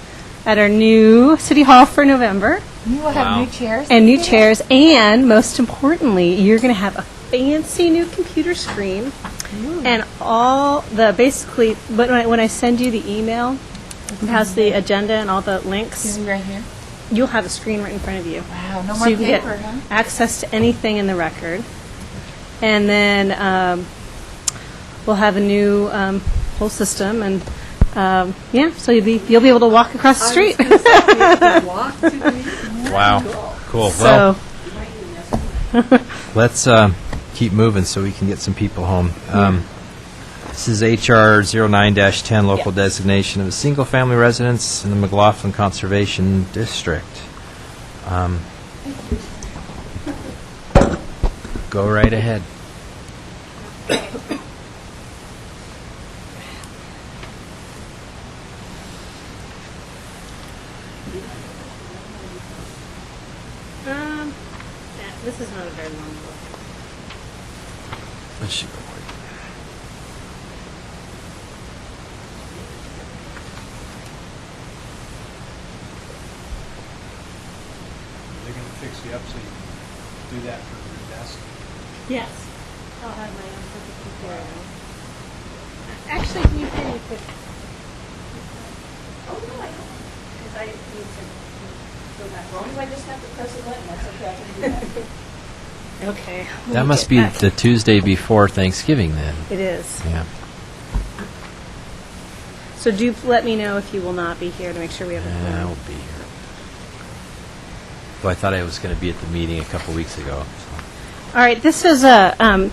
at our new City Hall for November, You will have Wow. new chairs? and new chairs, and most importantly, you're going to have a fancy new computer screen, and all the basically when I send you the email, it has the agenda and all the links. Is it right here? You'll have a screen right in front of you. Wow, no So more you can get paper, huh? access to anything in the record. And then we'll have a new whole system, and yeah, so you'll be able to walk across the street. Wow. Cool. So Well, let's keep moving so we can get some people home. This is HR 09-10, local designation of a single-family residence in the McLaughlin Conservation District. Go right ahead. this is not a very long book. Let's see real quick. They're going to fix you up so you can do that from your desk. Yes, I'll have my own perfect computer. Actually, can you pay me quick? Oh, no, I don't. Because I need to go back. As long as I just have to press a button, that's okay, I can do that. Okay. let That me must get be back. the Tuesday before Thanksgiving then. It is. Yeah. So do let me know if you will not be here to make sure we have a I quorum. will be here. Though I thought I was going to be at the meeting a couple weeks ago. So. All right, this is a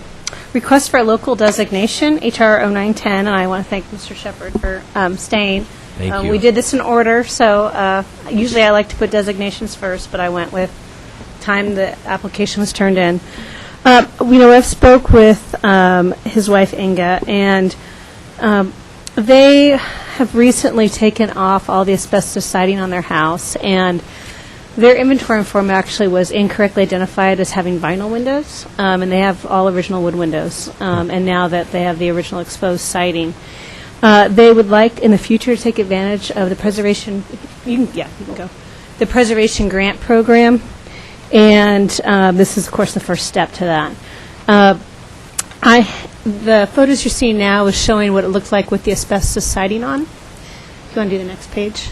request for a local designation, HR 0910, and I want to thank Mr. Shepard for staying. Thank you. We did this in order, so usually I like to put designations first, but I went with time the application was turned in. I've spoke with his wife Inga, and they have recently taken off all the asbestos siding on their house, and their inventory form actually was incorrectly identified as having vinyl windows, and they have all original wood windows. And now that they have the original exposed siding, they would like in the future to take advantage of the preservation. You can go. The preservation grant program, and this is, of course, the first step to that. The photos you're seeing now is showing what it looked like with the asbestos siding on. If you want to do the next page.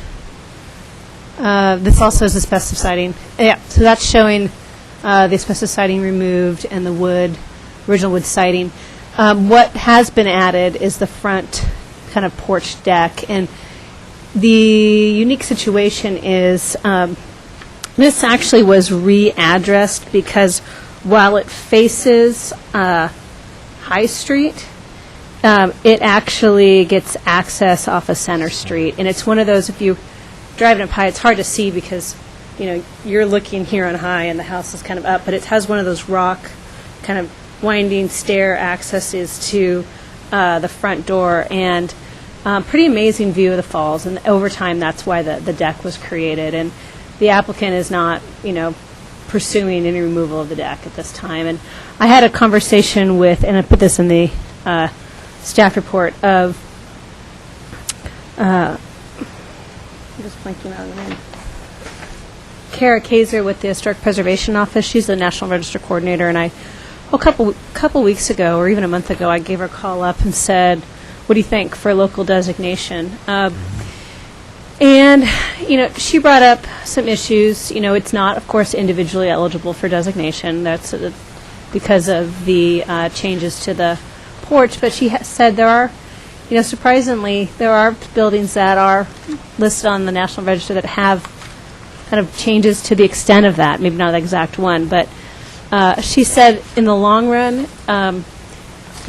This also is asbestos siding. Yeah, so that's showing the asbestos siding removed and the original wood siding. What has been added is the front kind of porch deck. And the unique situation is this actually was readdressed because while it faces High Street, it actually gets access off of Center Street. And it's one of those, if you driving up High, it's hard to see because, you're looking here on High and the house is kind of up, but it has one of those rock kind of winding stair accesses to the front door, and pretty amazing view of the falls. And over time, that's why the deck was created. And the applicant is not, pursuing any removal of the deck at this time. And I had a conversation with, and I put this in the staff report, of I'm just blanking out of the name. Kara Kaiser with the Historic Preservation Office. She's the National Register Coordinator, and a couple weeks ago, or even a month ago, I gave her a call up and said, "What do you think for local designation?" And she brought up some issues. It's not, of course, individually eligible for designation. That's because of the changes to the porch. But she said there are, surprisingly, there are buildings that are listed on the National Register that have kind of changes to the extent of that. Maybe not the exact one, but she said in the long run,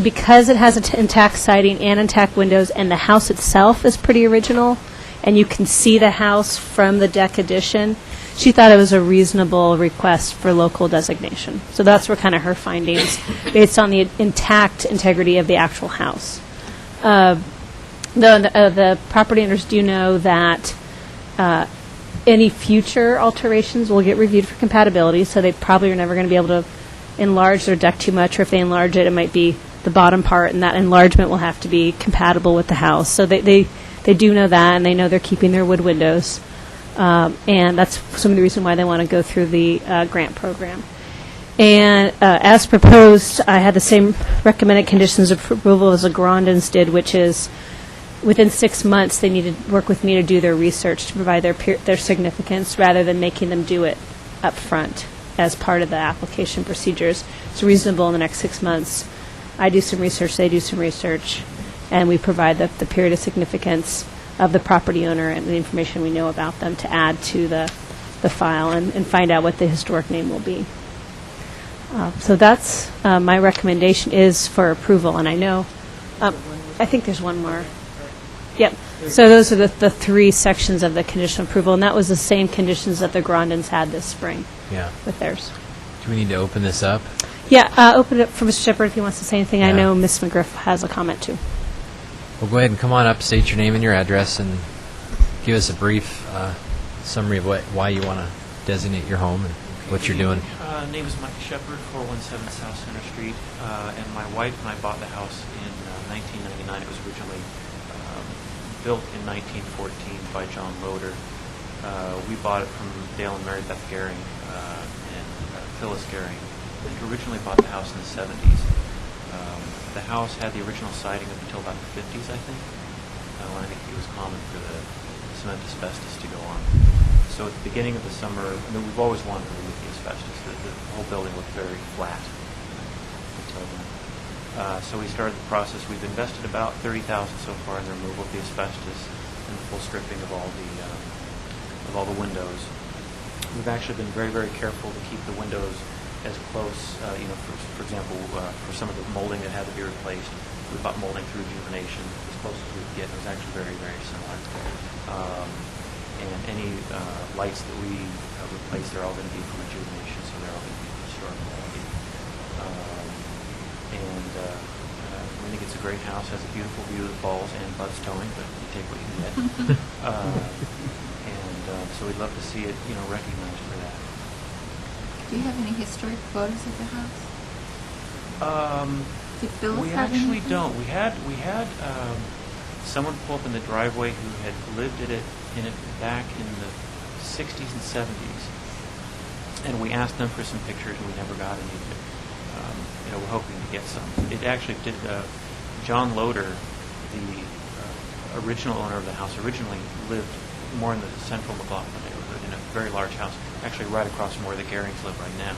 because it has intact siding and intact windows, and the house itself is pretty original, and you can see the house from the deck addition, she thought it was a reasonable request for local designation. So that's where kind of her findings, based on the intact integrity of the actual house. The property owners do know that any future alterations will get reviewed for compatibility, so they probably are never going to be able to enlarge their deck too much, or if they enlarge it, it might be the bottom part, and that enlargement will have to be compatible with the house. So they do know that, and they know they're keeping their wood windows. And that's some of the reason why they want to go through the grant program. And as proposed, I had the same recommended conditions of approval as the Grandins did, which is within 6 months they need to work with me to do their research to provide their significance, rather than making them do it up front as part of the application procedures. It's reasonable in the next 6 months. I do some research, they do some research, and we provide the period of significance of the property owner and the information we know about them to add to the file and find out what the historic name will be. So that's my recommendation is for approval, and I know, I think there's one more. Yep. So those are the three sections of the conditional approval, and that was the same conditions that the Grandins had this spring Yeah. with theirs. Do we need to open this up? Yeah, open it up for Mr. Shepherd if he wants to say anything. I Yeah. know Ms. McGriff has a comment too. Well, go ahead and come on up, state your name and your address, and give us a brief summary of why you want to designate your home and what you're doing. Name is Mike Shepard, 417 South Center Street, and my wife and I bought the house in 1999. It was originally built in 1914 by John Loader. We bought it from Dale and Mary Beth Gehring and Phyllis Gehring. I think originally bought the house in the 70s. The house had the original siding up until about the 50s, I think, when I think it was common for the cement asbestos to go on. So at the beginning of the summer, we've always wanted to remove the asbestos. The whole building looked very flat until then. So we started the process. We've invested about $30,000 so far in the removal of the asbestos and the full stripping of all the windows. We've actually been very, very careful to keep the windows as close, for example, for some of the molding that had to be replaced, we bought molding through rejuvenation as close as we could get. It was actually very, very similar. And any lights that we replaced, they're all going to be from rejuvenation, so they're all going to be historic quality. I think it's a great house, has a beautiful view of the falls and Bud's Towing, but you take what you can get. So we'd love to see it, recognized for that. Do you have any historic photos of the house? Did Phyllis We have actually anything? don't. We had someone pull up in the driveway who had lived in it back in the 60s and 70s, and we asked them for some pictures, and we never got any. We're hoping to get some. It actually did. John Loader, the original owner of the house, originally lived more in the central McLaughlin neighborhood in a very large house, actually right across from where the Gehrings live right now.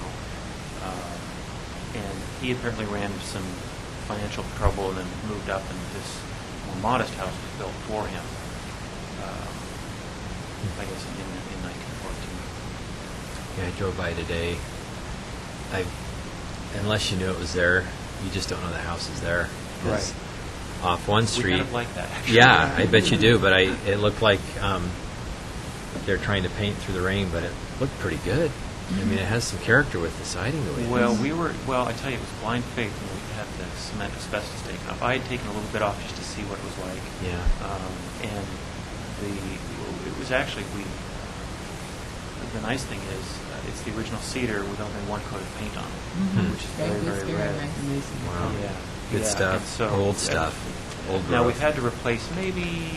And he apparently ran into some financial trouble and then moved up, and this more modest house was built for him, I guess, in 1914. Yeah, I drove by today. Unless you knew it was there, you just don't know the house is there. 'Cause off one We street. kind of like that, actually. Yeah, I bet you do. But it looked like they're trying to paint through the rain, but it looked pretty good. I mean, it has some character with the siding the way it Well, is. I tell you, it was blind faith when we had the cement asbestos taken off. I had taken a little bit off just to see what it was like. Yeah. And it was actually, the nice thing is, it's the original cedar with only one coat of paint on it, which is very, very rare. Wow. Yeah. Good Yeah, stuff. and so- Old stuff. Old Now, growth. we've had to replace maybe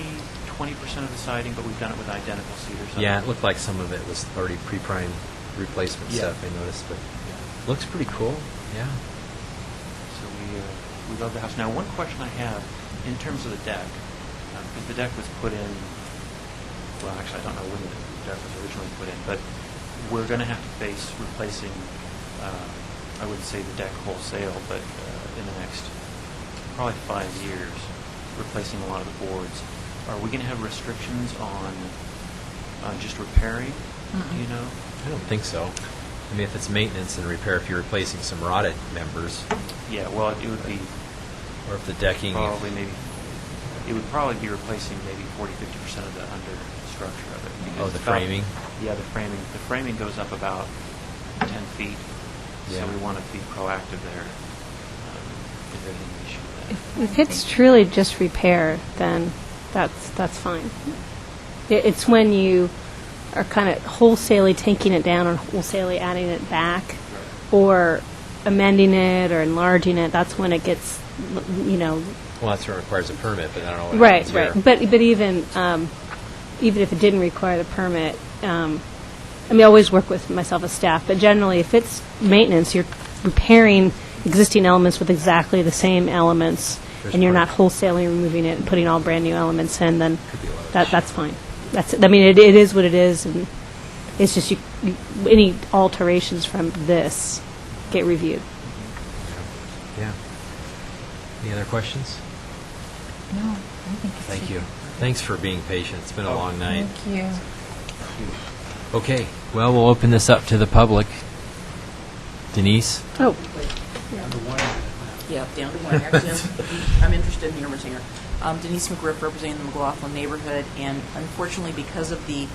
20% of the siding, but we've done it with identical cedar. So Yeah, it looked like some of it was already pre-prime replacement Yeah. stuff, I noticed, but looks pretty cool. Yeah. So we love the house. Now, one question I have in terms of the deck, because the deck was put in, well, actually, I don't know when the deck was originally put in, but we're going to have to face replacing I wouldn't say the deck wholesale, but in the next probably 5 years, replacing a lot of the boards. Are we going to have restrictions on just repairing? Do you know? I don't think so. I mean, if it's maintenance and repair, if you're replacing some rotted members, Yeah, well, it would be or if the decking, probably maybe, it would probably be replacing maybe 40-50% of the understructure of it. because the it's about- framing? Yeah, the framing. The framing goes up about 10 feet, Yeah. so we want to be proactive there. If there's any issue with that. If it's truly just repair, then that's fine. It's when you are kind of wholesalely taking it down and wholesalely adding it back, or amending it or enlarging it, that's when it gets, well, that's what requires a permit, but I don't know what right, happens right. here. But even if it didn't require the permit, I mean, I always work with myself as staff, but generally, if it's maintenance, you're repairing existing elements with exactly the same elements, and you're not wholesaling removing it and putting all brand-new elements in, then that's fine. I mean, it is what it is, and it's just any alterations from this get reviewed. Yeah. Any other questions? No, I think it's... Thank you. Thanks for being patient. It's been a long night. Thank you. Okay, well, we'll open this up to the public. Denise? Oh, Yeah, down to one. Actually, I'm interested in Ermitinger. Denise McGriff, representing the McLaughlin neighborhood, and unfortunately, because of the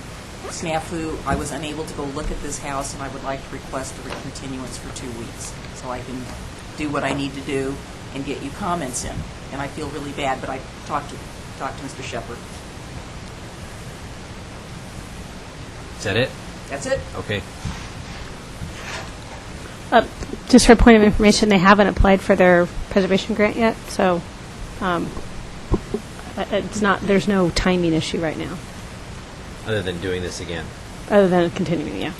snafu, I was unable to go look at this house, and I would like to request a continuance for 2 weeks, so I can do what I need to do and get you comments in. And I feel really bad, but I talked to Mr. Shepherd. Is that it? That's it. Okay. just for a point of information, they haven't applied for their preservation grant yet, so there's no timing issue right now, Other than doing this again. other than continuing, yeah.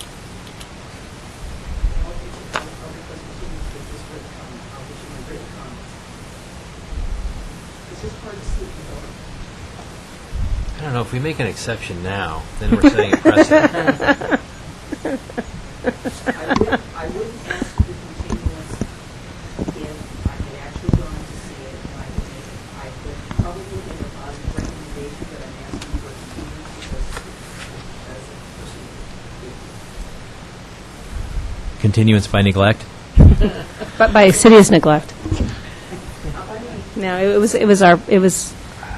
I don't know, if we make an exception now, then we're setting a precedent. I wouldn't ask for continuance if I had actually gone to see it, and I could probably make a positive recommendation, but I'm asking for continuance because as a procedure. Continuance by neglect? But by city's neglect. No,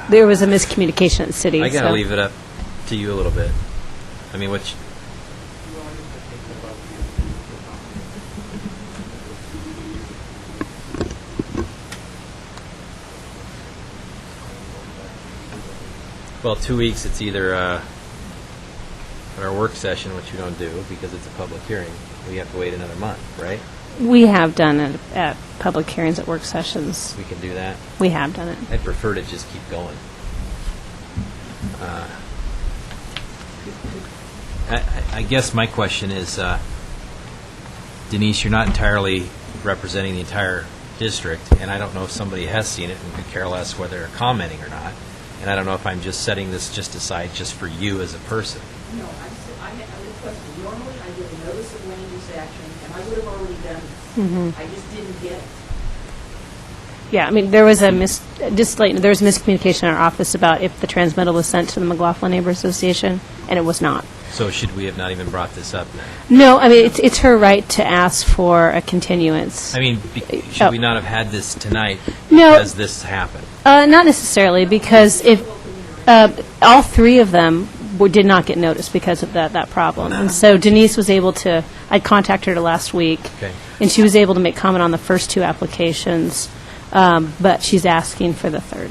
there was a miscommunication at the city. I gotta so- leave it up to you a little bit. I mean, which... Well, 2 weeks, it's either at our work session, which we don't do because it's a public hearing. We have to wait another month, right? We have done it at public hearings at work sessions. We can do that. We have done it. I'd prefer to just keep going. I guess my question is, Denise, you're not entirely representing the entire district, and I don't know if somebody has seen it and could care less whether they're commenting or not. And I don't know if I'm just setting this just aside just for you as a person. No, I'm requesting, normally I get a notice of land use action, and I would have already done it. I just didn't get it. Yeah, I mean, there was a miscommunication in our office about if the transmittal was sent to the McLaughlin Neighborhood Association, and it was not. So should we have not even brought this up then? No, I mean, it's her right to ask for a continuance. I mean, should we not have had this tonight No. because this happened? Not necessarily, because if all three of them did not get noticed because of that problem. And so Denise was able to, I contacted her last week, Okay. and she was able to make comment on the first two applications, but she's asking for the third.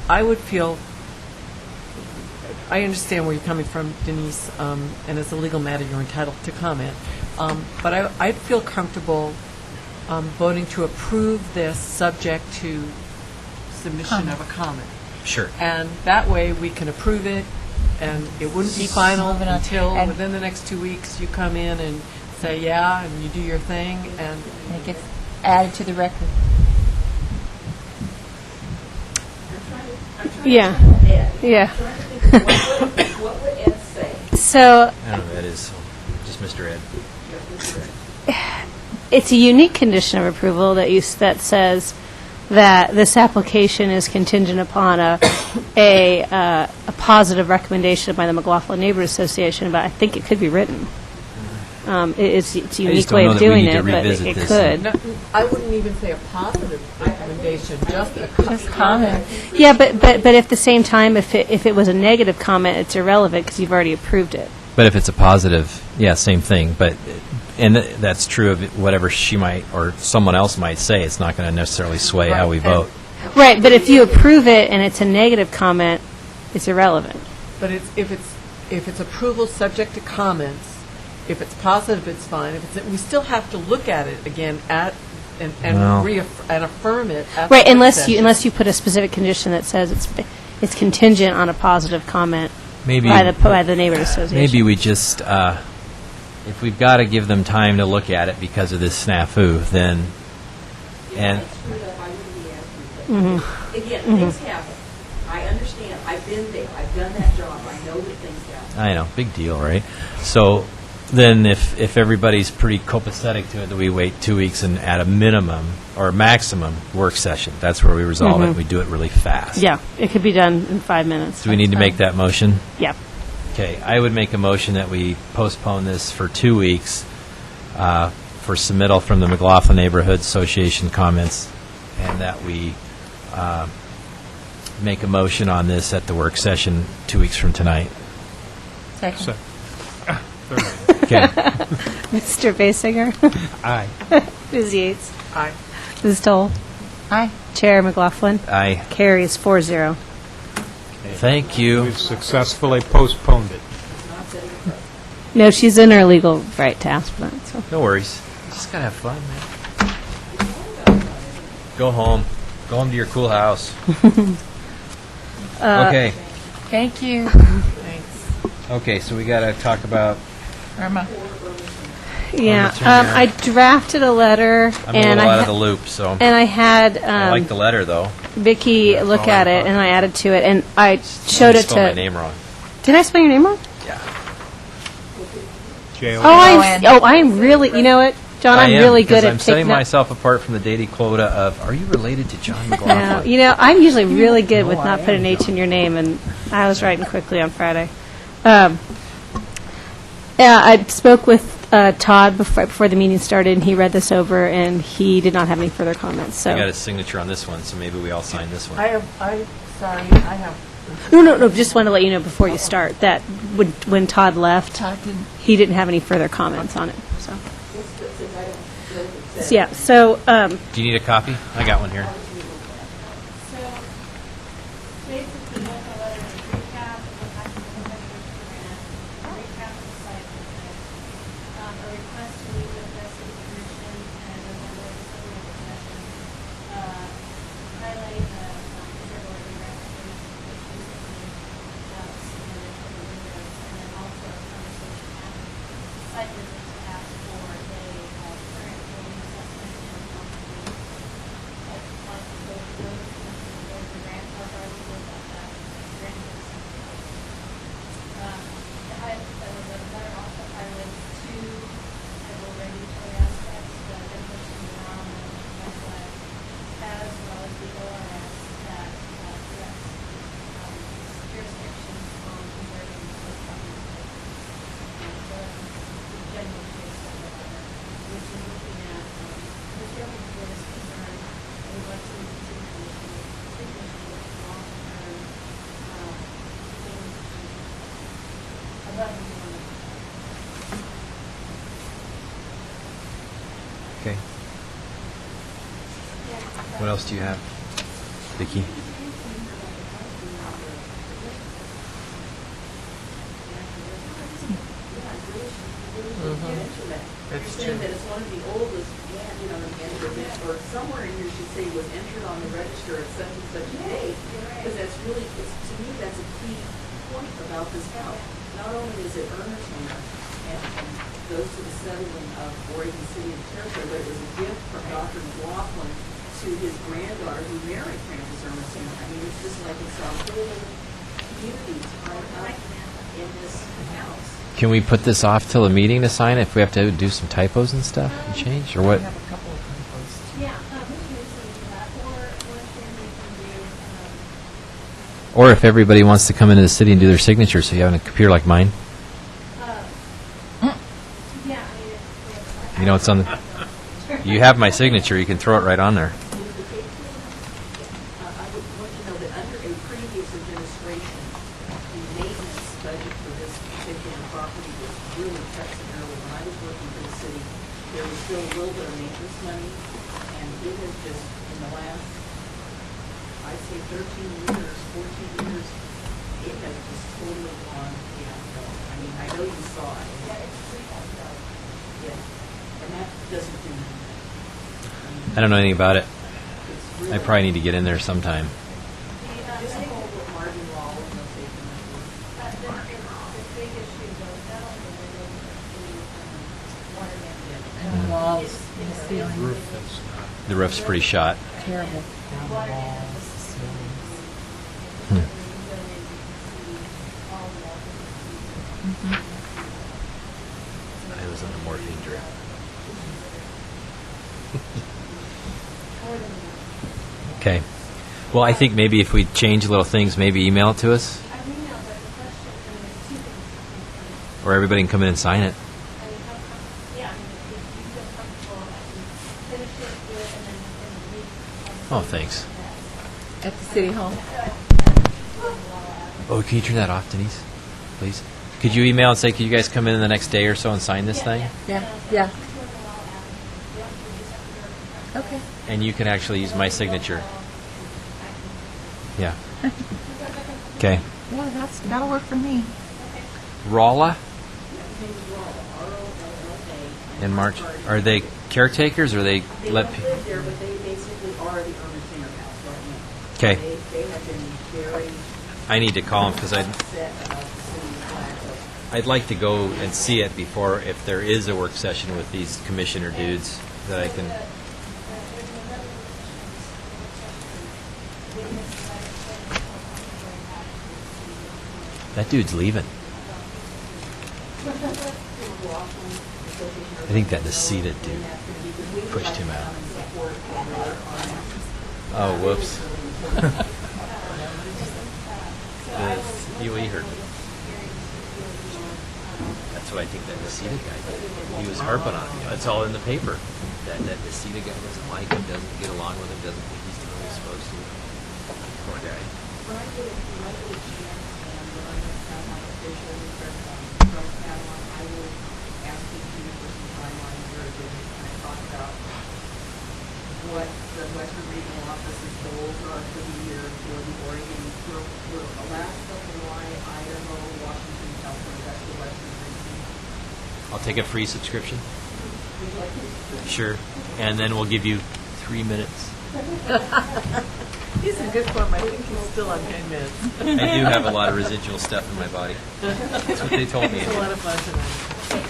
I would feel, I understand where you're coming from, Denise, and as a legal matter, you're entitled to comment. But I'd feel comfortable voting to approve this subject to submission of a comment. Sure. And that way, we can approve it, and it wouldn't be final Moving on. until And- within the next 2 weeks, you come in and say, yeah, and you do your thing, and And it gets added to the record. Yeah, yeah. What would Ed say? So I don't know who that is. Just Mr. Ed. it's a unique condition of approval that says that this application is contingent upon a positive recommendation by the McLaughlin Neighborhood Association, but I think it could be written. It's a unique don't way know of that we doing need to it, but revisit it this. could. No, I wouldn't even say a positive recommendation, just a comment. Yeah, but at the same time, if it was a negative comment, it's irrelevant because you've already approved it. But if it's a positive, yeah, same thing. But that's true of whatever she might or someone else might say. It's not going to necessarily sway how we vote. Right, but if you approve it and it's a negative comment, it's irrelevant. But if it's approval subject to comments, if it's positive, it's fine. If it's, we still have to look at it again and Well. and affirm it. At Right, the unless you session. put a specific condition that says it's contingent on a positive comment Maybe by the neighborhood association. maybe we just if we've got to give them time to look at it because of this snafu, then and Again, things happen. I understand. I've been there. I've done that job. I know that things happen. I know, big deal, right? So then if everybody's pretty copacetic to it, that we wait 2 weeks and at a minimum or maximum work session. That's where we resolve it. We do it really fast. Yeah, it could be done in 5 minutes. Do we need to make that motion? Yeah. Okay, I would make a motion that we postpone this for 2 weeks for submittal from the McLaughlin Neighborhood Association comments, and that we make a motion on this at the work session 2 weeks from tonight. Second. Okay. Mr. Basinger? Aye. Ms. Yates? Aye. Ms. Toll? Aye. Chair McLaughlin? Aye. Carries 4-0. Thank you. We've successfully postponed it. No, she's in her legal right to ask for that, so. No worries. Just gotta have fun, man. Go home. Go home to your cool house. Okay. Thank you. Okay, so we gotta talk about. Irma. Yeah, turn here. I drafted a letter, I'm a and little out I of the loop, so and I had I like the letter though. Vicky look at it, and I added to it, and I showed You it spelled my to. name wrong. Did I spell your name wrong? Yeah. J-O-N. I'm really. You know what, John? I'm really good at I'm setting taking up. myself apart from the daily quota of. Are you related to John No, McLaughlin? you know, I'm usually really good with not putting an H in your name, and I was writing quickly on Friday. Yeah, I spoke with Todd before the meeting started, and he read this over, and he did not have any further comments. So I got a signature on this one, so maybe we all sign this one. Sorry, I have. no, just wanted to let you know before you start that when Todd left, he didn't have any further comments on it. So yeah, so. Do you need a copy? I got one here. Basically, what the letter is recap of what happened with the grant, recap of the site visit, a request to meet with the city commission and the members of the session, highlight the disability recognition issues that we submitted for the windows, and then also a conversation after site visit to ask for a current building assessment and complete like both those and the grandfather with that grandfather. The letter also highlights two regulatory aspects, the demolition denial and wetland, as well as the ORS that directs jurisdictions on converting those properties. And the general case of the letter, which is looking at Mr. Open's concern, and we'd like to continue long-term things above and beyond the Okay. What else do you have, Vicki? You're saying that it's one of the oldest, or somewhere in here should say was entered on the register at such and such a date, because that's really, to me, that's a key point about this house. Not only is it Ermerson's and goes to the settlement of Oregon City and Territory, but it was a gift from Dr. McLaughlin to his granddaughter who married Francis Ermerson. I mean, it's just like it's a whole community tied up in this house. Can we put this off till the meeting to sign it if we have to do some typos and stuff and change, or what? Yeah, we can do that, or Or if everybody wants to come into the city and do their signature, so you have a computer like mine. You know, it's on the, you have my signature, you can throw it right on there. I would want to know that under a previous administration, the maintenance budget for this particular property was really cut severely. When I was working for the city, there was still a little bit of maintenance money, and it has just, in the last, I'd say 13 years, 14 years, it has just totally gone downhill. I mean, I know you saw it. Yeah, it's $3,000. Yeah, and that doesn't do anything. I don't know anything about it. It's really I probably need to get in there sometime. just a whole Marvin Wall and those things. And the walls, and the ceiling, The roof's pretty shot. terrible. I was on a morphine drip. Okay. Well, I think maybe if we change little things, maybe email it to us. Or everybody can come in and sign it. Oh, thanks. At the city hall. Oh, can you turn that off, Denise? Please? Could you email and say, could you guys come in the next day or so and sign this thing? Yeah, yeah. Okay. And you can actually use my signature. Yeah. Okay. Yeah, that'll work for me. Rolla? In March. Are they caretakers or they let people? live there, but they basically are the Urban Center House right now. Okay. They have been very I need to call them because upset about the city's lack of. I'd like to go and see it before, if there is a work session with these commissioner dudes, that I can. That dude's leaving. I think that Nacita dude pushed him out. Oh, whoops. You heard me. That's what I think that Nacita guy did. He was harping on him. It's all in the paper. That Nacita guy doesn't like him, doesn't get along with him, doesn't think he's doing what he's supposed to. Poor guy. What the Western Regional Office's goals are for the year for the Oregon, for Alaska, Hawaii, Idaho, Washington, California, that's the Western region. I'll take a free subscription. Sure. And then we'll give you 3 minutes. He's in good form. I think he's still on 10 minutes. I do have a lot of residual stuff in my body. That's what they told me. It's a lot of fun tonight.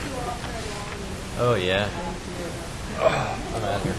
Oh, yeah. I'm out here.